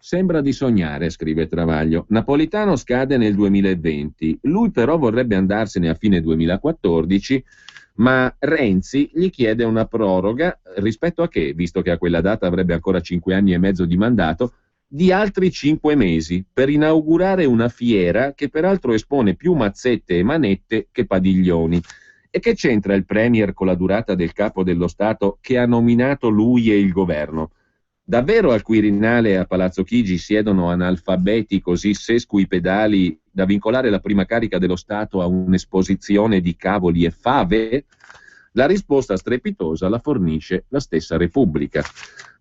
Sembra di sognare, scrive Travaglio. Napolitano scade nel 2020, lui però vorrebbe andarsene a fine 2014, ma Renzi gli chiede una proroga rispetto a che, visto che a quella data avrebbe ancora 5 anni e mezzo di mandato, di altri 5 mesi, per inaugurare una fiera che peraltro espone più mazzette e manette che padiglioni E che c'entra il Premier con la durata del capo dello Stato che ha nominato lui e il governo? Davvero al Quirinale e a Palazzo Chigi siedono analfabeti così sesquipedali da vincolare la prima carica dello Stato a un'esposizione di cavoli e fave? La risposta strepitosa la fornisce la stessa Repubblica.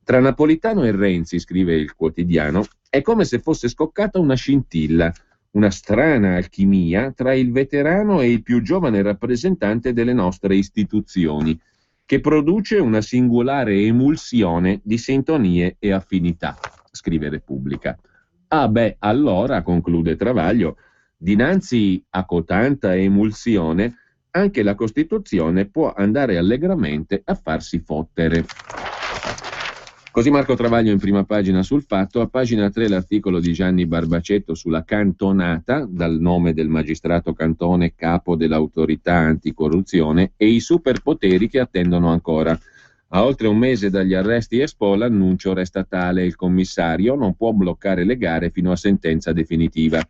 Tra Napolitano e Renzi, scrive il quotidiano, è come se fosse scoccata una scintilla, una strana alchimia tra il veterano e il più giovane rappresentante delle nostre istituzioni, che produce una singolare emulsione di sintonie e affinità, scrive Repubblica. Ah beh, allora, conclude Travaglio, dinanzi a cotanta emulsione, anche la Costituzione può andare allegramente a farsi fottere. Così Marco Travaglio in prima pagina sul Fatto, a pagina 3 l'articolo di Gianni Barbacetto sulla cantonata, dal nome del magistrato Cantone, capo dell'autorità anticorruzione, e i superpoteri che attendono ancora. A oltre un mese dagli arresti Expo l'annuncio resta tale: il commissario non può bloccare le gare fino a sentenza definitiva.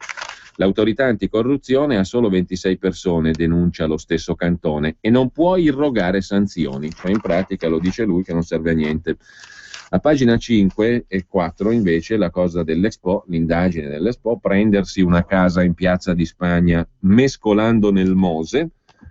L'autorità anticorruzione ha solo 26 persone, denuncia lo stesso Cantone, e non può irrogare sanzioni, cioè in pratica lo dice lui che non serve a niente. A pagina 5 e 4 invece la cosa dell'Expo, l'indagine dell'Expo, prendersi una casa in Piazza di Spagna mescolando nel Mose,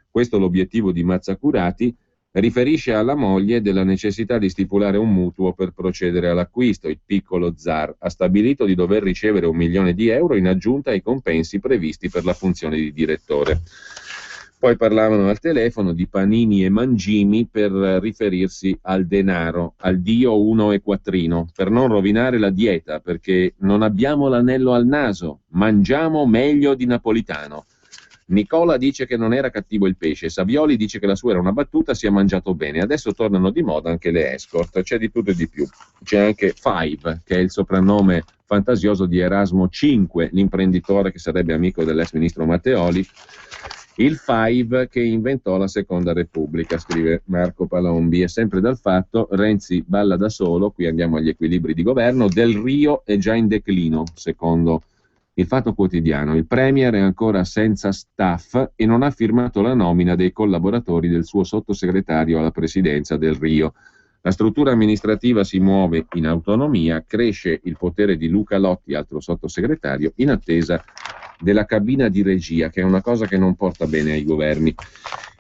questo l'obiettivo di Mazzacurati, riferisce alla moglie della necessità di stipulare un mutuo per procedere all'acquisto. Il piccolo zar ha stabilito di dover ricevere 1 milione di euro in aggiunta ai compensi previsti per la funzione di direttore. Poi parlavano al telefono di panini e mangimi per riferirsi al denaro, al dio uno e quattrino, per non rovinare la dieta, perché non abbiamo l'anello al naso, mangiamo meglio di Napolitano. Nicola dice che non era cattivo il pesce, Savioli dice che la sua era una battuta, si è mangiato bene. Adesso tornano di moda anche le escort, c'è di tutto e di più. C'è anche Five, che è il soprannome fantasioso di Erasmo V, l'imprenditore che sarebbe amico dell'ex ministro Matteoli. Il Five che inventò la Seconda Repubblica, scrive Marco Palombi. E sempre dal Fatto, Renzi balla da solo, qui andiamo agli equilibri di governo, Del Rio è già in declino, secondo il Fatto Quotidiano. Il Premier è ancora senza staff e non ha firmato la nomina dei collaboratori del suo sottosegretario alla presidenza Del Rio. La struttura amministrativa si muove in autonomia, cresce il potere di Luca Lotti, altro sottosegretario, in attesa della cabina di regia, che è una cosa che non porta bene ai governi.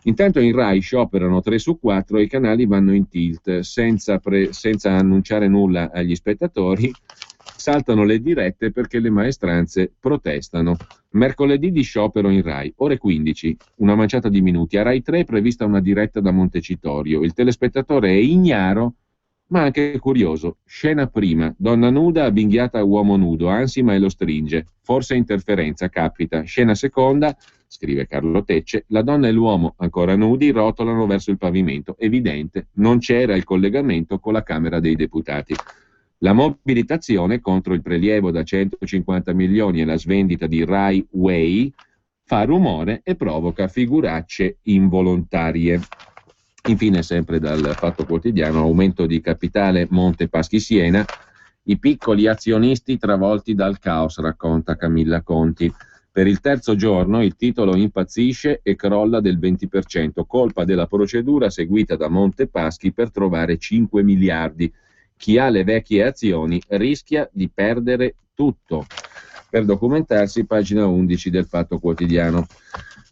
Intanto in Rai scioperano 3 su 4 e i canali vanno in tilt, senza annunciare nulla agli spettatori, saltano le dirette perché le maestranze protestano. Mercoledì di sciopero in Rai, ore 15, una manciata di minuti. A Rai 3 è prevista una diretta da Montecitorio. Il telespettatore è ignaro ma anche curioso. Scena prima, donna nuda avvinghiata a uomo nudo, ansima e lo stringe. Forse interferenza, capita. Scena seconda, scrive Carlo Tecce, la donna e l'uomo, ancora nudi, rotolano verso il pavimento. Evidente, non c'era il collegamento con la Camera dei Deputati. La mobilitazione contro il prelievo da 150 milioni e la svendita di Rai Way fa rumore e provoca figuracce involontarie. Infine, sempre dal Fatto Quotidiano, aumento di capitale Monte Paschi Siena, i piccoli azionisti travolti dal caos, racconta Camilla Conti. Per il terzo giorno il titolo impazzisce e crolla del 20%, colpa della procedura seguita da Monte Paschi per trovare 5 miliardi. Chi ha le vecchie azioni rischia di perdere tutto. Per documentarsi, pagina 11 del Fatto Quotidiano.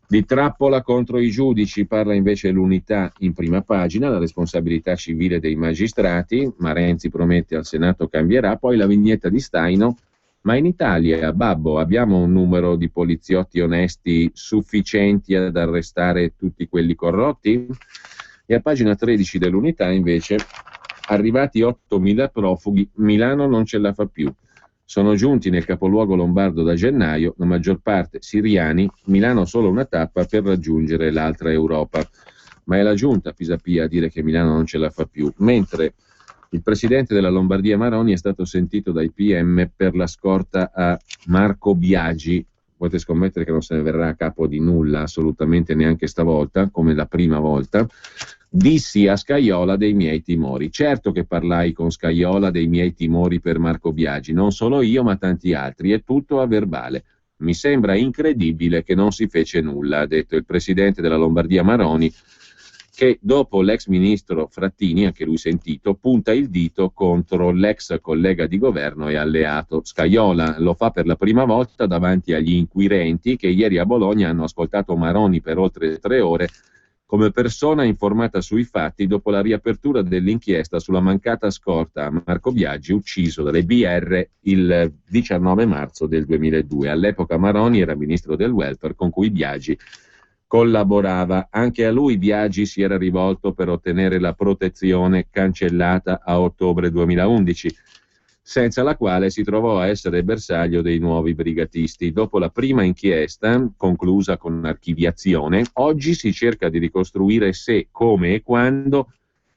Di trappola contro i giudici parla invece l'Unità in prima pagina, la responsabilità civile dei magistrati, ma Renzi promette al Senato cambierà, poi la vignetta di Staino, ma in Italia, babbo, abbiamo un numero di poliziotti onesti sufficienti ad arrestare tutti quelli corrotti? E a pagina 13 dell'Unità invece, arrivati 8.000 profughi, Milano non ce la fa più. Sono giunti nel capoluogo lombardo da gennaio, la maggior parte siriani, Milano solo una tappa per raggiungere l'altra Europa. Ma è la giunta Pisapia a dire che Milano non ce la fa più, mentre il presidente della Lombardia Maroni è stato sentito dai PM per la scorta a Marco Biagi. Potete scommettere che non se ne verrà a capo di nulla, assolutamente neanche stavolta, come la prima volta. Dissi a Scajola dei miei timori. Certo che parlai con Scajola dei miei timori per Marco Biagi, non solo io ma tanti altri, è tutto a verbale. Mi sembra incredibile che non si fece nulla, ha detto il presidente della Lombardia Maroni, che dopo l'ex ministro Frattini, anche lui sentito, punta il dito contro l'ex collega di governo e alleato Scajola. Lo fa per la prima volta davanti agli inquirenti che ieri a Bologna hanno ascoltato Maroni per oltre 3 ore come persona informata sui fatti dopo la riapertura dell'inchiesta sulla mancata scorta a Marco Biagi, ucciso dalle BR il 19 marzo del 2002. All'epoca Maroni era ministro del welfare con cui Biagi collaborava. Anche a lui Biagi si era rivolto per ottenere la protezione cancellata a ottobre 2011, senza la quale si trovò a essere bersaglio dei nuovi brigatisti. Dopo la prima inchiesta, conclusa con archiviazione, oggi si cerca di ricostruire se, come e quando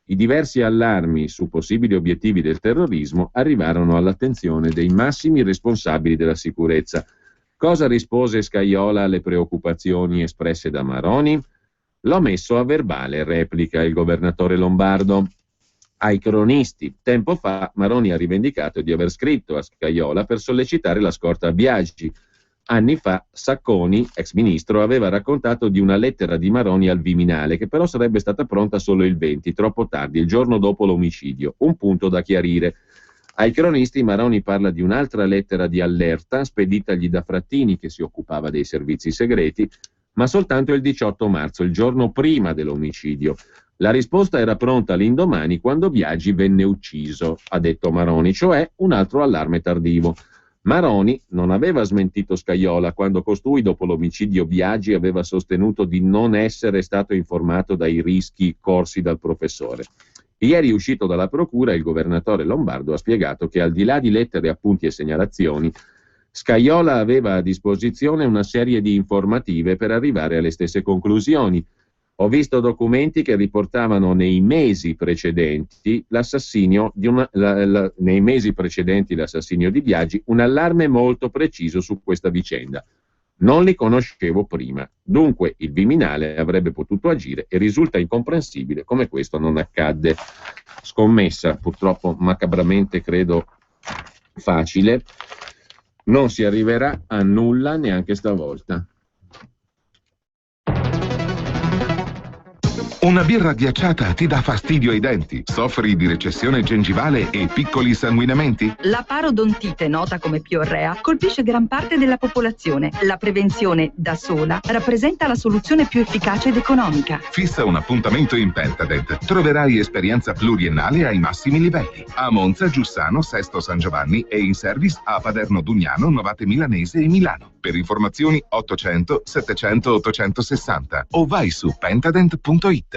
i diversi allarmi su possibili obiettivi del terrorismo arrivarono all'attenzione dei massimi responsabili della sicurezza. Cosa rispose Scajola alle preoccupazioni espresse da Maroni? L'ho messo a verbale, replica il governatore lombardo. Ai cronisti, tempo fa Maroni ha rivendicato di aver scritto a Scajola per sollecitare la scorta a Biagi. Anni fa Sacconi, ex ministro, aveva raccontato di una lettera di Maroni al Viminale, che però sarebbe stata pronta solo il 20, troppo tardi, il giorno dopo l'omicidio. Un punto da chiarire. Ai cronisti Maroni parla di un'altra lettera di allerta speditagli da Frattini, che si occupava dei servizi segreti, ma soltanto il 18 marzo, il giorno prima dell'omicidio. La risposta era pronta l'indomani quando Biagi venne ucciso, ha detto Maroni, cioè un altro allarme tardivo. Maroni non aveva smentito Scajola quando costui, dopo l'omicidio Biagi, aveva sostenuto di non essere stato informato dai rischi corsi dal professore. Ieri, uscito dalla procura, il governatore lombardo ha spiegato che al di là di lettere, appunti e segnalazioni, Scajola aveva a disposizione una serie di informative per arrivare alle stesse conclusioni. Ho visto documenti che riportavano nei mesi precedenti l'assassinio di Biagi, un allarme molto preciso su questa vicenda. Non li conoscevo prima, dunque il Viminale avrebbe potuto agire e risulta incomprensibile come questo non accadde. Scommessa, purtroppo macabramente credo facile, non si arriverà a nulla neanche stavolta. Una birra ghiacciata ti dà fastidio ai denti? Soffri di recessione gengivale e piccoli sanguinamenti? La parodontite, nota come piorrea, colpisce gran parte della popolazione. La prevenzione da sola rappresenta la soluzione più efficace ed economica. Fissa un appuntamento in Pentadent. Troverai esperienza pluriennale ai massimi livelli. A Monza, Giussano, Sesto San Giovanni e in service a Paderno Dugnano, Novate Milanese e Milano. Per informazioni 800 700 860 o vai su pentadent.it.